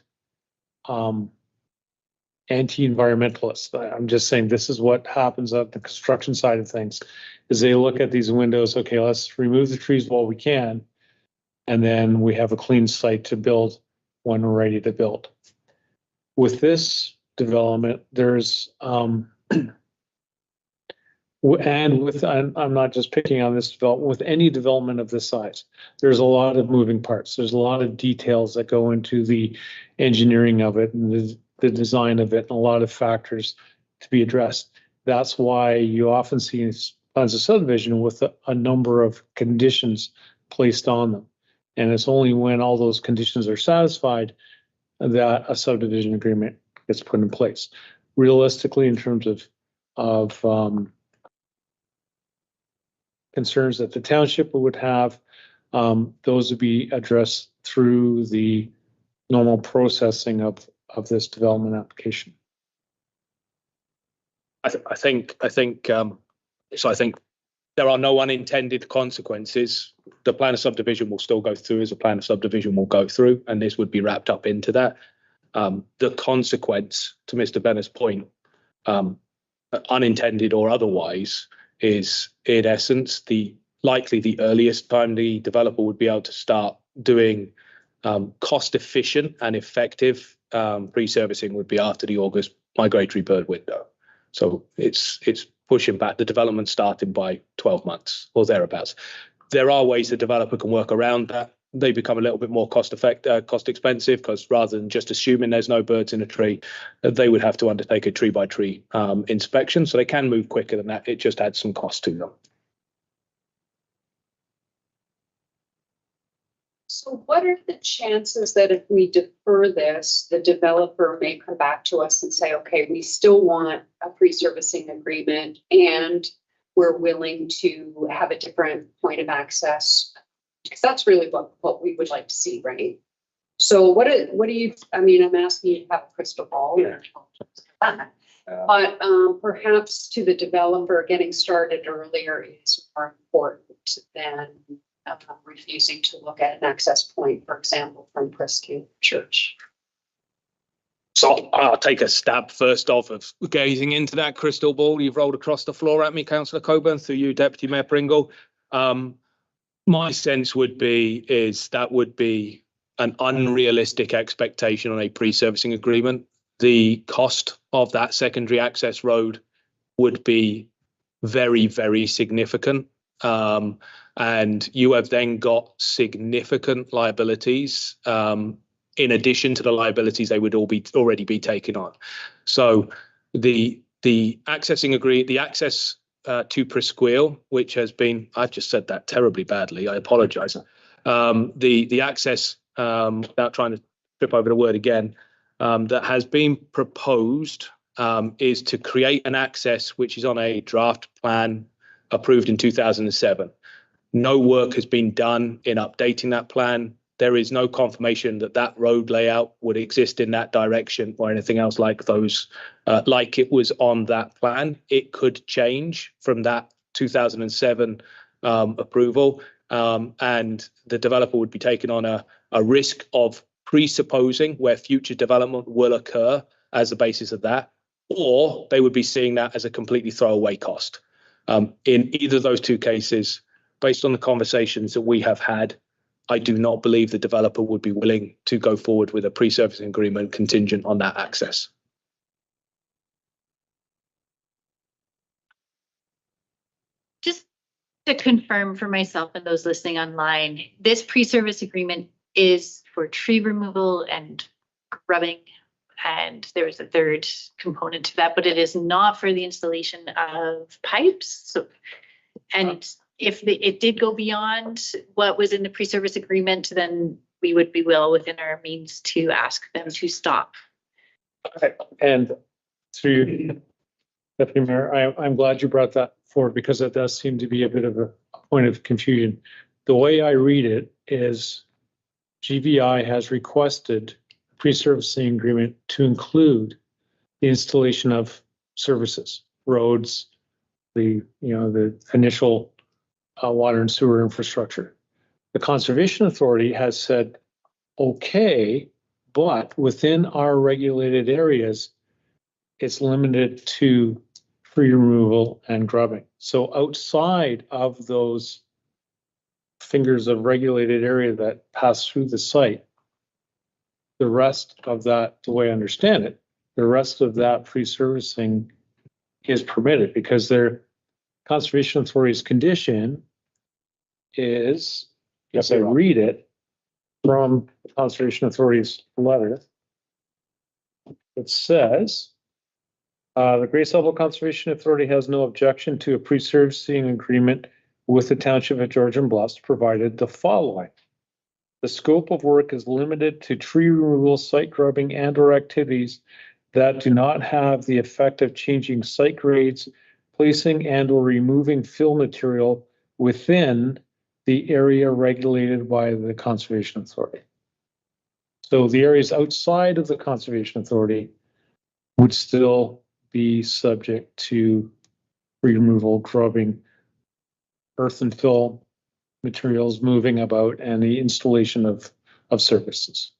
anti-environmentalist. I'm just saying this is what happens at the construction side of things, is they look at these windows, okay, let's remove the trees while we can, and then we have a clean site to build when we're ready to build. With this development, there's I'm not just picking on this development, with any development of this size, there's a lot of moving parts. There's a lot of details that go into the engineering of it and the design of it, and a lot of factors to be addressed. That's why you often see plans of subdivision with a number of conditions placed on them. And it's only when all those conditions are satisfied that a subdivision agreement gets put in place. Realistically, in terms of concerns that the township would have, those would be addressed through the normal processing of this development application. I think there are no unintended consequences. The plan of subdivision will still go through as a plan of subdivision will go through, and this would be wrapped up into that. The consequence, to Mr. Bennett's point, unintended or otherwise, is in essence likely the earliest time the developer would be able to start doing cost efficient and effective pre-servicing would be after the August migratory bird window. So it's pushing back the development starting by 12 months or thereabouts. There are ways the developer can work around that. They become a little bit more cost expensive, because rather than just assuming there's no birds in a tree, they would have to undertake a tree by tree inspection. So they can move quicker than that. It just adds some cost to them. So what are the chances that if we defer this, the developer may come back to us and say, okay, we still want a pre-servicing agreement and we're willing to have a different point of access? Because that's really what we would like to see, right? So what do you, I mean, I'm asking you to have a crystal ball. Yeah. But perhaps to the developer, getting started earlier is more important than refusing to look at an access point, for example, from Presque Church. So I'll take a stab first off of gazing into that crystal ball you've rolled across the floor at me, Councillor Coburn, through you, Deputy Mayor Pringle. My sense would be that would be an unrealistic expectation on a pre-servicing agreement. The cost of that secondary access road would be very, very significant. And you have then got significant liabilities in addition to the liabilities they would already be taking on. So the access to Presque, which has been, I've just said that terribly badly, I apologize. The access, without trying to trip over the word again, that has been proposed is to create an access which is on a draft plan approved in 2007. No work has been done in updating that plan. There is no confirmation that that road layout would exist in that direction or anything else like those, like it was on that plan. It could change from that 2007 approval, and the developer would be taking on a risk of presupposing where future development will occur as the basis of that, or they would be seeing that as a completely throwaway cost. In either of those two cases, based on the conversations that we have had, I do not believe the developer would be willing to go forward with a pre-servicing agreement contingent on that access. Just to confirm for myself and those listening online, this pre-service agreement is for tree removal and grubbing, and there was a third component to that, but it is not for the installation of pipes. So, and if it did go beyond what was in the pre-service agreement, then we would be well within our means to ask them to stop And through you, Deputy Mayor, I'm glad you brought that forward because it does seem to be a bit of a point of confusion. The way I read it is GVI has requested a pre-servicing agreement to include the installation of services, roads, the initial water and sewer infrastructure. The Conservation Authority has said, okay, but within our regulated areas, it's limited to tree removal and grubbing. So outside of those fingers of regulated area that pass through the site, the rest of that, the way I understand it, the rest of that pre-servicing is permitted because their Conservation Authority's condition is, if I read it from the Conservation Authority's letter, it says, the Grace Level Conservation Authority has no objection to a pre-servicing agreement with the Township of Georgian Bluffs, provided the following. The scope of work is limited to tree removal, site grubbing, and/or activities that do not have the effect of changing site grades, placing and/or removing fill material within the area regulated by the Conservation Authority. So the areas outside of the Conservation Authority would still be subject to tree removal, grubbing, earth and fill materials moving about, and the installation of services.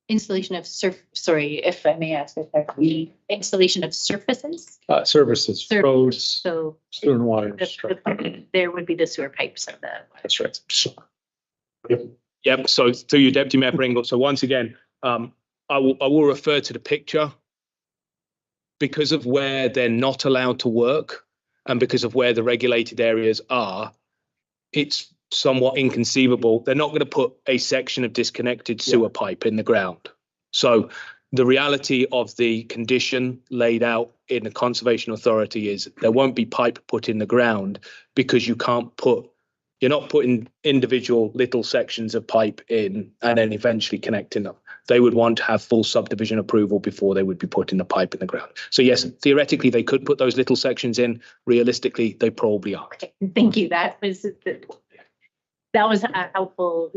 Installation of sorry, if I may ask, the installation of surfaces? Services, roads, So sewer and water infrastructure. there would be the sewer pipes of the. That's right. Yep. So through you, Deputy Mayor Pringle. So once again, I will refer to the picture because of where they're not allowed to work and because of where the regulated areas are. It's somewhat inconceivable. They're not going to put a section of disconnected sewer pipe in the ground. So the reality of the condition laid out in the Conservation Authority is there won't be pipe put in the ground because you're not putting individual little sections of pipe in and then eventually connecting them. They would want to have full subdivision approval before they would be putting the pipe in the ground. So yes, theoretically, they could put those little sections in. Realistically, they probably aren't. Okay, thank you. That was a helpful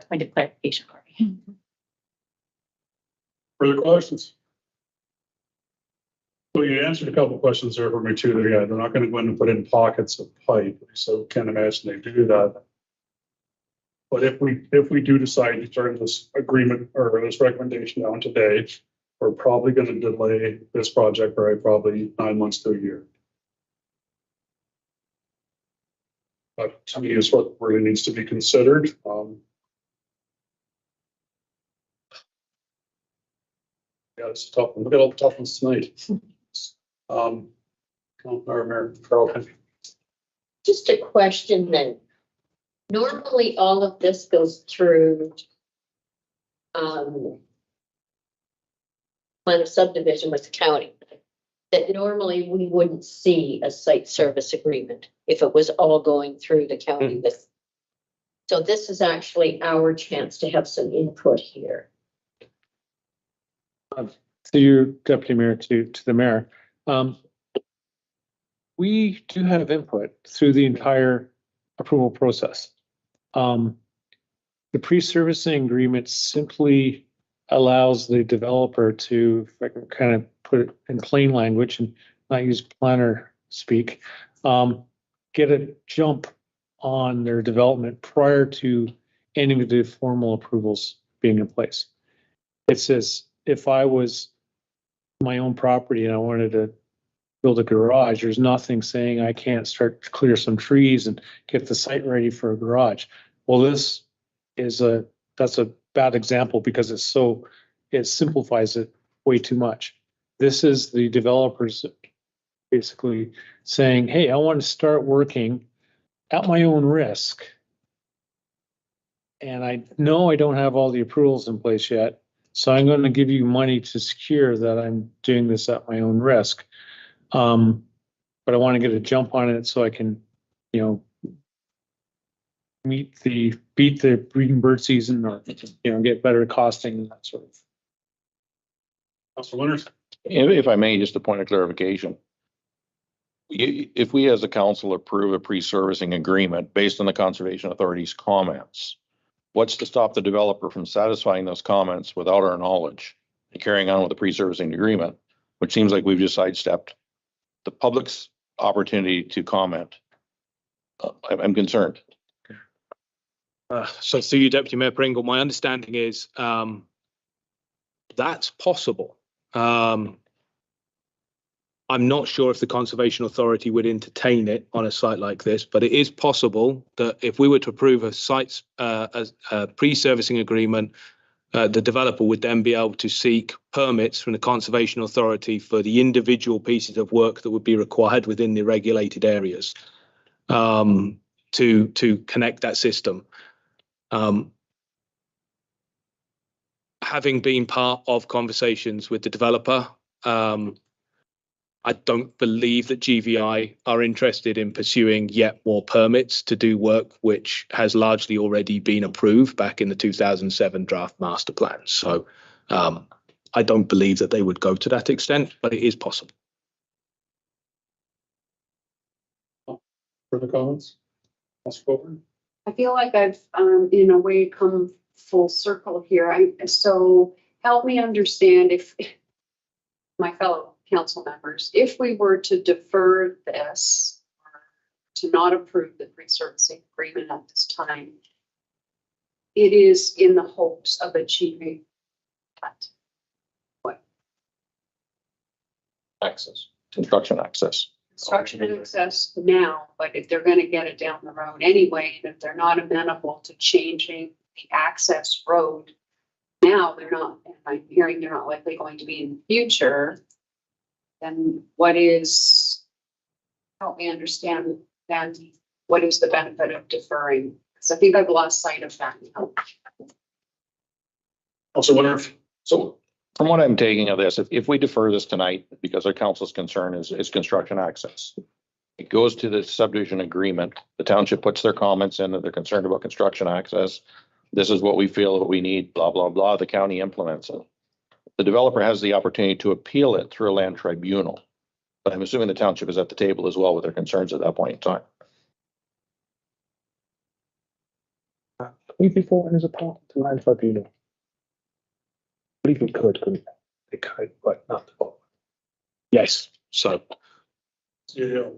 point of clarification for me. Further questions? Well, you answered a couple of questions there for me too. Yeah, they're not going to go in and put in pockets of pipe, so can't imagine they do that. But if we do decide to turn this agreement or this recommendation down today, we're probably going to delay this project by probably 9 months to a year. But to me, is what really needs to be considered. Yeah, it's tough. Look at all the tough ones tonight. Mayor Carlton. Just a question then. Normally, all of this goes through plan of subdivision with the county. That normally we wouldn't see a site service agreement if it was all going through the county. So this is actually our chance to have some input here. To you, Deputy Mayor, to the mayor. We do have input through the entire approval process. The pre-servicing agreement simply allows the developer to, if I can kind of put it in plain language and not use planner speak, get a jump on their development prior to any of the formal approvals being in place. It says if I was my own property and I wanted to build a garage, there's nothing saying I can't start to clear some trees and get the site ready for a garage. Well, this is that's a bad example because it simplifies it way too much. This is the developers basically saying, hey, I want to start working at my own risk. And I know I don't have all the approvals in place yet, so I'm going to give you money to secure that I'm doing this at my own risk. But I want to get a jump on it so I can, beat the breeding bird season or, get better costing and that sort of Councilor Winters. If I may, just a point of clarification. If we as a council approve a pre-servicing agreement based on the Conservation Authority's comments, what's to stop the developer from satisfying those comments without our knowledge and carrying on with the pre-servicing agreement, which seems like we've just sidestepped the public's opportunity to comment? I'm concerned. So through you, Deputy Mayor Pringle, my understanding is that's possible. I'm not sure if the Conservation Authority would entertain it on a site like this, but it is possible that if we were to approve a site's a pre-servicing agreement, the developer would then be able to seek permits from the Conservation Authority for the individual pieces of work that would be required within the regulated areas to connect that system. Having been part of conversations with the developer, I don't believe that GVI are interested in pursuing yet more permits to do work which has largely already been approved back in the 2007 draft master plan. So I don't believe that they would go to that extent, but it is possible. Further comments? Councilor Coburn. I feel like I've, in a way, come full circle here. So help me understand, if my fellow council members, if we were to defer this, or to not approve the pre-servicing agreement at this time, it is in the hopes of achieving that. What? Access, construction access. Construction access now, but if they're going to get it down the road anyway, and if they're not amenable to changing the access road now, they're not, and I'm hearing they're not likely going to be in the future, then what is, help me understand then, what is the benefit of deferring? Because I think I've lost sight of that now. Councilor Winters. So from what I'm taking of this, if we defer this tonight, because our council's concern is construction access, it goes to the subdivision agreement. The township puts their comments in that they're concerned about construction access. This is what we feel that we need, blah, blah, blah. The county implements it. The developer has the opportunity to appeal it through a land tribunal. But I'm assuming the township is at the table as well with their concerns at that point in time. We'd be brought in as a part to land tribunal. I believe we could, couldn't we? They could, but not the vote. Yes. So Yeah.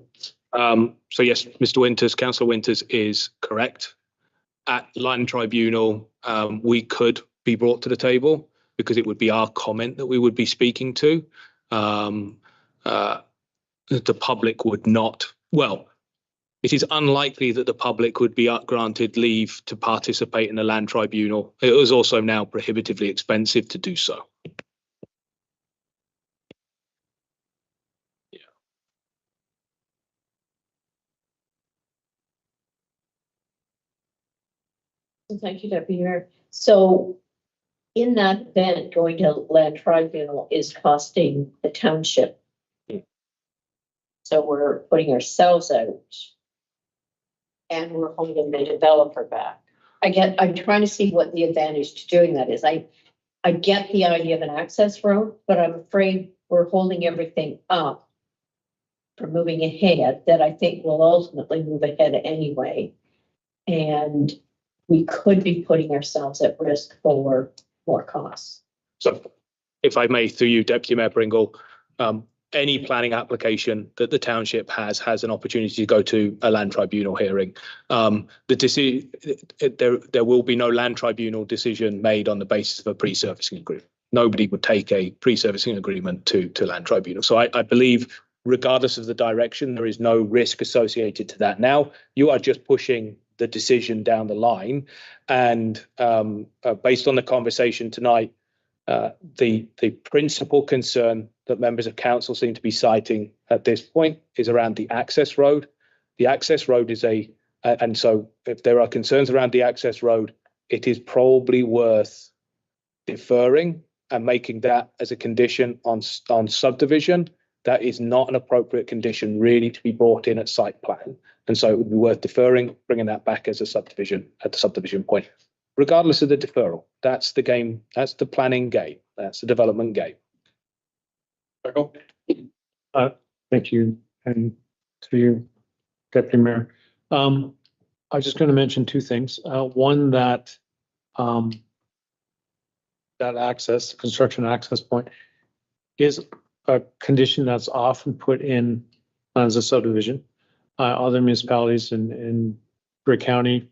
So yes, Mr. Winters, Councillor Winters is correct. At land tribunal, we could be brought to the table because it would be our comment that we would be speaking to. The public would not, well, it is unlikely that the public would be granted leave to participate in a land tribunal. It was also now prohibitively expensive to do so. Thank you, Deputy Mayor. So in that event, going to land tribunal is costing the township. So we're putting ourselves out and we're holding the developer back. I'm trying to see what the advantage to doing that is. I get the idea of an access road, but I'm afraid we're holding everything up for moving ahead that I think will ultimately move ahead anyway. And we could be putting ourselves at risk for more costs. So if I may, through you, Deputy Mayor Pringle, any planning application that the township has an opportunity to go to a land tribunal hearing. There will be no land tribunal decision made on the basis of a pre-servicing agreement. Nobody would take a pre-servicing agreement to land tribunal. So I believe, regardless of the direction, there is no risk associated to that. Now, you are just pushing the decision down the line, and based on the conversation tonight, the principal concern that members of council seem to be citing at this point is around the access road. The access road is and so if there are concerns around the access road, it is probably worth deferring and making that as a condition on subdivision. That is not an appropriate condition really to be brought in at site plan. And so it would be worth deferring, bringing that back as a subdivision at the subdivision point. Regardless of the deferral, that's the game, that's the planning game, that's the development game. Michael? Thank you, and to you, Deputy Mayor. I was just going to mention two things. One that that access, construction access point, is a condition that's often put in plans of subdivision. Other municipalities in Grey County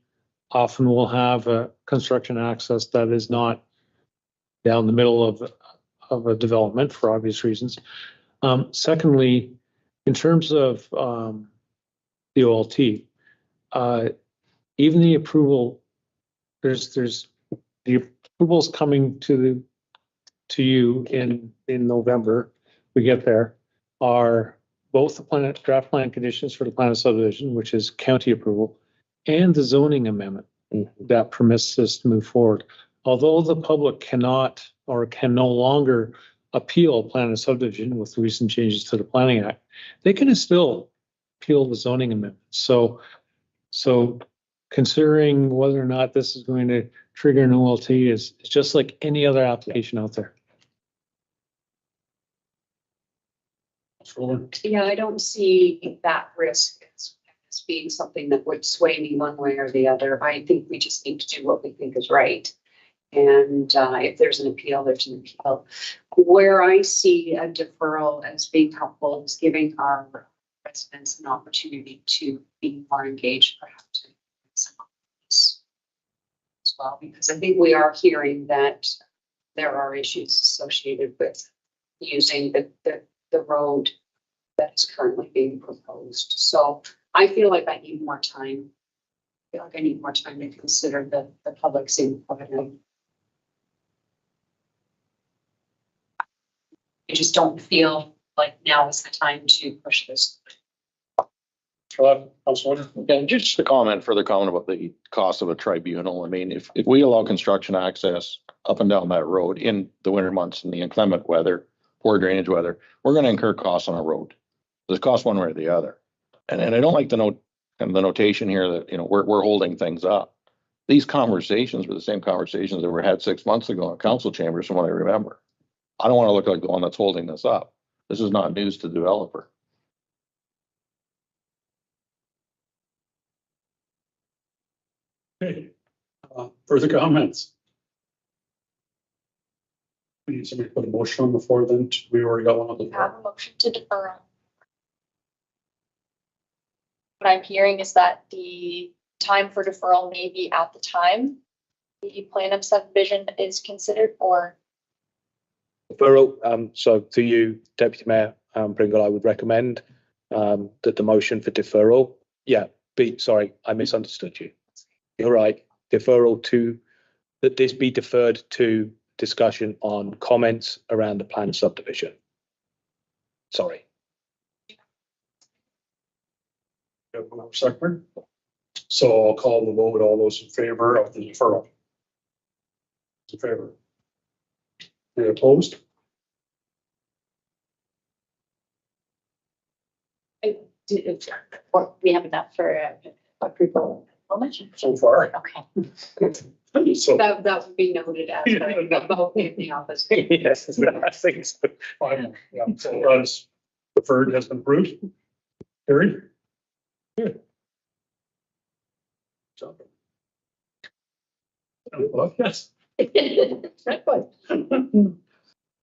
often will have a construction access that is not down the middle of a development for obvious reasons. Secondly, in terms of the OLT, even the approval, there's the approvals coming to you in November. We get there are both the draft plan conditions for the plan of subdivision, which is county approval, and the zoning amendment that permits this to move forward. Although the public cannot or can no longer appeal plan of subdivision with recent changes to the Planning Act, they can still appeal the zoning amendment. So considering whether or not this is going to trigger an OLT is just like any other application out there. Yeah, I don't see that risk as being something that would sway me one way or the other. I think we just need to do what we think is right. And if there's an appeal, there's an appeal. Where I see a deferral as being helpful is giving our residents an opportunity to be more engaged, perhaps in some of this as well, because I think we are hearing that there are issues associated with using the road that is currently being proposed. So I feel like I need more time. I feel like I need more time to consider the public's input. I just don't feel like now is the time to push this. Again, just a further comment about the cost of a tribunal. I mean, if we allow construction access up and down that road in the winter months and the inclement weather, poor drainage weather, we're going to incur costs on a road. There's cost one way or the other. And I don't like the notation here that, we're holding things up. These conversations were the same conversations that were had 6 months ago in council chambers from what I remember. I don't want to look like the one that's holding this up. This is not news to the developer. Okay, further comments? We need somebody to put a motion on the floor then. We already got one on the You have floor. a motion to defer. What I'm hearing is that the time for deferral may be at the time the plan of subdivision is considered, or Deferral, so to you, Deputy Mayor Pringle, I would recommend that the motion for deferral, sorry, I misunderstood you. You're right, deferral to, that this be deferred to discussion on comments around the plan subdivision. Sorry. Second. So I'll call the vote. All those in favor of the deferral? In favor? Any opposed? We have enough for approval. So far. Okay. So That would be noted as a vote in the opposite. Yes, I think so. fine. Yeah, so as deferred has been approved. Carried. Good. Job. Yes.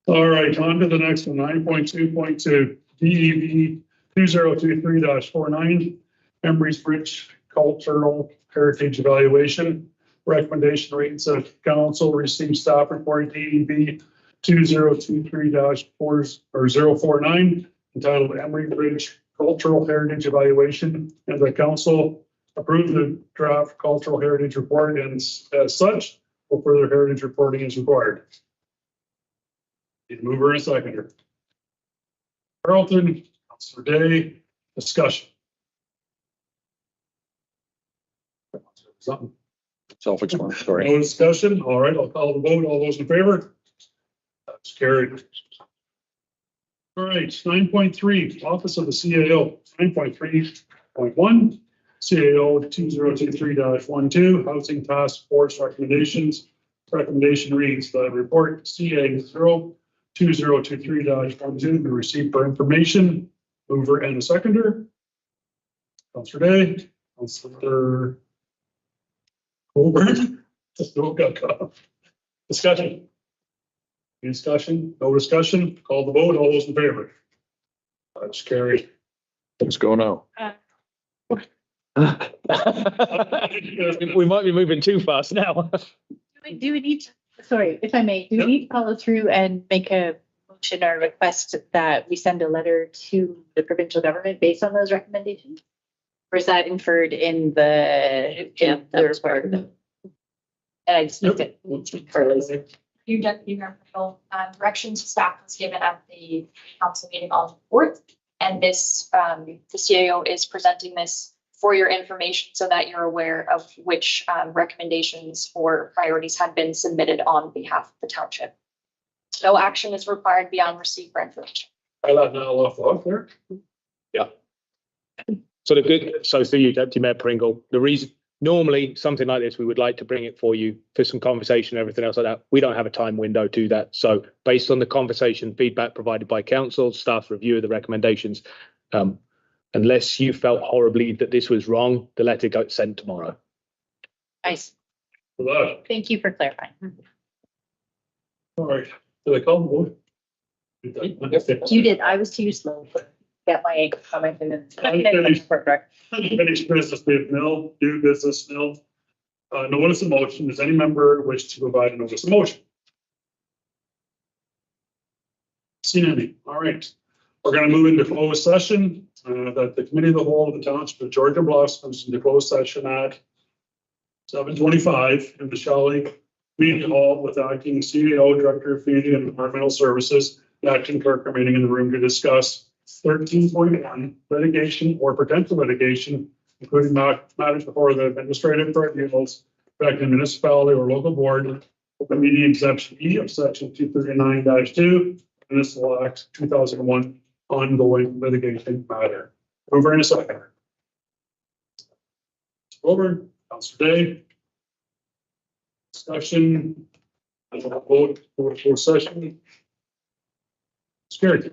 All right, on to the next one, 9.2.2, DEV 2023-49, Embry's Bridge Cultural Heritage Evaluation. Recommendation rates of council received staff report DEV 2023-049 entitled Embry Bridge Cultural Heritage Evaluation, and the council approved the draft cultural heritage report, and as such, no further heritage reporting is required. Need a mover and a seconder. Carlton, Councilor Day, discussion. Something. Self-explanatory. No discussion. All right, I'll call the vote. All those in favor? That's carried. All right, 9.3, Office of the CAO, 9.3.1, CAO 2023-12, Housing Task Force recommendations. Recommendation reads the report CA 2023-12 be received for information. Mover and a seconder. Counselor Day, Counselor Colburn. Discussion. Any discussion? No discussion? Call the vote. All those in favor? That's carried. Let's go now. We might be moving too fast now. Do we need, sorry, if I may, do we need to follow through and make a motion or request that we send a letter to the provincial government based on those recommendations? Or is that inferred in the? Yeah, that was part of it. And I just missed it. Your Deputy Mayor Pringle, directions staff was given at the council meeting on the fourth. And this, the CAO is presenting this for your information so that you're aware of which recommendations or priorities had been submitted on behalf of the township. No action is required beyond receipt for information. I let now off there. So the good, so through you, Deputy Mayor Pringle, the reason, normally something like this, we would like to bring it for you for some conversation, everything else like that. We don't have a time window to that. So based on the conversation, feedback provided by council, staff review of the recommendations, unless you felt horribly that this was wrong, the letter got sent tomorrow. Nice. All Thank you for clarifying. right. Do they call the vote? You did. I was too slow. Get my comment and then. Unfinished business, we have nil, new business, nil. Notice of motion. Does any member wish to provide a notice of motion? Seen any? All right. We're going to move into closed session. That the committee of the whole of the township of Georgia Bluffs comes into closed session at 7:25 in the Shelley Meeting Hall with acting CEO, Director of Community and Environmental Services, and acting clerk remaining in the room to discuss 13.1 litigation or potential litigation, including matters before the administrative tribunals, affecting municipality or local board, open meeting exemption E of section 239-2, Municipal Act 2001, ongoing litigation matter. Over in a second. Over, Councilor Day. Discussion. Vote for full session. Security.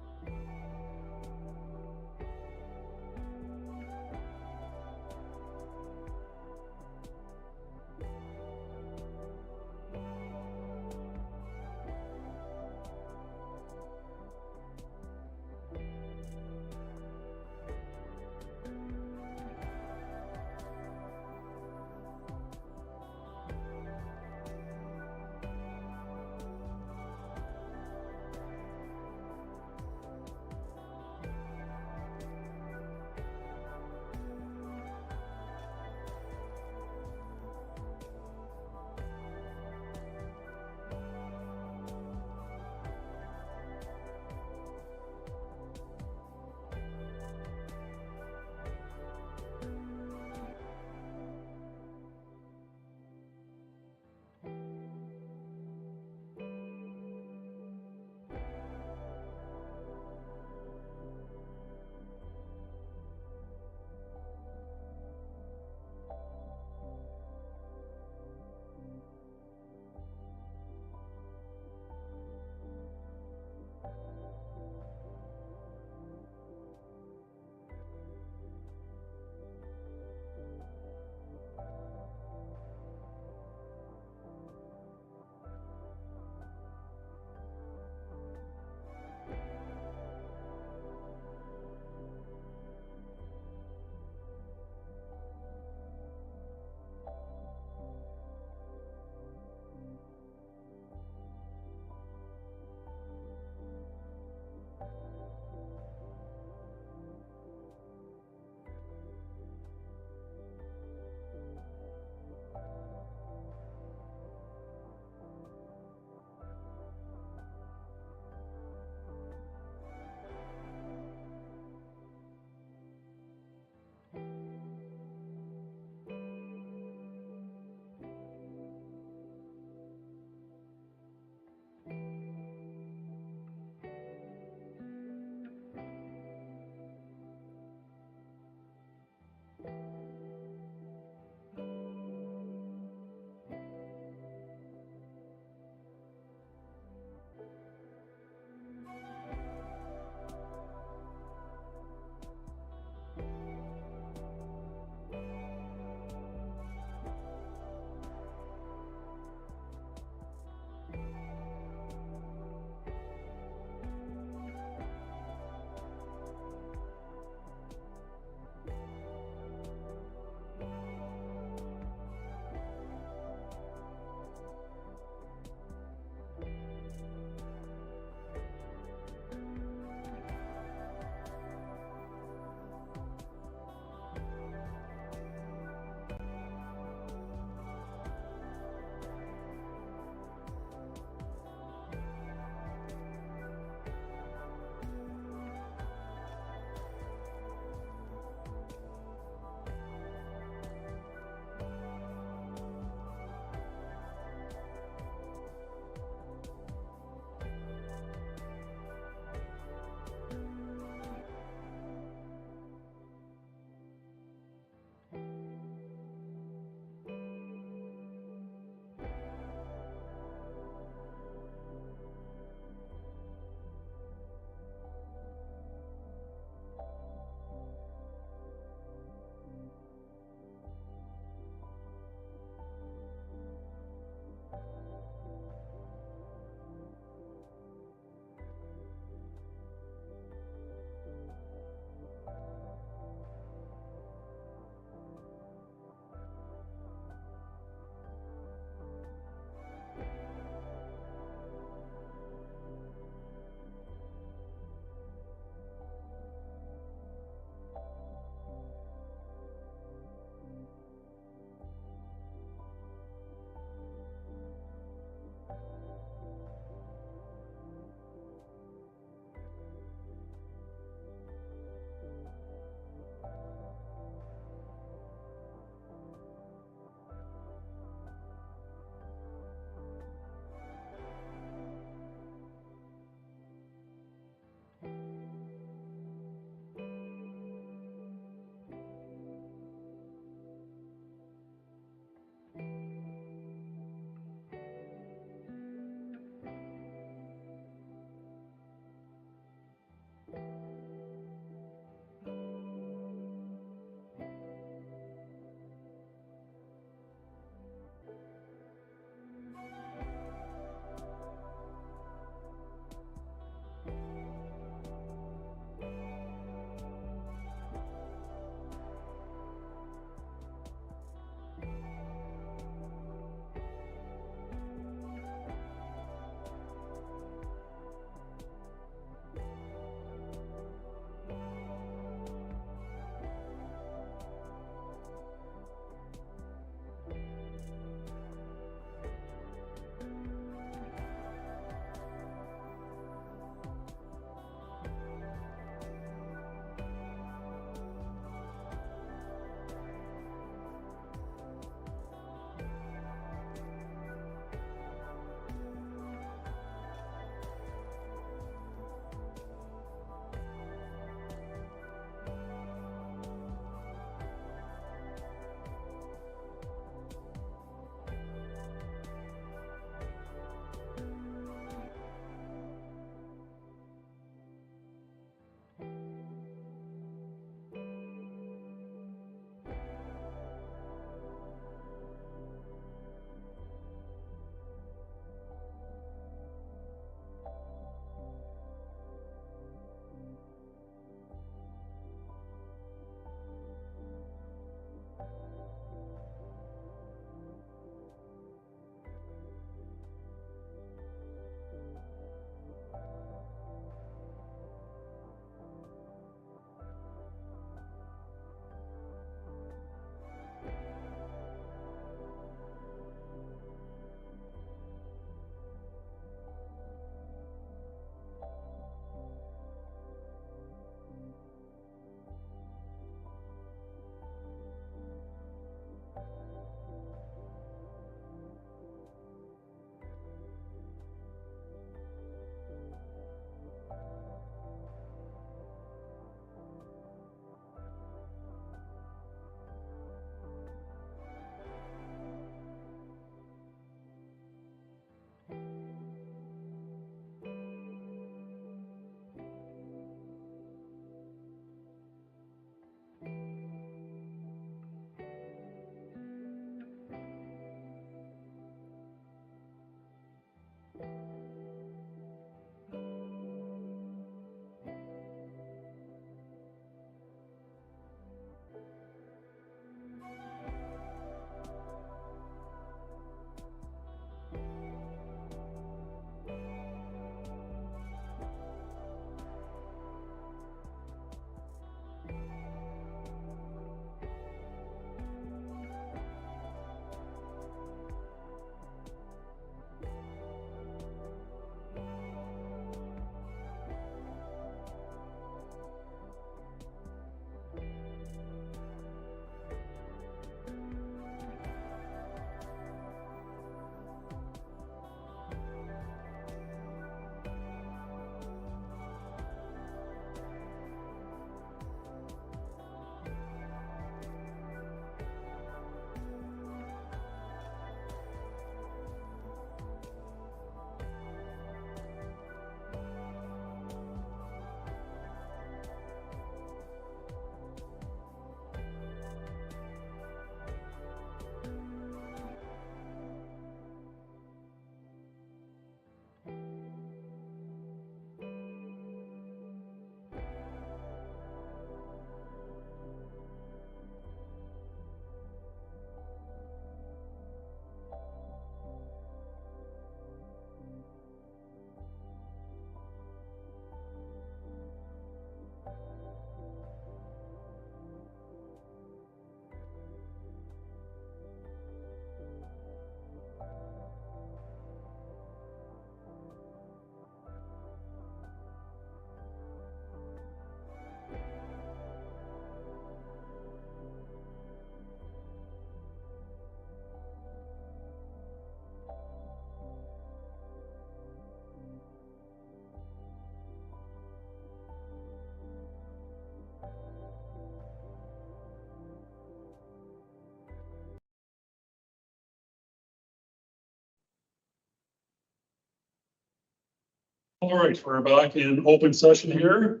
All right, we're back in open session here.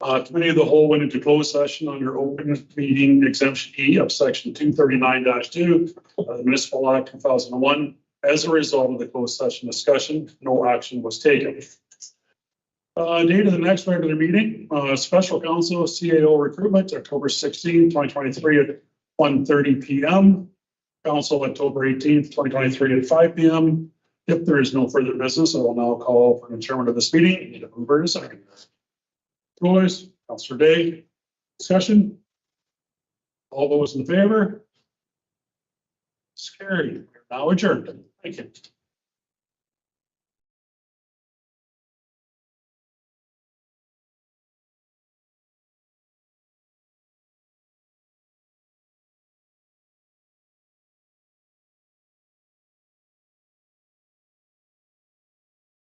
Committee of the whole went into closed session under open meeting exemption E of section 239-2 of the Municipal Act 2001. As a result of the closed session discussion, no action was taken. Date of the next regular meeting, special council CAO recruitment, October 16, 2023 at 1:30 p.m. Council October 18th, 2023 at 5 p.m. If there is no further business, I will now call for an adjournment of this meeting. Need a mover and a second. Royce, Councillor Day, discussion. All those in favor? It's carried. Now adjourned. Thank you.